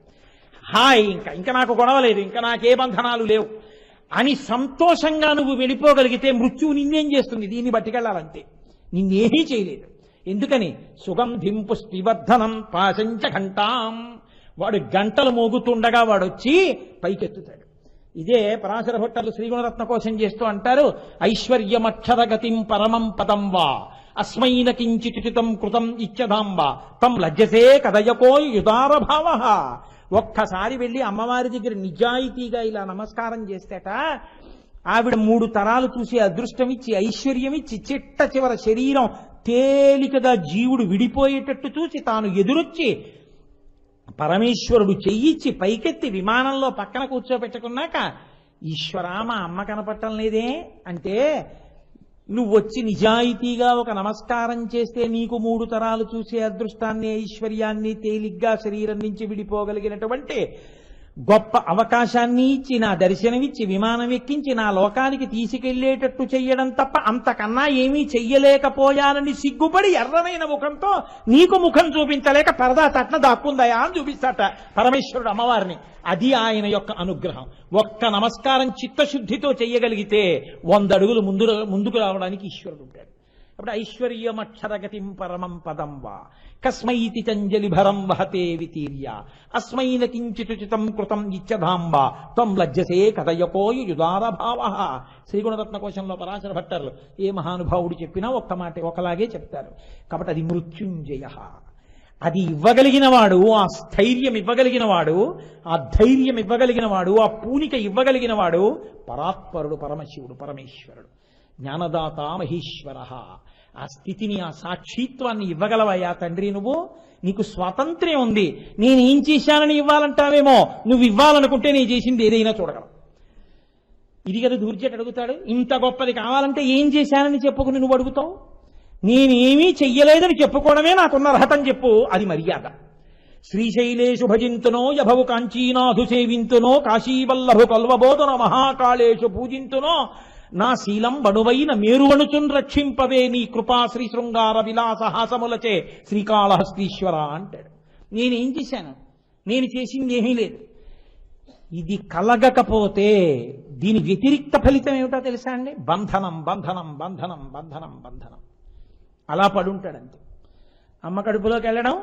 Speaker 1: హాయ్, ఇంకా నాకు గొడవ లేదు, ఇంకా నాకే బంధనాలు లేవు అని సంతోషంగా నువ్వు వెళ్ళిపోగలిగితే మృత్యువు నిన్నేం చేస్తుంది? దీన్ని బట్టికెళ్ళాలంతే, నిన్నేమీ చేయలేదు. ఎందుకని? సుగంధిం పుష్టివర్ధనం పాశంచ ఘంటాం. వాడు గంటలు మోగుతుండగా వాడొచ్చి పైకెత్తుతాడు. ఇదే పరాశర భట్టర్లు శ్రీగుణరత్న కోసం చేస్తూ అంటారు, ఐశ్వర్యమక్షరగతిం పరమం పదం వా అస్మైన కించితితం కృతం ఇచ్చదాంబా తం లజ్జసే కదయకో యుదార భావ. ఒక్కసారి వెళ్ళి అమ్మవారి దగ్గర నిజాయితీగా ఇలా నమస్కారం చేస్తేట ఆవిడ 3 తరాలు చూసి అదృష్టం ఇచ్చి ఐశ్వర్యం ఇచ్చి చిట్ట చివర శరీరం తేలికగా జీవుడు విడిపోయేటట్టు చూసి తాను ఎదురొచ్చి పరమేశ్వరుడు చెయ్యిచ్చి పైకెత్తి విమానంలో పక్కన కూర్చోబెట్టుకున్నాక ఈశ్వరా మా అమ్మ కనపడటం లేదే అంటే, నువ్వు వచ్చి నిజాయితీగా ఒక నమస్కారం చేస్తే నీకు 3 తరాలు చూసే అదృష్టాన్ని ఐశ్వర్యాన్ని తేలిగ్గా శరీరం నుంచి విడిపోగలిగినటువంటి గొప్ప అవకాశాన్ని ఇచ్చి నా దర్శనమిచ్చి విమానం ఎక్కించి నా లోకానికి తీసుకెళ్లేటట్టు చెయ్యడం తప్ప అంతకన్నా ఏమీ చెయ్యలేకపోయానని సిగ్గుపడి ఎర్రనైన ముఖంతో నీకు ముఖం చూపించలేక పరదా తట్న దాక్కుందయా అని చూపిస్తాట పరమేశ్వరుడు అమ్మవారిని. అది ఆయన యొక్క అనుగ్రహం. ఒక్క నమస్కారం చిత్తశుద్ధితో చెయ్యగలిగితే 100 అడుగులు ముందుకు రావడానికి ఈశ్వరుడు ఉంటాడు. అప్పుడు ఐశ్వర్యమక్షరగతిం పరమం పదం వా కస్మైతి చంజలి భరం వహతే వితీర్య అస్మైన కించితుచితం కృతం ఇచ్చధాంబా త్వం లజ్జసే కథయకోయు యుదార భావ. శ్రీగుణరత్న కోశంలో పరాశర భట్టర్లు ఏ మహానుభావుడు చెప్పినా ఒక్క మాట ఒకలాగే చెప్తారు. కాబట్టి అది మృత్యుంజయ. అది ఇవ్వగలిగిన వాడు, ఆ స్థైర్యం ఇవ్వగలిగిన వాడు, ఆ ధైర్యం ఇవ్వగలిగిన వాడు, ఆ పూనిక ఇవ్వగలిగిన వాడు పరాత్పరుడు, పరమశివుడు, పరమేశ్వరుడు, జ్ఞానదాత మహేశ్వర. ఆ స్థితిని, ఆ సాక్షిత్వాన్ని ఇవ్వగలవయ్యా తండ్రి నువ్వు. నీకు స్వాతంత్ర్యం ఉంది. నేనేం చేశానని ఇవ్వాలంటావేమో, నువ్వు ఇవ్వాలనుకుంటే నేను చేసింది ఏదైనా చూడగలవు. ఇది కదా దూర్జట అడుగుతాడు. ఇంత గొప్పది కావాలంటే ఏం చేశానని చెప్పుకుని నువ్వు అడుగుతావు. నేనేమీ చెయ్యలేదని చెప్పుకోవడమే నాకున్న అర్హతని చెప్పు. అది మర్యాద. శ్రీశైలేషు భజింతునో యభవు కాంచీనాథు సేవింతునో కాశీవల్లభు కల్వబోధన మహాకాళేషు పూజింతునో నా శీలం బడువైన మేరువణుచున్ రక్షింపవే నీ కృపా శ్రీ శృంగార విలాస హాసములచే శ్రీకాళహస్తీశ్వర అంటాడు. నేనేం చేశాను? నేను చేసింది ఏమీ లేదు. ఇది కలగకపోతే దీని వ్యతిరిక్త ఫలితం ఏమిటో తెలుసా అండి? బంధనం, బంధనం, బంధనం, బంధనం, బంధనం. అలా పడుంటాడంతే. అమ్మ కడుపులోకి వెళ్ళడం,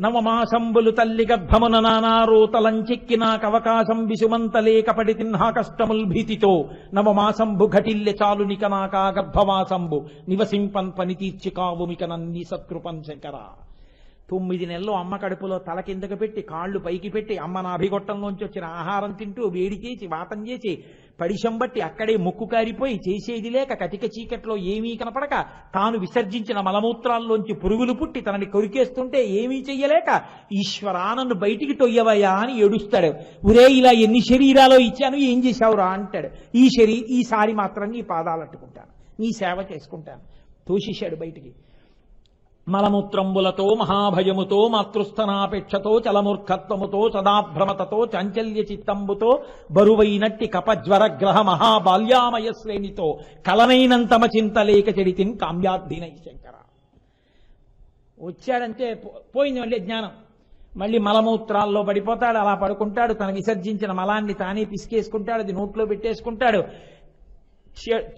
Speaker 1: నవమాసంబులు తల్లి గర్భమున నానారోతలంచెక్కి నాకు అవకాశం విసుమంత లేకపడి తిన్నా కష్టముల్ భీతితో నవమాసంబు ఘటిల్లె చాలునిక నాకా గర్భవాసంబు నివసింపన్ పని తీర్చి కావుమిక నన్ని సత్కృపం శంకర. 9 నెలలు అమ్మ కడుపులో తల కిందకు పెట్టి కాళ్ళు పైకి పెట్టి అమ్మ నాభిగొట్టంలోంచి వచ్చిన ఆహారం తింటూ వేడి చేసి వాతం చేసి పడిశం బట్టి అక్కడే ముక్కు కారిపోయి చేసేది లేక కటిక చీకట్లో ఏమీ కనపడక తాను విసర్జించిన మలమూత్రాల్లోంచి పురుగులు పుట్టి తనని కొరికేస్తుంటే ఏమీ చెయ్యలేక ఈశ్వరా నన్ను బయటికి తొయ్యవయ్యా అని ఏడుస్తాడు. ఉరే ఇలా ఎన్ని శరీరాలో ఇచ్చాను, ఏం చేశావురా అంటాడు. ఈసారి మాత్రం నీ పాదాలు అట్టుకుంటాను, నీ సేవ చేసుకుంటాను. తోసేశాడు బయటికి. మలమూత్రంబులతో మహాభయముతో మాతృస్థనాపేక్షతో చలమూర్ఖత్వముతో సదాభ్రమతతో చాంచల్య చిత్తంబుతో బరువైనట్టి కపజ్వరగ్రహ మహాబాల్యామయ శ్రేణితో కలనైనంతమ చింతలేక చెడితిన్ కామ్యార్థినై శంకర. వచ్చాడంటే పోయింది మళ్ళీ జ్ఞానం. మళ్ళీ మలమూత్రాల్లో పడిపోతాడు. అలా పడుకుంటాడు. తన విసర్జించిన మలాన్ని తానే పిసికేసుకుంటాడు. అది నోట్లో పెట్టేసుకుంటాడు.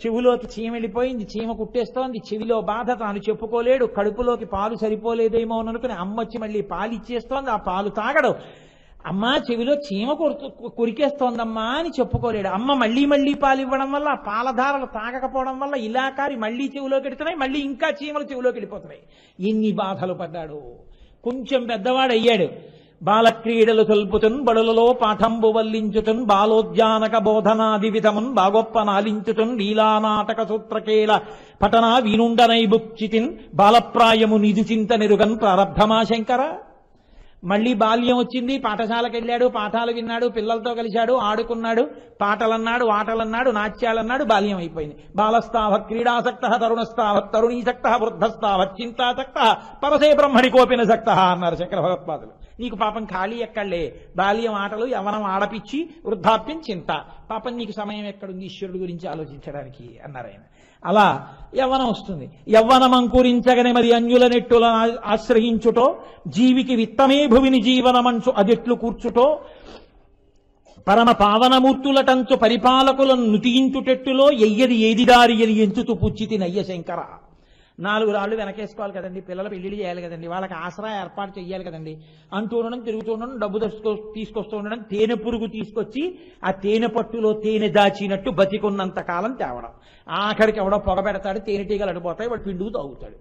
Speaker 1: చెవిలోకి చీమ వెళ్ళిపోయింది, చీమ కుట్టేస్తోంది. చెవిలో బాధ తాను చెప్పుకోలేడు. కడుపులోకి పాలు సరిపోలేదేమో అని అనుకుని అమ్మ వచ్చి మళ్ళీ పాలు ఇచ్చేస్తోంది. ఆ పాలు తాగడు. అమ్మ చెవిలో చీమ కొరికేస్తోందమ్మా అని చెప్పుకోలేడు. అమ్మ మళ్ళీ మళ్ళీ పాలు ఇవ్వడం వల్ల ఆ పాలధారలు తాగకపోవడం వల్ల ఇలా కారి మళ్ళీ చెవిలోకి వెడుతున్నాయి. మళ్ళీ ఇంకా చీమలు చెవిలోకి వెళ్ళిపోతున్నాయి. ఎన్ని బాధలు పడ్డాడు. కొంచెం పెద్దవాడయ్యాడు. బాలక్రీడలు తొల్పుతున్ బడులలో పాఠంబు వల్లించుతున్ బాలోద్యానక బోధనాది విధమున్ బాగొప్ప నాలించుతున్ లీలానాటక సూత్రకేల పఠనా వీనుండనై బుక్చితిన్ బాలప్రాయము నిధు చింత నిరుగన్ ప్రారబ్ధమా శంకర. మళ్ళీ బాల్యం వచ్చింది. పాఠశాలకు వెళ్ళాడు, పాఠాలు విన్నాడు, పిల్లలతో కలిశాడు, ఆడుకున్నాడు, పాటలన్నాడు, ఆటలన్నాడు, నాట్యాలన్నాడు. బాల్యం అయిపోయింది. బాలస్తావత్ క్రీడాసక్త తరుణస్తావత్ తరుణీసక్త వృద్ధస్తావత్ చింతాసక్త పరసే బ్రహ్మణి కోపిన సక్త అన్నారు శంకర భగవత్పాదులు. నీకు పాపం ఖాళీ ఎక్కడలే. బాల్యం ఆటలు, యవ్వనం ఆడపిచ్చి, వృద్ధాప్యం చింత. పాపం నీకు సమయం ఎక్కడుంది ఈశ్వరుడు గురించి ఆలోచించడానికి అన్నారు ఆయన. అలా యవ్వనం వస్తుంది. యవ్వనం అంకురించగనే మరి అన్యుల నెట్టులను ఆశ్రయించుటో జీవికి విత్తమే భువిని జీవనమంచు అదెట్లు కూర్చుటో పరమ పావనమూర్తులటంచు పరిపాలకులను నుతియించుటెట్టులో ఎయ్యది ఏది దారి అని ఎంచుతూ పుచ్చితి నయ్య శంకర. 4 రాళ్ళు వెనకేసుకోవాలి కదండి. పిల్లలు పెళ్లిళ్ళు చేయాలి కదండి. వాళ్ళకి ఆసరా ఏర్పాటు చేయాలి కదండి. అంటూ ఉండడం, తిరుగుతూ ఉండడం, డబ్బు తీసుకొస్తూ ఉండడం, తేనె పురుగు తీసుకొచ్చి ఆ తేనె పట్టులో తేనె దాచినట్టు బతికున్నంత కాలం తేవడం. ఆఖరికి ఎవడో పొగ పెడతాడు, తేనెటీగలు అడిపోతాయి, వాడు పిండుకు తాగుతాడు.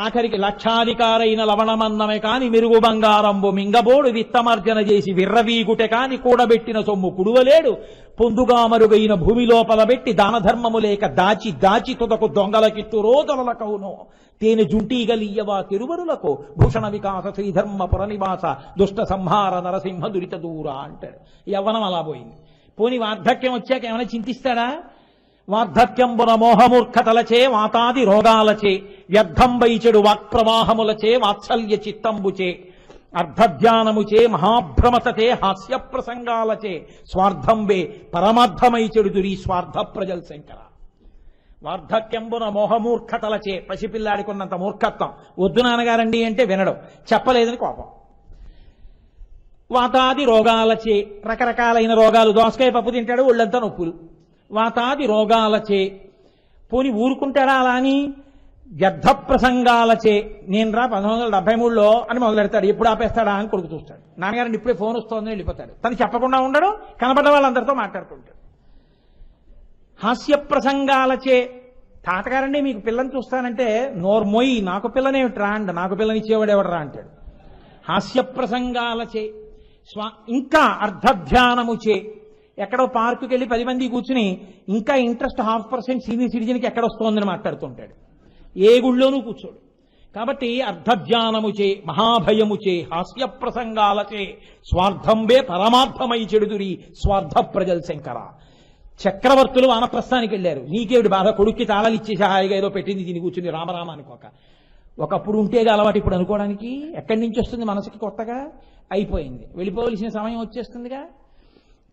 Speaker 1: ఆఖరికి లక్షాధికారైన లవణమన్నమే కాని మెరుగు బంగారంబు మింగబోడు విత్తమర్జన చేసి విర్రవీగుటె కాని కూడబెట్టిన సొమ్ము కుడువలేడు పొందుగా మరుగైన భూమి లోపల పెట్టి దానధర్మము లేక దాచి దాచి తుదకు దొంగలకిత్తు రోదనల కౌను తేనె జుంటీగలియ్యవా తిరువరులకు భూషణ వికాస శ్రీధర్మ పురనివాస దుష్ట సంహార నరసింహ దురిత దూర అంటాడు. యవ్వనం అలా పోయింది. పోని వార్ధక్యం వచ్చాక ఏమైనా చింతిస్తాడా? వార్ధక్యంబున మోహమూర్ఖతలచే వాతాది రోగాలచే వ్యర్థంబై చెడు వాక్ప్రవాహములచే వాత్సల్య చిత్తంబుచే అర్ధధ్యానముచే మహాభ్రమతతే హాస్య ప్రసంగాలచే స్వార్థంబే పరమార్థమై చెడుదురి స్వార్థ ప్రజల్ శంకర. వార్ధక్యంబున మోహమూర్ఖతలచే పసిపిల్లాడికున్నంత మూర్ఖత్వం. వద్దు నాన్నగారండి అంటే వినడం, చెప్పలేదని కోపం. వాతాది రోగాలచే రకరకాలైన రోగాలు, దోసకాయ పప్పు తింటాడు ఒళ్ళంతా నొప్పులు. వాతాది రోగాలచే పోని ఊరుకుంటాడా అలా అని? వ్యర్థ ప్రసంగాలచే నేను రా 1973లో అని మొదలెడతాడు. ఎప్పుడు ఆపేస్తాడా అని కొడుకు చూస్తాడు. నాన్నగారండి ఇప్పుడే ఫోన్ వస్తోందని వెళ్ళిపోతాడు. తను చెప్పకుండా ఉండడం, కనపడ్డ వాళ్ళందరితో మాట్లాడుతుంటాడు. హాస్య ప్రసంగాలచే తాతగారండి మీకు పిల్లని చూస్తానంటే నోర్మొయ్యి నాకు పిల్లనేమిట్రా అంట, నాకు పిల్లనిచ్చేవాడు ఎవడరా అంటాడు. హాస్య ప్రసంగాలచే ఇంకా అర్ధధ్యానముచే ఎక్కడో పార్కుకి వెళ్ళి 10 మంది కూర్చుని ఇంకా ఇంట్రెస్ట్ 0.5% సీనియర్ సిటిజన్కి ఎక్కడొస్తోందని మాట్లాడుతుంటాడు. ఏ గుళ్ళోనూ కూర్చోడు. కాబట్టి అర్ధధ్యానముచే మహాభయముచే హాస్య ప్రసంగాలచే స్వార్థంబే పరమార్థమై చెడుదురి స్వార్థ ప్రజల్ శంకర. చక్రవర్తులు వానప్రస్థానికి వెళ్ళారు. నీకేవిడి బాధ, కొడుక్కి తాళాలు ఇచ్చేసి హాయిగా ఏదో పెట్టింది దీని కూర్చుని రామరామ అనుకోక. ఒకప్పుడు ఉంటేగా అలవాటు, ఇప్పుడు అనుకోవడానికి ఎక్కడి నుంచి వస్తుంది మనసుకి కొత్తగా? అయిపోయింది, వెళ్ళిపోవలసిన సమయం వచ్చేస్తుందిగా.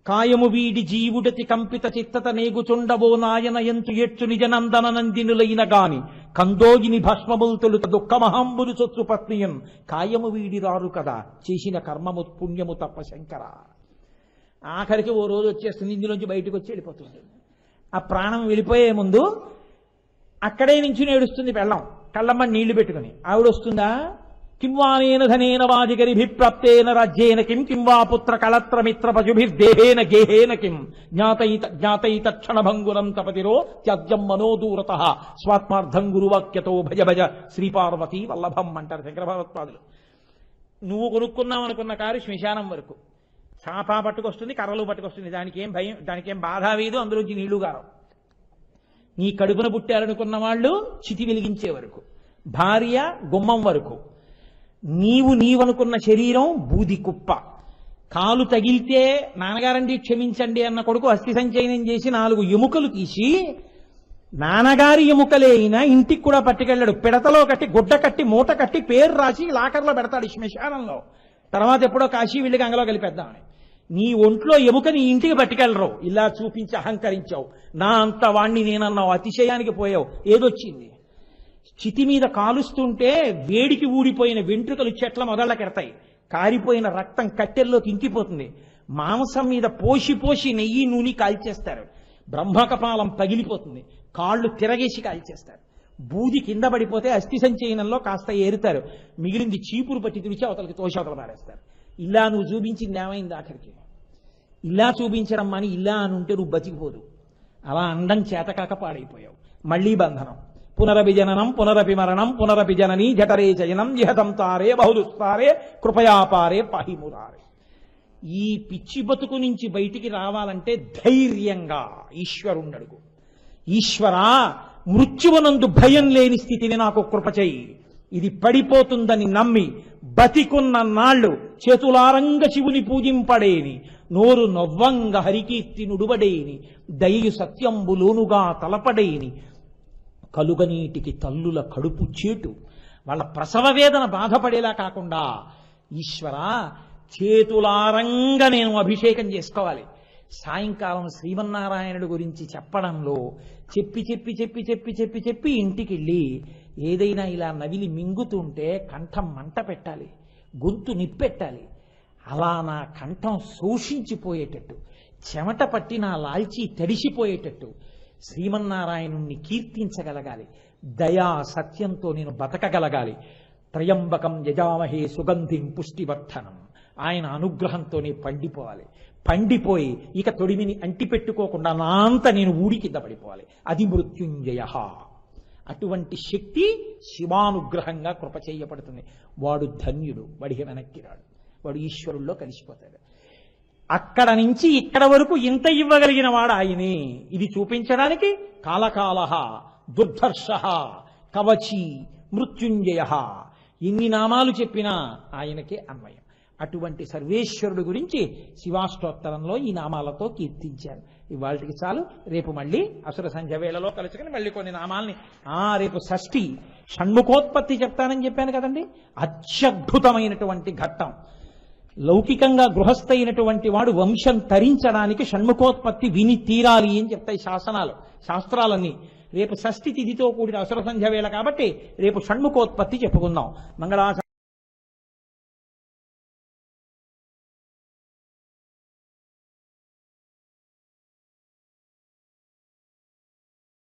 Speaker 1: కాయము వీడి జీవుడతి కంపిత చిత్తత నేగుచుండవో నాయన ఎంతు ఎచ్చు నిజనందన నందినులైన గాని కందోగిని భస్మములు తొలుత దుఃఖమహంబులు చొచ్చు పత్నియన్ కాయము వీడి రారు కదా చేసిన కర్మము పుణ్యము తప్ప శంకర. ఆఖరికి ఓ రోజు వచ్చేస్తుంది, ఇందులోంచి బయటకు వచ్చి వెళ్ళిపోతుంది. ఆ ప్రాణం వెళ్ళిపోయే ముందు అక్కడే నుంచి ఏడుస్తుంది పెళ్ళం, కళ్ళమ్మ నీళ్లు పెట్టుకుని. ఆవిడ వస్తుందా? కింవానేన ధనేన వాజిగరిభిప్రాప్తేన రాజ్యేన కిం కింవా పుత్ర కళత్ర మిత్ర పశుభిర్దేహేన గేహేన కిం జ్ఞాతైత క్షణభంగురం తపతిరో త్యాజ్యం మనోదూరత స్వాత్మార్థం గురువాక్యతో భజ భజ శ్రీపార్వతీ వల్లభం అంటారు శంకర భగవత్పాదులు. నువ్వు కొనుక్కున్నావు అనుకున్న కారు శ్మశానం వరకు చాపా పట్టుకొస్తుంది, కర్రలు పట్టుకొస్తుంది. దానికి ఏం భయం, దానికి ఏం బాధ వేయదు, అందులోంచి నీళ్లు గారం. నీ కడుపున పుట్టారనుకున్న వాళ్ళు చితి వెలిగించే వరకు, భార్య గుమ్మం వరకు, నీవనుకున్న శరీరం బూది కుప్ప. కాలు తగిలితే నాన్నగారండి క్షమించండి అన్న కొడుకు అస్థి సంచయనం చేసి 4 ఎముకలు తీసి నాన్నగారి ఎముకలే అయినా ఇంటికి కూడా పట్టుకెళ్ళాడు. పిడతలో కట్టి గుడ్డ కట్టి మూట కట్టి పేరు రాసి లాకర్లో పెడతాడు శ్మశానంలో. తర్వాత ఎప్పుడో కాశీ వెళ్ళి గంగలో కలిపేద్దామని. నీ ఒంట్లో ఎముక నీ ఇంటికి పట్టుకెళ్ళరు. ఇలా చూపించి అహంకరించావు, నా అంత వాణ్ణి నేనన్నావు, అతిశయానికి పోయావు. ఏదొచ్చింది? చితి మీద కాలుస్తుంటే వేడికి ఊడిపోయిన వెంట్రుకలు చెట్ల మొదళ్ళకెడతాయి, కారిపోయిన రక్తం కట్టెల్లోకి ఇంకిపోతుంది. మాంసం మీద పోసి పోసి నెయ్యి నూనె కాల్చేస్తారు. బ్రహ్మకపాలం పగిలిపోతుంది, కాళ్ళు తిరగేసి కాల్చేస్తారు. బూది కింద పడిపోతే అస్థి సంచయనంలో కాస్త ఏరుతారు, మిగిలింది చీపురు పట్టి తుడిచి అవతలకి తోషవతలు మారేస్తారు. ఇలా నువ్వు చూపించింది ఏమైంది? ఆఖరికి ఇలా చూపించడం అని ఇలా అని ఉంటే నువ్వు బతికిపోదు. అలా అండం చేతకాక పాడైపోయావు. మళ్లీ బంధనం. పునరపి జననం పునరపి మరణం పునరపి జననీ జఠరే చయనం ఇహతం తారే బహుదుస్తారే కృపయాపారే పాహిమురారే. ఈ పిచ్చి బతుకు నుంచి బయటికి రావాలంటే ధైర్యంగా ఈశ్వరుండడుగు. ఈశ్వరా, మృత్యువునందు భయం లేని స్థితిని నాకు కృపచేయి. ఇది పడిపోతుందని నమ్మి బతికున్న నాళ్ళు చేతులారంగ శివుని పూజింపడేని, నోరు నవ్వంగ హరికీర్తి నుడువడేని, దయయు సత్యంబులోనుగా తలపడేని, కలుగనీటికి తల్లుల కడుపు చేటు, వాళ్ళ ప్రసవ వేదన బాధపడేలా కాకుండా ఈశ్వరా చేతులారంగా నేను అభిషేకం చేసుకోవాలి. సాయంకాలం శ్రీమన్నారాయణుడి గురించి చెప్పడంలో చెప్పి చెప్పి చెప్పి చెప్పి చెప్పి చెప్పి ఇంటికి వెళ్ళి ఏదైనా ఇలా నవిలి మింగుతుంటే కంఠం మంట పెట్టాలి, గొంతు నిప్పెట్టాలి. అలా నా కంఠం శోషించిపోయేటట్టు, చెమట పట్టి నా లాల్చి తడిసిపోయేటట్టు శ్రీమన్నారాయణుణ్ణి కీర్తించగలగాలి. దయా సత్యంతో నేను బతకగలగాలి. త్రయంబకం యజామహే సుగంధిం పుష్టివర్ధనం. ఆయన అనుగ్రహంతోనే పండిపోవాలి. పండిపోయి ఇక తొడిమిని అంటిపెట్టుకోకుండా నా అంత నేను ఊడి కింద పడిపోవాలి. అది మృత్యుంజయ. అటువంటి శక్తి శివానుగ్రహంగా కృప చేయబడుతుంది. వాడు ధన్యుడు, వాడికి వెనక్కి రాడు, వాడు ఈశ్వరుల్లో కలిసిపోతాడు. అక్కడ నుంచి ఇక్కడ వరకు ఇంత ఇవ్వగలిగిన వాడు ఆయనే. ఇది చూపించడానికి కాలకాలః, దుర్ధర్షః, కవచి, మృత్యుంజయ ఇన్ని నామాలు చెప్పినా ఆయనకే అన్వయం. అటువంటి సర్వేశ్వరుడు గురించి శివాష్టోత్తరంలో ఈ నామాలతో కీర్తించారు. ఇవాళకి చాలు. రేపు మళ్ళీ అసుర సంధ్య వేళలో కలుసుకుని మళ్ళీ కొన్ని నామాల్ని రేపు షష్ఠి షణ్ముఖోత్పత్తి చెప్తానని చెప్పాను కదండి. అత్యద్భుతమైనటువంటి ఘట్టం. లౌకికంగా గృహస్థైనటువంటి వాడు వంశం తరించడానికి షణ్ముఖోత్పత్తి విని తీరాలి అని చెప్తాయి శాస్త్రాలన్నీ. రేపు షష్ఠి తిథితో కూడిన అసుర సంధ్య వేళ కాబట్టి రేపు షణ్ముఖోత్పత్తి చెప్పుకుందాం. మంగళా